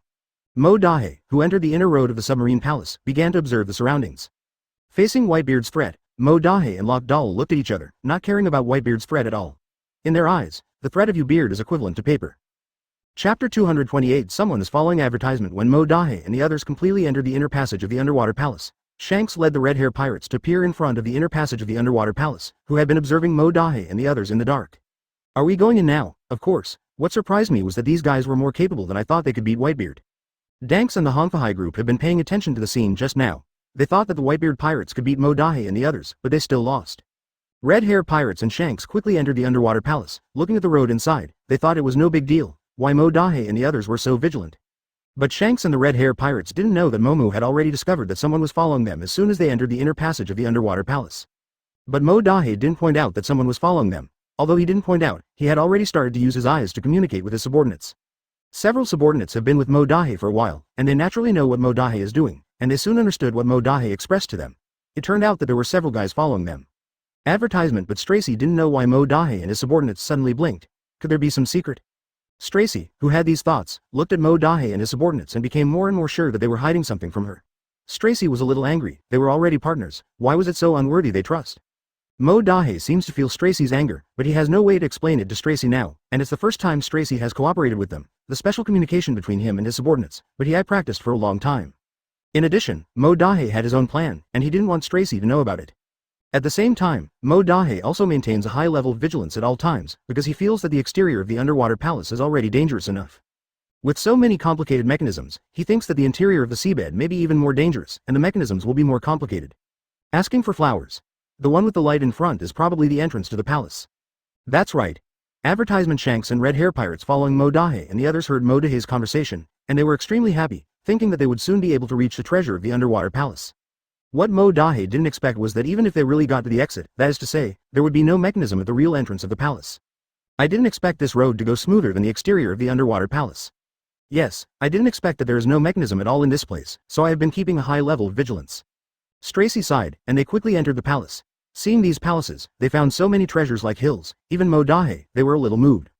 Mo Dahe, who entered the inner road of the submarine palace, began to observe the surroundings. Facing Whitebeard's threat, Mo Dahe and Lock Dahl looked at each other, not caring about Whitebeard's threat at all. In their eyes, the threat of you beard is equivalent to paper. Chapter 228. Someone is following advertisement. When Mo Dahe and the others completely entered the inner passage of the underwater palace, Shanks led the red-hair pirates to appear in front of the inner passage of the underwater palace, who had been observing Mo Dahe and the others in the dark. Are we going in now? Of course. What surprised me was that these guys were more capable than I thought they could beat Whitebeard. Danks and the Hongfahai group have been paying attention to the scene just now. They thought that the Whitebeard pirates could beat Mo Dahe and the others, but they still lost. Red-hair pirates and Shanks quickly entered the underwater palace. Looking at the road inside, they thought it was no big deal. Why Mo Dahe and the others were so vigilant. But Shanks and the red-hair pirates didn't know that Momo had already discovered that someone was following them as soon as they entered the inner passage of the underwater palace. But Mo Dahe didn't point out that someone was following them. Although he didn't point out, he had already started to use his eyes to communicate with his subordinates. Several subordinates have been with Mo Dahe for a while, and they naturally know what Mo Dahe is doing, and they soon understood what Mo Dahe expressed to them. It turned out that there were several guys following them. Advertisement, but Stracy didn't know why Mo Dahe and his subordinates suddenly blinked. Could there be some secret? Stracy, who had these thoughts, looked at Mo Dahe and his subordinates and became more and more sure that they were hiding something from her. Stracy was a little angry. They were already partners. Why was it so unworthy they trust? Mo Dahe seems to feel Stracy's anger, but he has no way to explain it to Stracy now, and it's the first time Stracy has cooperated with them, the special communication between him and his subordinates, but he had practiced for a long time. In addition, Mo Dahe had his own plan, and he didn't want Stracy to know about it. At the same time, Mo Dahe also maintains a high level of vigilance at all times, because he feels that the exterior of the underwater palace is already dangerous enough. With so many complicated mechanisms, he thinks that the interior of the seabed may be even more dangerous, and the mechanisms will be more complicated. Asking for flowers. The one with the light in front is probably the entrance to the palace. That's right. Advertisement Shanks and red hair pirates following Mo Dahe and the others heard Mo Dahe's conversation, and they were extremely happy, thinking that they would soon be able to reach the treasure of the underwater palace. What Mo Dahe didn't expect was that even if they really got to the exit, that is to say, there would be no mechanism at the real entrance of the palace. I didn't expect this road to go smoother than the exterior of the underwater palace. Yes, I didn't expect that there is no mechanism at all in this place, so I have been keeping a high level of vigilance. Stracy sighed, and they quickly entered the palace. Seeing these palaces, they found so many treasures like hills. Even Mo Dahe, they were a little moved.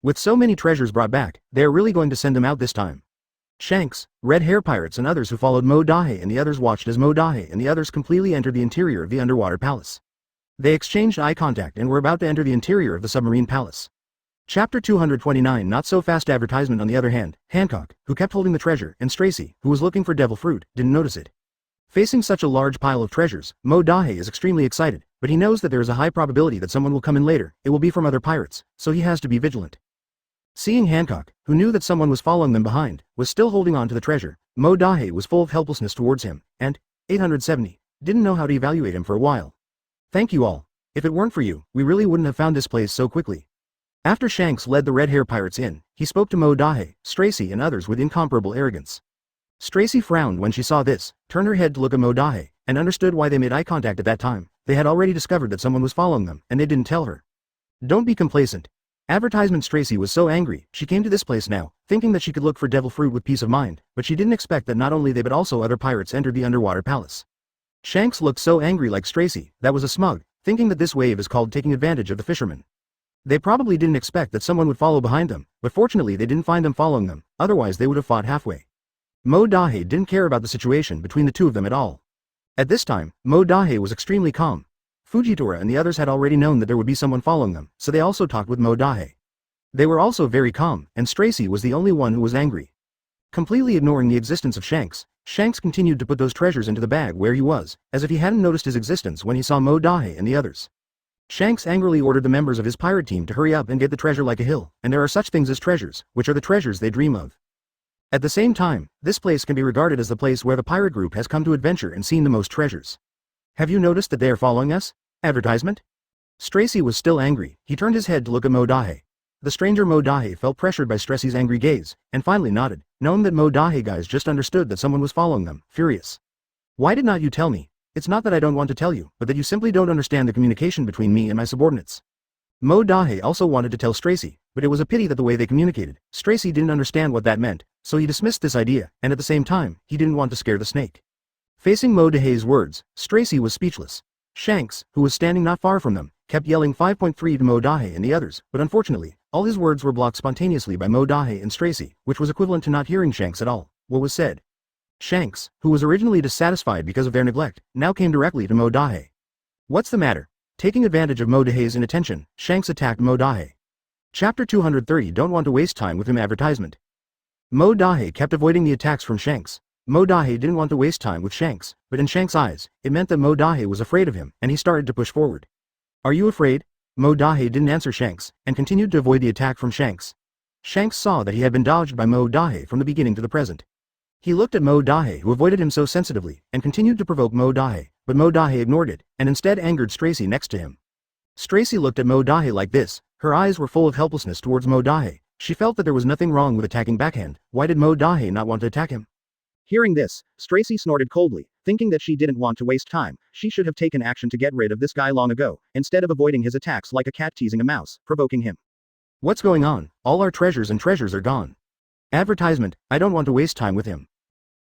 With so many treasures brought back, they are really going to send them out this time. Shanks, red hair pirates and others who followed Mo Dahe and the others watched as Mo Dahe and the others completely entered the interior of the underwater palace. They exchanged eye contact and were about to enter the interior of the submarine palace. Chapter 229 Not so fast. Advertisement. On the other hand, Hancock, who kept holding the treasure, and Stracy, who was looking for devil fruit, didn't notice it. Facing such a large pile of treasures, Mo Dahe is extremely excited, but he knows that there is a high probability that someone will come in later. It will be from other pirates, so he has to be vigilant. Seeing Hancock, who knew that someone was following them behind, was still holding on to the treasure, Mo Dahe was full of helplessness towards him, and 870 didn't know how to evaluate him for a while. Thank you all. If it weren't for you, we really wouldn't have found this place so quickly. After Shanks led the red hair pirates in, he spoke to Mo Dahe, Stracy and others with incomparable arrogance. Stracy frowned when she saw this, turned her head to look at Mo Dahe, and understood why they made eye contact at that time. They had already discovered that someone was following them, and they didn't tell her. Don't be complacent. Advertisement Stracy was so angry, she came to this place now, thinking that she could look for devil fruit with peace of mind, but she didn't expect that not only they but also other pirates entered the underwater palace. Shanks looked so angry like Stracy, that was a smug, thinking that this wave is called taking advantage of the fishermen. They probably didn't expect that someone would follow behind them, but fortunately they didn't find them following them, otherwise they would have fought halfway. Mo Dahe didn't care about the situation between the two of them at all. At this time, Mo Dahe was extremely calm. Fujitora and the others had already known that there would be someone following them, so they also talked with Mo Dahe. They were also very calm, and Stracy was the only one who was angry. Completely ignoring the existence of Shanks, Shanks continued to put those treasures into the bag where he was, as if he hadn't noticed his existence when he saw Mo Dahe and the others. Shanks angrily ordered the members of his pirate team to hurry up and get the treasure like a hill, and there are such things as treasures, which are the treasures they dream of. At the same time, this place can be regarded as the place where the pirate group has come to adventure and seen the most treasures. Have you noticed that they are following us? Advertisement? Stracy was still angry. He turned his head to look at Mo Dahe. The stranger Mo Dahe felt pressured by Stracy's angry gaze, and finally nodded, knowing that Mo Dahe guys just understood that someone was following them, furious. Why did not you tell me? It's not that I don't want to tell you, but that you simply don't understand the communication between me and my subordinates. Mo Dahe also wanted to tell Stracy, but it was a pity that the way they communicated, Stracy didn't understand what that meant, so he dismissed this idea, and at the same time, he didn't want to scare the snake. Facing Mo Dahe's words, Stracy was speechless. Shanks, who was standing not far from them, kept yelling 5.3 to Mo Dahe and the others, but unfortunately, all his words were blocked spontaneously by Mo Dahe and Stracy, which was equivalent to not hearing Shanks at all. What was said? Shanks, who was originally dissatisfied because of their neglect, now came directly to Mo Dahe. What's the matter? Taking advantage of Mo Dahe's inattention, Shanks attacked Mo Dahe. Chapter 230 Don't want to waste time with him. Advertisement. Mo Dahe kept avoiding the attacks from Shanks. Mo Dahe didn't want to waste time with Shanks, but in Shanks' eyes, it meant that Mo Dahe was afraid of him, and he started to push forward. Are you afraid? Mo Dahe didn't answer Shanks, and continued to avoid the attack from Shanks. Shanks saw that he had been dodged by Mo Dahe from the beginning to the present. He looked at Mo Dahe, who avoided him so sensitively, and continued to provoke Mo Dahe, but Mo Dahe ignored it, and instead angered Stracy next to him. Stracy looked at Mo Dahe like this. Her eyes were full of helplessness towards Mo Dahe. She felt that there was nothing wrong with attacking backhand. Why did Mo Dahe not want to attack him?
Hearing this, Stracy snorted coldly, thinking that she didn't want to waste time. She should have taken action to get rid of this guy long ago, instead of avoiding his attacks like a cat teasing a mouse, provoking him.
What's going on? All our treasures are gone. Advertisement, I don't want to waste time with him.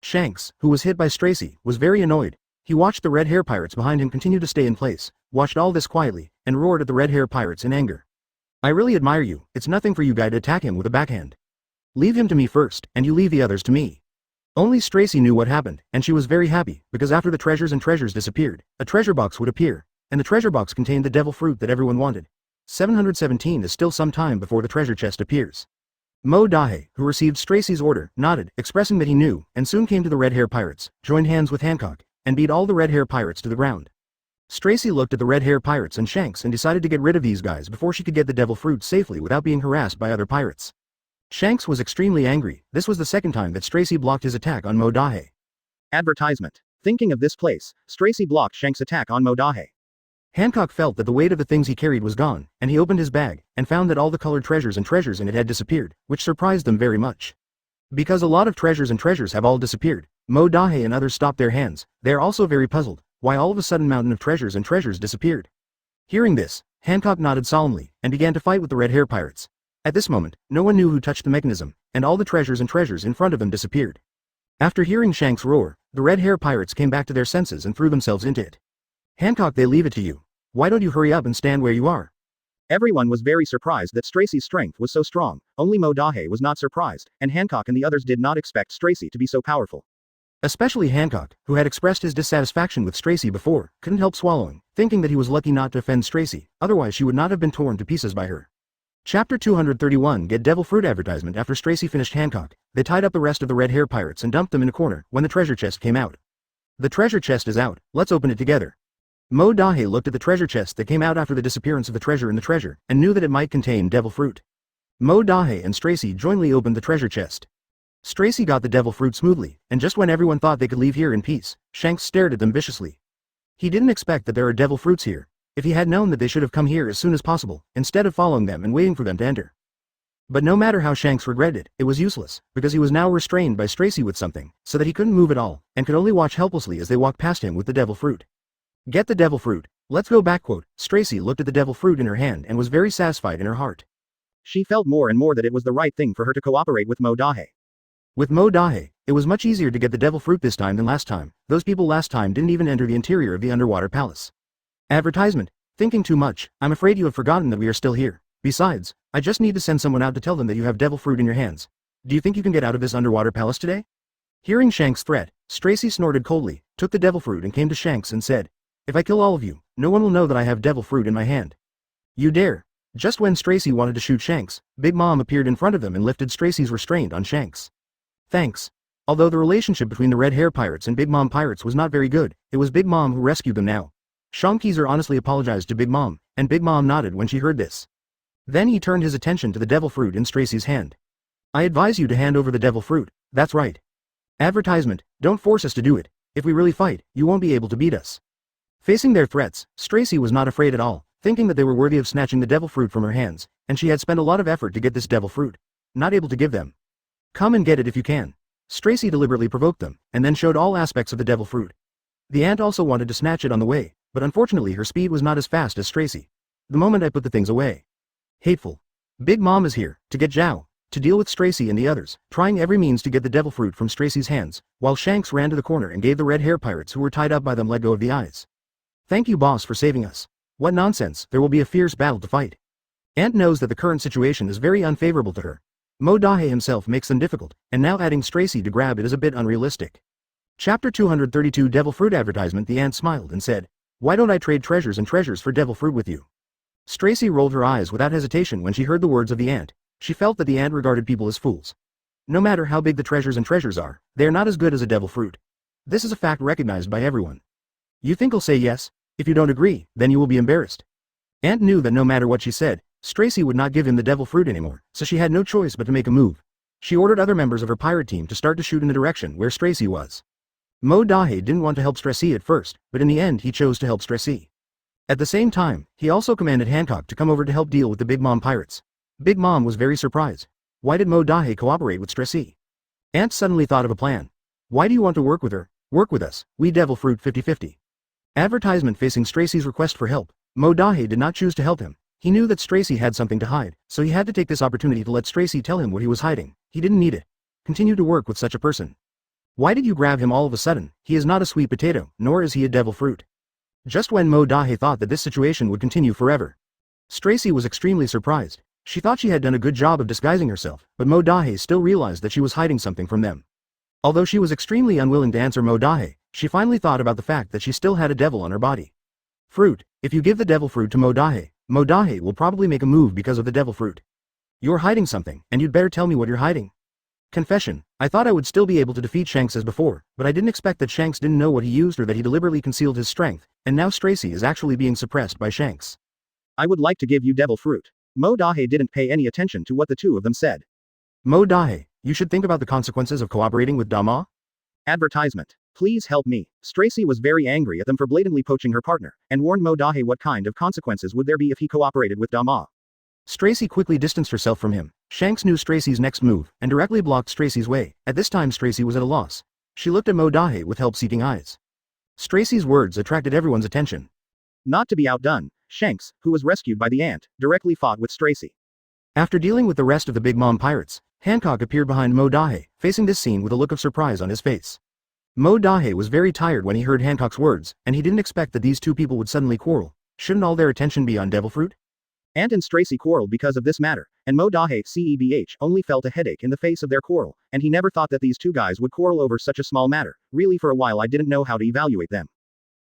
Shanks, who was hit by Stracy, was very annoyed. He watched the red hair pirates behind him continue to stay in place, watched all this quietly, and roared at the red hair pirates in anger. I really admire you, it's nothing for you guy to attack him with a backhand. Leave him to me first, and you leave the others to me. Only Stracy knew what happened, and she was very happy, because after the treasures disappeared, a treasure box would appear, and the treasure box contained the devil fruit that everyone wanted. 717 is still some time before the treasure chest appears. Mo Dahe, who received Stracy's order, nodded, expressing that he knew, and soon came to the red hair pirates, joined hands with Hancock, and beat all the red hair pirates to the ground. Stracy looked at the red hair pirates and Shanks and decided to get rid of these guys before she could get the devil fruit safely without being harassed by other pirates. Shanks was extremely angry. This was the second time that Stracy blocked his attack on Mo Dahe.
Advertisement. Thinking of this place, Stracy blocked Shanks' attack on Mo Dahe.
Hancock felt that the weight of the things he carried was gone, and he opened his bag, and found that all the colored treasures in it had disappeared, which surprised them very much. Because a lot of treasures have all disappeared, Mo Dahe and others stopped their hands. They are also very puzzled, why all of a sudden mountain of treasures disappeared. Hearing this, Hancock nodded solemnly, and began to fight with the red hair pirates. At this moment, no one knew who touched the mechanism, and all the treasures in front of them disappeared. After hearing Shanks roar, the red hair pirates came back to their senses and threw themselves into it. Hancock, they leave it to you. Why don't you hurry up and stand where you are?
Everyone was very surprised that Stracy's strength was so strong. Only Mo Dahe was not surprised, and Hancock and the others did not expect Stracy to be so powerful.
Especially Hancock, who had expressed his dissatisfaction with Stracy before, couldn't help swallowing, thinking that he was lucky not to offend Stracy, otherwise she would not have been torn to pieces by her. Chapter 231 Get Devil Fruit Advertisement. After Stracy finished Hancock, they tied up the rest of the red hair pirates and dumped them in a corner when the treasure chest came out. The treasure chest is out, let's open it together. Mo Dahe looked at the treasure chest that came out after the disappearance of the treasure in the treasure, and knew that it might contain devil fruit. Mo Dahe and Stracy jointly opened the treasure chest. Stracy got the devil fruit smoothly, and just when everyone thought they could leave here in peace, Shanks stared at them viciously. He didn't expect that there are devil fruits here. If he had known that they should have come here as soon as possible, instead of following them and waiting for them to enter. But no matter how Shanks regretted it, it was useless, because he was now restrained by Stracy with something, so that he couldn't move at all, and could only watch helplessly as they walked past him with the devil fruit. Get the devil fruit. Let's go back. Stracy looked at the devil fruit in her hand and was very satisfied in her heart.
She felt more and more that it was the right thing for her to cooperate with Mo Dahe.
With Mo Dahe, it was much easier to get the devil fruit this time than last time. Those people last time didn't even enter the interior of the underwater palace. Advertisement. Thinking too much, I'm afraid you have forgotten that we are still here. Besides, I just need to send someone out to tell them that you have devil fruit in your hands. Do you think you can get out of this underwater palace today? Hearing Shanks' threat, Stracy snorted coldly, took the devil fruit and came to Shanks and said, if I kill all of you, no one will know that I have devil fruit in my hand. You dare. Just when Stracy wanted to shoot Shanks, Big Mom appeared in front of them and lifted Stracy's restraint on Shanks. Thanks. Although the relationship between the red hair pirates and Big Mom pirates was not very good, it was Big Mom who rescued them now. Shankeezer honestly apologized to Big Mom, and Big Mom nodded when she heard this. Then he turned his attention to the devil fruit in Stracy's hand. I advise you to hand over the devil fruit, that's right. Advertisement, don't force us to do it. If we really fight, you won't be able to beat us. Facing their threats, Stracy was not afraid at all, thinking that they were worthy of snatching the devil fruit from her hands, and she had spent a lot of effort to get this devil fruit. Not able to give them. Come and get it if you can. Stracy deliberately provoked them, and then showed all aspects of the devil fruit. The ant also wanted to snatch it on the way, but unfortunately her speed was not as fast as Stracy. The moment I put the things away. Hateful. Big Mom is here, to get Zhao, to deal with Stracy and the others, trying every means to get the devil fruit from Stracy's hands, while Shanks ran to the corner and gave the red hair pirates who were tied up by them let go of the eyes. Thank you boss for saving us. What nonsense, there will be a fierce battle to fight. Ant knows that the current situation is very unfavorable to her. Mo Dahe himself makes them difficult, and now adding Stracy to grab it is a bit unrealistic. Chapter 232 Devil Fruit Advertisement. The ant smiled and said, why don't I trade treasures for devil fruit with you? Stracy rolled her eyes without hesitation when she heard the words of the ant. She felt that the ant regarded people as fools. No matter how big the treasures are, they are not as good as a devil fruit. This is a fact recognized by everyone. You think he'll say yes? If you don't agree, then you will be embarrassed. Ant knew that no matter what she said, Stracy would not give him the devil fruit anymore, so she had no choice but to make a move. She ordered other members of her pirate team to start to shoot in the direction where Stracy was. Mo Dahe didn't want to help Stracy at first, but in the end he chose to help Stracy. At the same time, he also commanded Hancock to come over to help deal with the Big Mom pirates. Big Mom was very surprised. Why did Mo Dahe cooperate with Stressy? Ant suddenly thought of a plan. Why do you want to work with her? Work with us, we Devil Fruit 50-50. Advertisement facing Stracey's request for help. Mo Dahe did not choose to help him. He knew that Stracey had something to hide, so he had to take this opportunity to let Stracey tell him what he was hiding. He didn't need it. Continue to work with such a person. Why did you grab him all of a sudden? He is not a sweet potato, nor is he a devil fruit. Just when Mo Dahe thought that this situation would continue forever. Stracey was extremely surprised. She thought she had done a good job of disguising herself, but Mo Dahe still realized that she was hiding something from them. Although she was extremely unwilling to answer Mo Dahe, she finally thought about the fact that she still had a devil on her body. Fruit, if you give the devil fruit to Mo Dahe will probably make a move because of the devil fruit. You're hiding something, and you'd better tell me what you're hiding. Confession, I thought I would still be able to defeat Shanks as before, but I didn't expect that Shanks didn't know what he used or that he deliberately concealed his strength, and now Stracey is actually being suppressed by Shanks.
I would like to give you devil fruit. Mo Dahe didn't pay any attention to what the two of them said.
Mo Dahe, you should think about the consequences of cooperating with Dama.
Advertisement. Please help me. Stracey was very angry at them for blatantly poaching her partner, and warned Mo Dahe what kind of consequences would there be if he cooperated with Dama.
Stracey quickly distanced herself from him. Shanks knew Stracey's next move, and directly blocked Stracey's way. At this time Stracey was at a loss. She looked at Mo Dahe with help-seeking eyes. Stracey's words attracted everyone's attention.
Not to be outdone, Shanks, who was rescued by the ant, directly fought with Stracey.
After dealing with the rest of the Big Mom pirates, Hancock appeared behind Mo Dahe, facing this scene with a look of surprise on his face. Mo Dahe was very tired when he heard Hancock's words, and he didn't expect that these two people would suddenly quarrel. Shouldn't all their attention be on Devil Fruit?
Ant and Stracey quarreled because of this matter, and Mo Dahe only felt a headache in the face of their quarrel, and he never thought that these two guys would quarrel over such a small matter. Really, for a while I didn't know how to evaluate them.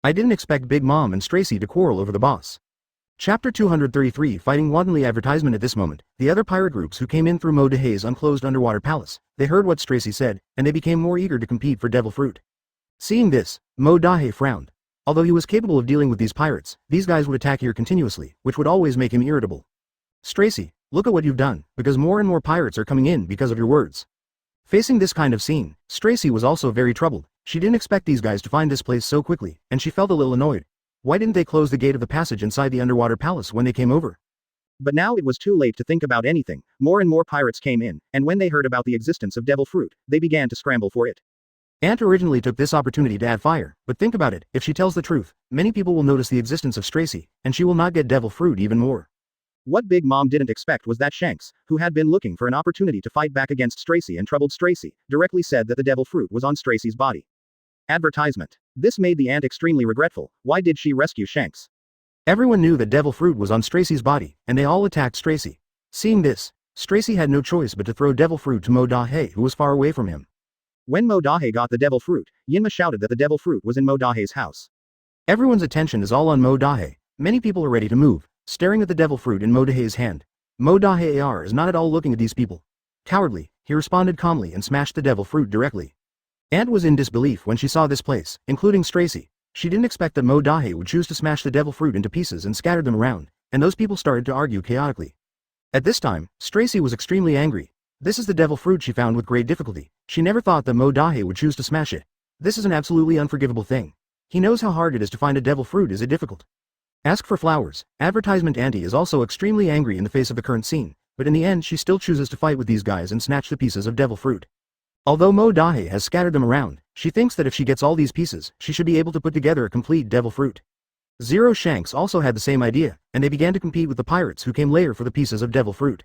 I didn't expect Big Mom and Stracey to quarrel over the boss. Chapter 233 Fighting wantonly. Advertisement. At this moment, the other pirate groups who came in through Mo Dahe's unclosed underwater palace, they heard what Stracey said, and they became more eager to compete for Devil Fruit. Seeing this, Mo Dahe frowned. Although he was capable of dealing with these pirates, these guys would attack here continuously, which would always make him irritable. Stracey, look at what you've done, because more and more pirates are coming in because of your words. Facing this kind of scene, Stracey was also very troubled. She didn't expect these guys to find this place so quickly, and she felt a little annoyed. Why didn't they close the gate of the passage inside the underwater palace when they came over?
But now it was too late to think about anything. More and more pirates came in, and when they heard about the existence of Devil Fruit, they began to scramble for it.
Ant originally took this opportunity to add fire, but think about it, if she tells the truth, many people will notice the existence of Stracey, and she will not get Devil Fruit even more.
What Big Mom didn't expect was that Shanks, who had been looking for an opportunity to fight back against Stracey and troubled Stracey, directly said that the Devil Fruit was on Stracey's body. Advertisement. This made the ant extremely regretful. Why did she rescue Shanks?
Everyone knew that Devil Fruit was on Stracey's body, and they all attacked Stracey. Seeing this, Stracey had no choice but to throw Devil Fruit to Mo Dahe, who was far away from him.
When Mo Dahe got the Devil Fruit, Yinma shouted that the Devil Fruit was in Mo Dahe's house.
Everyone's attention is all on Mo Dahe. Many people are ready to move, staring at the Devil Fruit in Mo Dahe's hand. Mo Dahe is not at all looking at these people. Cowardly, he responded calmly and smashed the Devil Fruit directly. Ant was in disbelief when she saw this place, including Stracey. She didn't expect that Mo Dahe would choose to smash the Devil Fruit into pieces and scatter them around, and those people started to argue chaotically. At this time, Stracey was extremely angry. This is the Devil Fruit she found with great difficulty. She never thought that Mo Dahe would choose to smash it. This is an absolutely unforgivable thing. He knows how hard it is to find a Devil Fruit. Is it difficult? Ask for flowers. Advertisement. Auntie is also extremely angry in the face of the current scene, but in the end she still chooses to fight with these guys and snatch the pieces of Devil Fruit. Although Mo Dahe has scattered them around, she thinks that if she gets all these pieces, she should be able to put together a complete Devil Fruit. Zero Shanks also had the same idea, and they began to compete with the pirates who came later for the pieces of Devil Fruit.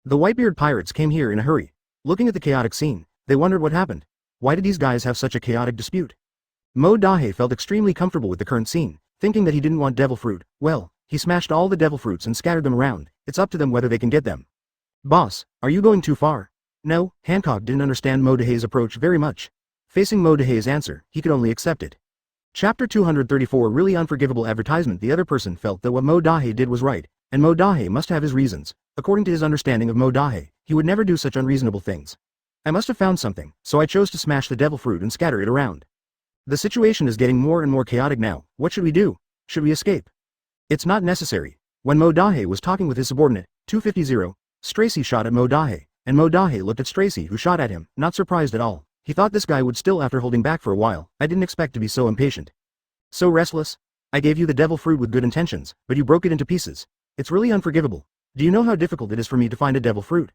The Whitebeard pirates came here in a hurry. Looking at the chaotic scene, they wondered what happened. Why did these guys have such a chaotic dispute? Mo Dahe felt extremely comfortable with the current scene, thinking that he didn't want Devil Fruit. Well, he smashed all the Devil Fruits and scattered them around. It's up to them whether they can get them. Boss, are you going too far? No, Hancock didn't understand Mo Dahe's approach very much. Facing Mo Dahe's answer, he could only accept it. Chapter 234 Really unforgivable. Advertisement. The other person felt that what Mo Dahe did was right, and Mo Dahe must have his reasons. According to his understanding of Mo Dahe, he would never do such unreasonable things. I must have found something, so I chose to smash the Devil Fruit and scatter it around. The situation is getting more and more chaotic now. What should we do? Should we escape? It's not necessary. When Mo Dahe was talking with his subordinate, 250, Stracey shot at Mo Dahe, and Mo Dahe looked at Stracey, who shot at him, not surprised at all. He thought this guy would still after holding back for a while. I didn't expect to be so impatient. So restless? I gave you the Devil Fruit with good intentions, but you broke it into pieces. It's really unforgivable. Do you know how difficult it is for me to find a Devil Fruit?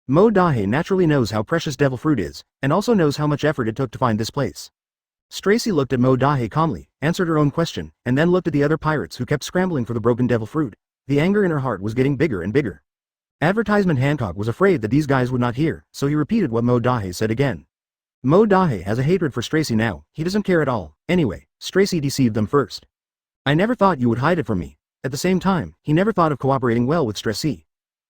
Mo Dahe naturally knows how precious devil fruit is, and also knows how much effort it took to find this place. Stracy looked at Mo Dahe calmly, answered her own question, and then looked at the other pirates who kept scrambling for the broken devil fruit. The anger in her heart was getting bigger and bigger. Advertisement Hancock was afraid that these guys would not hear, so he repeated what Mo Dahe said again. Mo Dahe has a hatred for Stracy now, he doesn't care at all. Anyway, Stracy deceived them first. I never thought you would hide it from me. At the same time, he never thought of cooperating well with Stracy.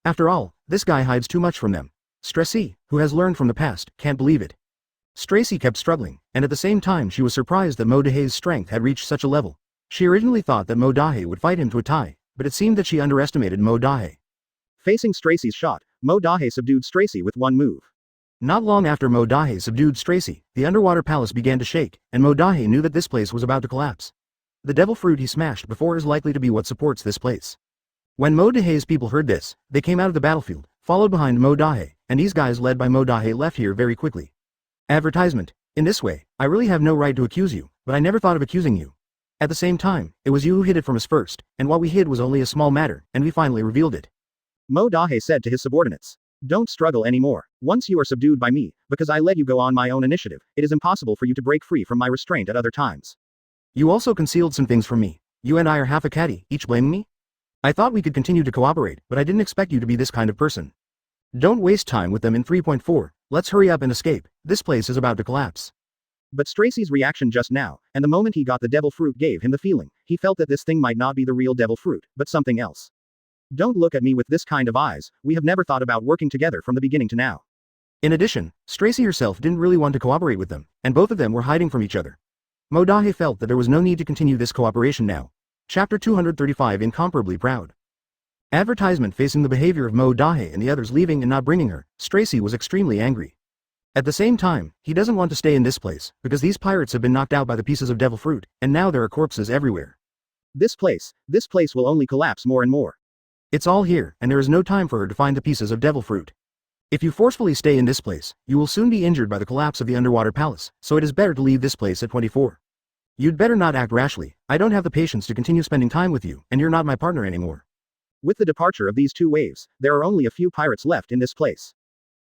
After all, this guy hides too much from them. Stracy, who has learned from the past, can't believe it. Stracy kept struggling, and at the same time she was surprised that Mo Dahe's strength had reached such a level. She originally thought that Mo Dahe would fight him to a tie, but it seemed that she underestimated Mo Dahe.
Facing Stracy's shot, Mo Dahe subdued Stracy with one move.
Not long after Mo Dahe subdued Stracy, the underwater palace began to shake, and Mo Dahe knew that this place was about to collapse. The devil fruit he smashed before is likely to be what supports this place. When Mo Dahe's people heard this, they came out of the battlefield, followed behind Mo Dahe, and these guys led by Mo Dahe left here very quickly. Advertisement. In this way, I really have no right to accuse you, but I never thought of accusing you. At the same time, it was you who hid it from us first, and what we hid was only a small matter, and we finally revealed it.
Mo Dahe said to his subordinates. Don't struggle anymore. Once you are subdued by me, because I let you go on my own initiative, it is impossible for you to break free from my restraint at other times.
You also concealed some things from me. You and I are half a caddy, each blaming me? I thought we could continue to cooperate, but I didn't expect you to be this kind of person. Don't waste time with them in 3.4, let's hurry up and escape, this place is about to collapse.
But Stracy's reaction just now, and the moment he got the devil fruit gave him the feeling, he felt that this thing might not be the real devil fruit, but something else. Don't look at me with this kind of eyes, we have never thought about working together from the beginning to now.
In addition, Stracy herself didn't really want to cooperate with them, and both of them were hiding from each other. Mo Dahe felt that there was no need to continue this cooperation now. Chapter 235 Incomparably Proud. Advertisement facing the behavior of Mo Dahe and the others leaving and not bringing her, Stracy was extremely angry. At the same time, he doesn't want to stay in this place, because these pirates have been knocked out by the pieces of devil fruit, and now there are corpses everywhere.
This place will only collapse more and more.
It's all here, and there is no time for her to find the pieces of devil fruit. If you forcefully stay in this place, you will soon be injured by the collapse of the underwater palace, so it is better to leave this place at 24. You'd better not act rashly, I don't have the patience to continue spending time with you, and you're not my partner anymore.
With the departure of these two waves, there are only a few pirates left in this place.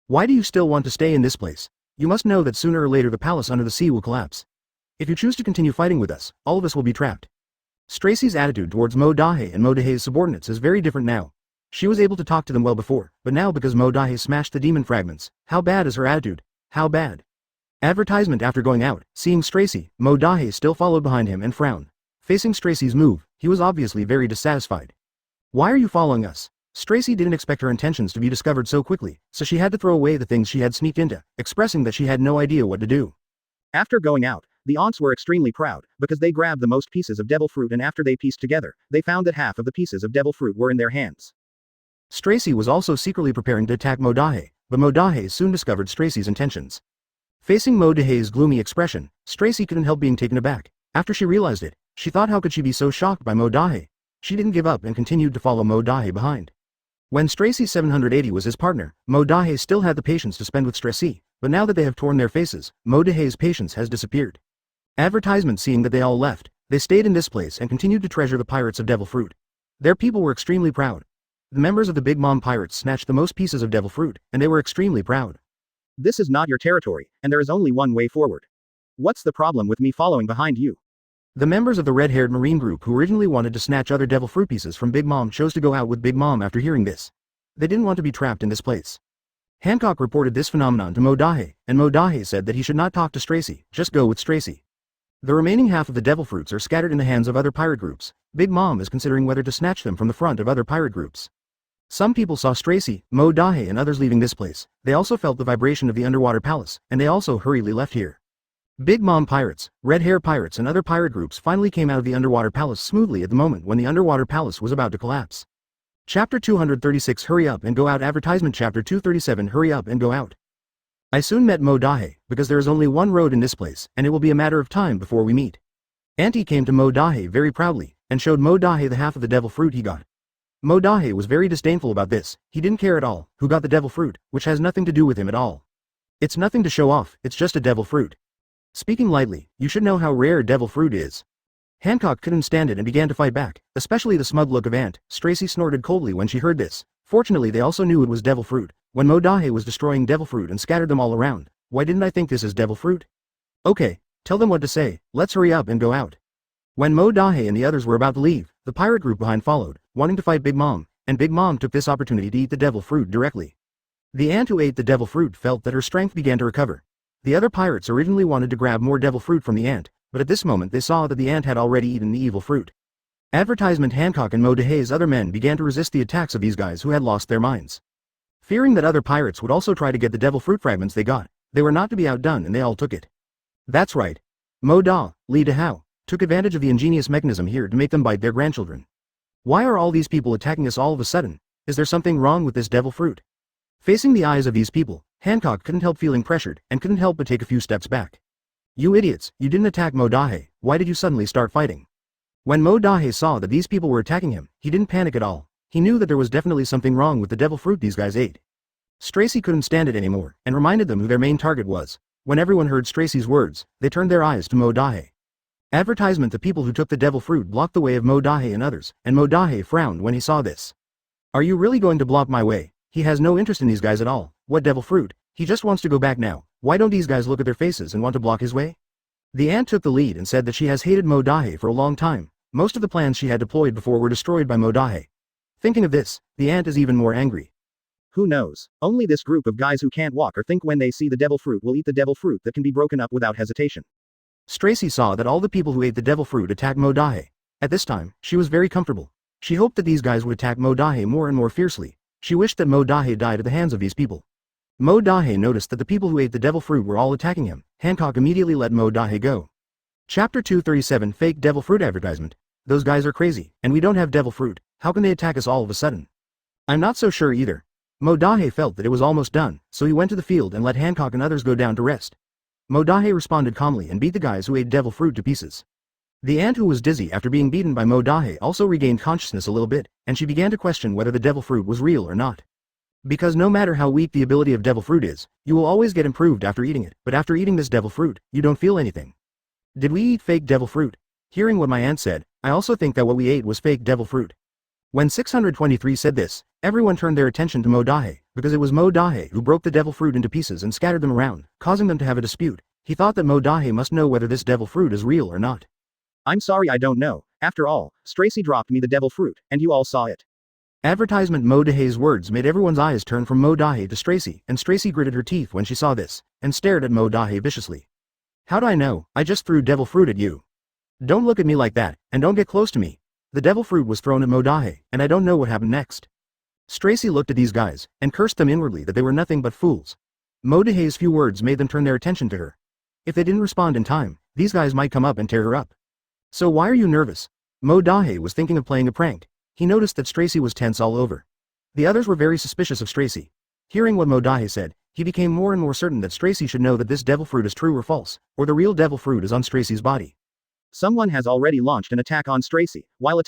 Why do you still want to stay in this place? You must know that sooner or later the palace under the sea will collapse. If you choose to continue fighting with us, all of us will be trapped. Stracy's attitude towards Mo Dahe and Mo Dahe's subordinates is very different now. She was able to talk to them well before, but now because Mo Dahe smashed the demon fragments, how bad is her attitude? How bad? Advertisement after going out, seeing Stracy, Mo Dahe still followed behind him and frowned. Facing Stracy's move, he was obviously very dissatisfied. Why are you following us? Stracy didn't expect her intentions to be discovered so quickly, so she had to throw away the things she had sneaked into, expressing that she had no idea what to do.
After going out, the aunts were extremely proud, because they grabbed the most pieces of devil fruit and after they pieced together, they found that half of the pieces of devil fruit were in their hands.
Stracy was also secretly preparing to attack Mo Dahe, but Mo Dahe soon discovered Stracy's intentions. Facing Mo Dahe's gloomy expression, Stracy couldn't help being taken aback. After she realized it, she thought how could she be so shocked by Mo Dahe? She didn't give up and continued to follow Mo Dahe behind. When Stracy 780 was his partner, Mo Dahe still had the patience to spend with Stracy, but now that they have torn their faces, Mo Dahe's patience has disappeared. Advertisement seeing that they all left, they stayed in this place and continued to treasure the pirates of devil fruit. Their people were extremely proud. The members of the Big Mom pirates snatched the most pieces of devil fruit, and they were extremely proud.
This is not your territory, and there is only one way forward. What's the problem with me following behind you?
The members of the red-haired marine group who originally wanted to snatch other devil fruit pieces from Big Mom chose to go out with Big Mom after hearing this. They didn't want to be trapped in this place. Hancock reported this phenomenon to Mo Dahe, and Mo Dahe said that he should not talk to Stracy, just go with Stracy. The remaining half of the devil fruits are scattered in the hands of other pirate groups. Big Mom is considering whether to snatch them from the front of other pirate groups. Some people saw Stracy, Mo Dahe and others leaving this place. They also felt the vibration of the underwater palace, and they also hurriedly left here. Big Mom pirates, red hair pirates and other pirate groups finally came out of the underwater palace smoothly at the moment when the underwater palace was about to collapse. Chapter 236 Hurry Up and Go Out Advertisement Chapter 237 Hurry Up and Go Out. I soon met Mo Dahe, because there is only one road in this place, and it will be a matter of time before we meet. Auntie came to Mo Dahe very proudly, and showed Mo Dahe the half of the devil fruit he got. Mo Dahe was very disdainful about this, he didn't care at all, who got the devil fruit, which has nothing to do with him at all. It's nothing to show off, it's just a devil fruit. Speaking lightly, you should know how rare devil fruit is. Hancock couldn't stand it and began to fight back, especially the smug look of Aunt. Stracy snorted coldly when she heard this. Fortunately they also knew it was devil fruit, When Mo Dahe was destroying devil fruit and scattered them all around, why didn't I think this is devil fruit? Okay, tell them what to say, let's hurry up and go out. When Mo Dahe and the others were about to leave, the pirate group behind followed, wanting to fight Big Mom, and Big Mom took this opportunity to eat the devil fruit directly. The ant who ate the devil fruit felt that her strength began to recover. The other pirates originally wanted to grab more devil fruit from the ant, but at this moment they saw that the ant had already eaten the evil fruit. Advertisement Hancock and Mo Dahe's other men began to resist the attacks of these guys who had lost their minds. Fearing that other pirates would also try to get the devil fruit fragments they got, they were not to be outdone and they all took it. That's right. Mo Da, Li Dahao, took advantage of the ingenious mechanism here to make them bite their grandchildren. Why are all these people attacking us all of a sudden? Is there something wrong with this devil fruit? Facing the eyes of these people, Hancock couldn't help feeling pressured and couldn't help but take a few steps back. You idiots, you didn't attack Mo Dahe, why did you suddenly start fighting? When Mo Dahe saw that these people were attacking him, he didn't panic at all. He knew that there was definitely something wrong with the devil fruit these guys ate. Stracy couldn't stand it anymore, and reminded them who their main target was. When everyone heard Stracy's words, they turned their eyes to Mo Dahe. Advertisement: the people who took the devil fruit blocked the way of Mo Dahe and others, and Mo Dahe frowned when he saw this. Are you really going to block my way? He has no interest in these guys at all. What devil fruit? He just wants to go back now. Why don't these guys look at their faces and want to block his way? The ant took the lead and said that she has hated Mo Dahe for a long time. Most of the plans she had deployed before were destroyed by Mo Dahe. Thinking of this, the ant is even more angry.
Who knows? Only this group of guys who can't walk or think when they see the devil fruit will eat the devil fruit that can be broken up without hesitation.
Stracy saw that all the people who ate the devil fruit attacked Mo Dahe. At this time, she was very comfortable. She hoped that these guys would attack Mo Dahe more and more fiercely. She wished that Mo Dahe died at the hands of these people. Mo Dahe noticed that the people who ate the devil fruit were all attacking him. Hancock immediately let Mo Dahe go. Chapter 237: Fake Devil Fruit Advertisement. Those guys are crazy, and we don't have devil fruit. How can they attack us all of a sudden? I'm not so sure either. Mo Dahe felt that it was almost done, so he went to the field and let Hancock and others go down to rest. Mo Dahe responded calmly and beat the guys who ate devil fruit to pieces. The ant, who was dizzy after being beaten by Mo Dahe, also regained consciousness a little bit, and she began to question whether the devil fruit was real or not. Because no matter how weak the ability of devil fruit is, you will always get improved after eating it, but after eating this devil fruit, you don't feel anything. Did we eat fake devil fruit? Hearing what my aunt said, I also think that what we ate was fake devil fruit. When 623 said this, everyone turned their attention to Mo Dahe, because it was Mo Dahe who broke the devil fruit into pieces and scattered them around, causing them to have a dispute. He thought that Mo Dahe must know whether this devil fruit is real or not.
I'm sorry, I don't know. After all, Stracy dropped me the devil fruit, and you all saw it.
Advertisement: Mo Dahe's words made everyone's eyes turn from Mo Dahe to Stracy, and Stracy gritted her teeth when she saw this, and stared at Mo Dahe viciously. How'd I know? I just threw devil fruit at you. Don't look at me like that, and don't get close to me. The devil fruit was thrown at Mo Dahe, and I don't know what happened next. Stracy looked at these guys, and cursed them inwardly that they were nothing but fools. Mo Dahe's few words made them turn their attention to her. If they didn't respond in time, these guys might come up and tear her up. So why are you nervous? Mo Dahe was thinking of playing a prank. He noticed that Stracy was tense all over. The others were very suspicious of Stracy. Hearing what Mo Dahe said, he became more and more certain that Stracy should know that this devil fruit is true or false, or the real devil fruit is on Stracy's body.
Someone has already launched an attack on Stracy, while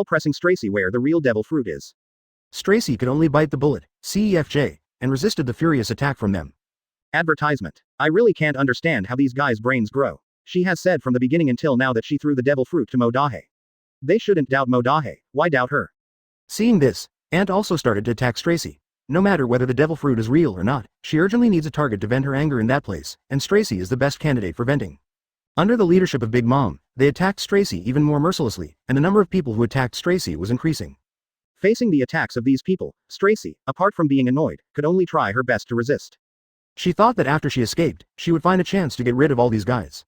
pressing Stracy where the real devil fruit is.
Stracy could only bite the bullet, CEFJ, and resisted the furious attack from them.
Advertisement. I really can't understand how these guys' brains grow. She has said from the beginning until now that she threw the devil fruit to Mo Dahe. They shouldn't doubt Mo Dahe, why doubt her?
Seeing this, Ant also started to attack Stracy. No matter whether the devil fruit is real or not, she urgently needs a target to vent her anger in that place, and Stracy is the best candidate for venting. Under the leadership of Big Mom, they attacked Stracy even more mercilessly, and the number of people who attacked Stracy was increasing.
Facing the attacks of these people, Stracy, apart from being annoyed, could only try her best to resist.
She thought that after she escaped, she would find a chance to get rid of all these guys.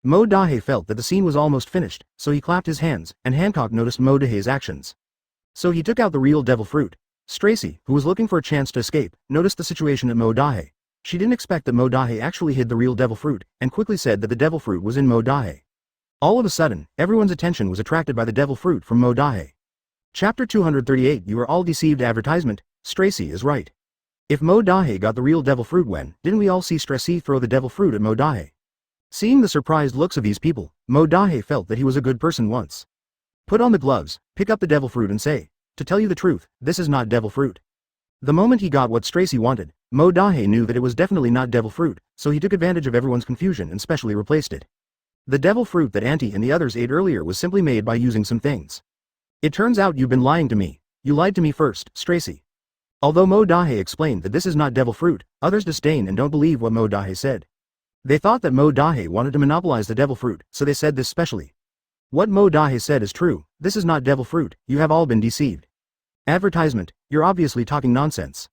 Mo Dahe felt that the scene was almost finished, so he clapped his hands, and Hancock noticed Mo Dahe's actions. So he took out the real devil fruit. Stracy, who was looking for a chance to escape, noticed the situation at Mo Dahe. She didn't expect that Mo Dahe actually hid the real devil fruit, and quickly said that the devil fruit was in Mo Dahe. All of a sudden, everyone's attention was attracted by the devil fruit from Mo Dahe. Chapter 238: You are all deceived. Advertisement. Stracy is right. If Mo Dahe got the real devil fruit, when didn't we all see Stracy throw the devil fruit at Mo Dahe? Seeing the surprised looks of these people, Mo Dahe felt that he was a good person once. Put on the gloves, pick up the devil fruit and say, to tell you the truth, this is not devil fruit. The moment he got what Stracy wanted, Mo Dahe knew that it was definitely not devil fruit, so he took advantage of everyone's confusion and specially replaced it. The devil fruit that Auntie and the others ate earlier was simply made by using some things. It turns out you've been lying to me. You lied to me first, Stracy. Although Mo Dahe explained that this is not devil fruit, others disdain and don't believe what Mo Dahe said. They thought that Mo Dahe wanted to monopolize the devil fruit, so they said this specially. What Mo Dahe said is true, this is not devil fruit, you have all been deceived. Advertisement, you're obviously talking nonsense.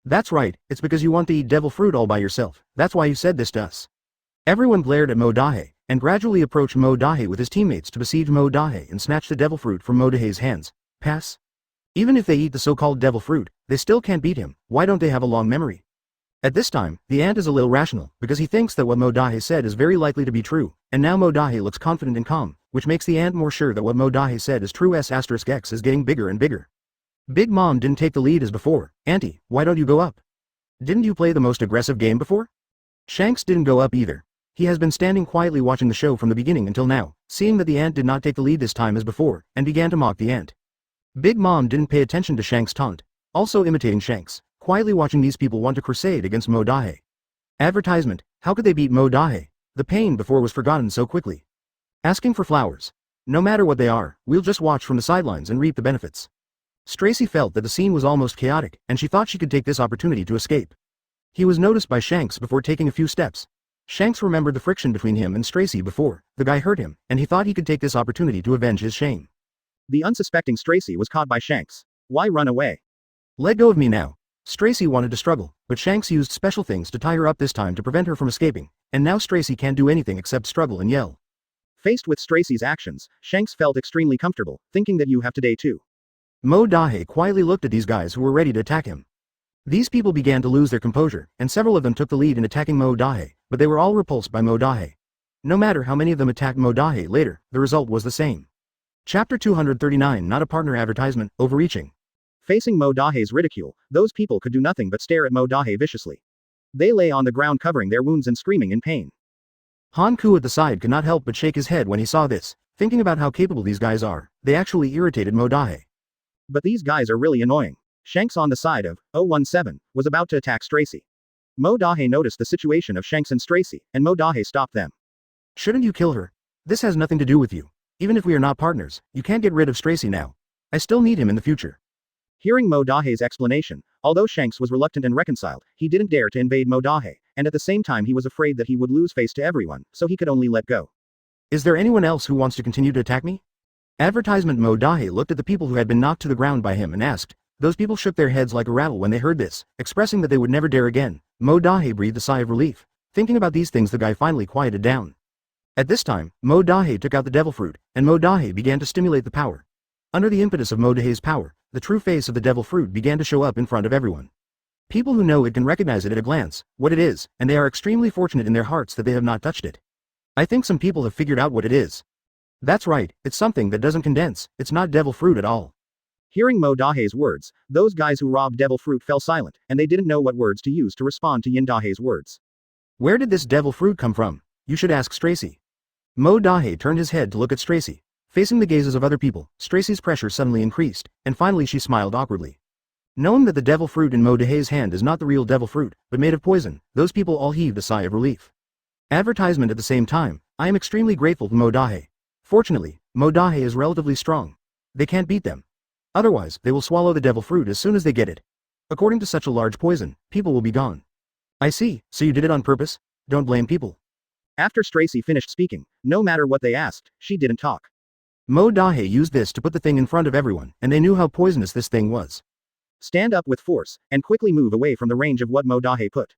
That's right, it's because you want to eat devil fruit all by yourself, that's why you said this to us. Everyone glared at Mo Dahe, and gradually approached Mo Dahe with his teammates to besiege Mo Dahe and snatch the devil fruit from Mo Dahe's hands. Pass. Even if they eat the so-called devil fruit, they still can't beat him, why don't they have a long memory? At this time, the ant is a little rational, because he thinks that what Mo Dahe said is very likely to be true, and now Mo Dahe looks confident and calm, which makes the ant more sure that what Mo Dahe said is true. S**X is getting bigger and bigger. Big Mom didn't take the lead as before. Auntie, why don't you go up? Didn't you play the most aggressive game before? Shanks didn't go up either. He has been standing quietly watching the show from the beginning until now, seeing that the ant did not take the lead this time as before, and began to mock the ant. Big Mom didn't pay attention to Shanks' taunt, also imitating Shanks, quietly watching these people want to crusade against Mo Dahe. Advertisement, how could they beat Mo Dahe? The pain before was forgotten so quickly. Asking for flowers. No matter what they are, we'll just watch from the sidelines and reap the benefits. Stracy felt that the scene was almost chaotic, and she thought she could take this opportunity to escape. He was noticed by Shanks before taking a few steps. Shanks remembered the friction between him and Stracy before the guy hurt him, and he thought he could take this opportunity to avenge his shame.
The unsuspecting Stracy was caught by Shanks. Why run away?
Let go of me now. Stracy wanted to struggle, but Shanks used special things to tie her up this time to prevent her from escaping, and now Stracy can't do anything except struggle and yell.
Faced with Stracy's actions, Shanks felt extremely comfortable, thinking that you have today too.
Mo Dahe quietly looked at these guys who were ready to attack him. These people began to lose their composure, and several of them took the lead in attacking Mo Dahe, but they were all repulsed by Mo Dahe. No matter how many of them attacked Mo Dahe later, the result was the same. Chapter 239. Not a partner advertisement, overreaching.
Facing Mo Dahe's ridicule, those people could do nothing but stare at Mo Dahe viciously. They lay on the ground covering their wounds and screaming in pain. Han Ku at the side could not help but shake his head when he saw this, thinking about how capable these guys are. They actually irritated Mo Dahe. But these guys are really annoying. Shanks on the side of 017 was about to attack Stracy. Mo Dahe noticed the situation of Shanks and Stracy, and Mo Dahe stopped them. Shouldn't you kill her? This has nothing to do with you. Even if we are not partners, you can't get rid of Stracy now. I still need him in the future. Hearing Mo Dahe's explanation, although Shanks was reluctant and reconciled, he didn't dare to invade Mo Dahe, and at the same time he was afraid that he would lose face to everyone, so he could only let go. Is there anyone else who wants to continue to attack me? Advertisement. Mo Dahe looked at the people who had been knocked to the ground by him and asked. Those people shook their heads like a rattle when they heard this, expressing that they would never dare again. Mo Dahe breathed a sigh of relief. Thinking about these things, the guy finally quieted down. At this time, Mo Dahe took out the devil fruit, and Mo Dahe began to stimulate the power. Under the impetus of Mo Dahe's power, the true face of the devil fruit began to show up in front of everyone. People who know it can recognize it at a glance, what it is, and they are extremely fortunate in their hearts that they have not touched it. I think some people have figured out what it is. That's right, it's something that doesn't condense, it's not devil fruit at all. Hearing Mo Dahe's words, those guys who robbed devil fruit fell silent, and they didn't know what words to use to respond to Yin Dahe's words. Where did this devil fruit come from? You should ask Stracy. Mo Dahe turned his head to look at Stracy. Facing the gazes of other people, Stracy's pressure suddenly increased, and finally she smiled awkwardly. Knowing that the devil fruit in Mo Dahe's hand is not the real devil fruit, but made of poison, those people all heaved a sigh of relief. Advertisement. At the same time, I am extremely grateful to Mo Dahe. Fortunately, Mo Dahe is relatively strong. They can't beat them. Otherwise, they will swallow the devil fruit as soon as they get it. According to such a large poison, people will be gone. I see, so you did it on purpose? Don't blame people. After Stracy finished speaking, no matter what they asked, she didn't talk. Mo Dahe used this to put the thing in front of everyone, and they knew how poisonous this thing was. Stand up with force, and quickly move away from the range of what Mo Dahe put.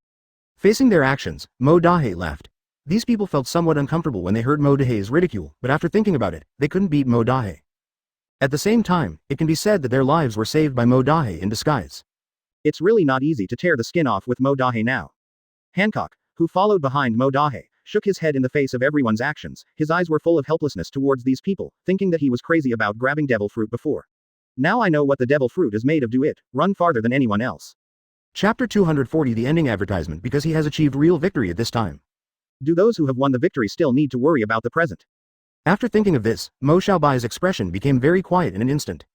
Facing their actions, Mo Dahe laughed. These people felt somewhat uncomfortable when they heard Mo Dahe's ridicule, but after thinking about it, they couldn't beat Mo Dahe. At the same time, it can be said that their lives were saved by Mo Dahe in disguise. It's really not easy to tear the skin off with Mo Dahe now. Hancock, who followed behind Mo Dahe, shook his head in the face of everyone's actions. His eyes were full of helplessness towards these people, thinking that he was crazy about grabbing devil fruit before. Now I know what the devil fruit is made of. Do it, run farther than anyone else. Chapter 240. The ending advertisement. Because he has achieved real victory at this time. Do those who have won the victory still need to worry about the present? After thinking of this, Mo Xiaobai's expression became very quiet in an instant.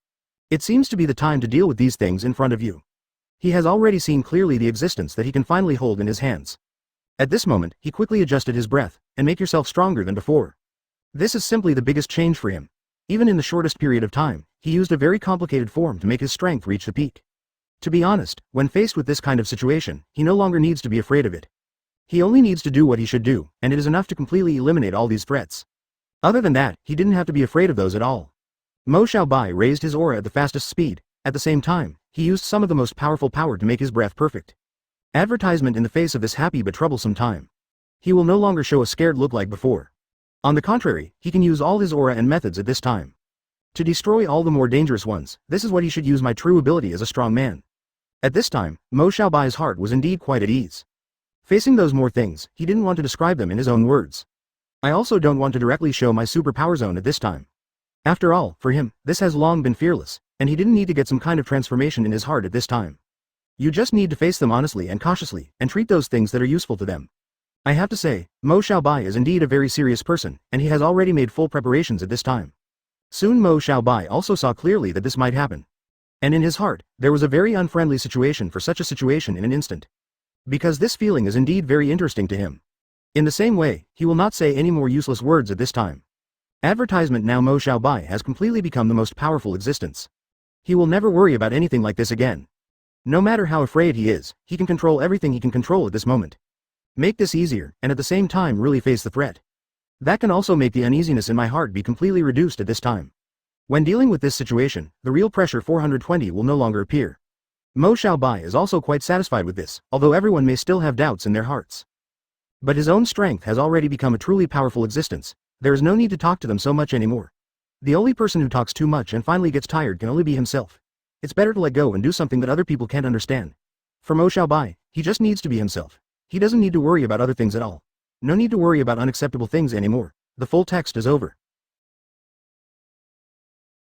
It seems to be the time to deal with these things in front of you. He has already seen clearly the existence that he can finally hold in his hands. At this moment, he quickly adjusted his breath, and make yourself stronger than before. This is simply the biggest change for him. Even in the shortest period of time, he used a very complicated form to make his strength reach the peak.
To be honest, when faced with this kind of situation, he no longer needs to be afraid of it. He only needs to do what he should do, and it is enough to completely eliminate all these threats. Other than that, he didn't have to be afraid of those at all. Mo Xiaobai raised his aura at the fastest speed. At the same time, he used some of the most powerful power to make his breath perfect. Advertisement in the face of this happy but troublesome time. He will no longer show a scared look like before. On the contrary, he can use all his aura and methods at this time. To destroy all the more dangerous ones, this is what he should use my true ability as a strong man. At this time, Mo Xiaobai's heart was indeed quite at ease. Facing those more things, he didn't want to describe them in his own words. I also don't want to directly show my superpower zone at this time. After all, for him, this has long been fearless, and he didn't need to get some kind of transformation in his heart at this time. You just need to face them honestly and cautiously, and treat those things that are useful to them. I have to say, Mo Xiaobai is indeed a very serious person, and he has already made full preparations at this time. Soon Mo Xiaobai also saw clearly that this might happen. And in his heart, there was a very unfriendly situation for such a situation in an instant. Because this feeling is indeed very interesting to him. In the same way, he will not say any more useless words at this time. Advertisement now Mo Xiaobai has completely become the most powerful existence. He will never worry about anything like this again. No matter how afraid he is, he can control everything he can control at this moment. Make this easier, and at the same time really face the threat. That can also make the uneasiness in my heart be completely reduced at this time. When dealing with this situation, the real pressure 420 will no longer appear. Mo Xiaobai is also quite satisfied with this, although everyone may still have doubts in their hearts. But his own strength has already become a truly powerful existence. There is no need to talk to them so much anymore. The only person who talks too much and finally gets tired can only be himself. It's better to let go and do something that other people can't understand. For Mo Xiaobai, he just needs to be himself. He doesn't need to worry about other things at all. No need to worry about unacceptable things anymore. The full text is over.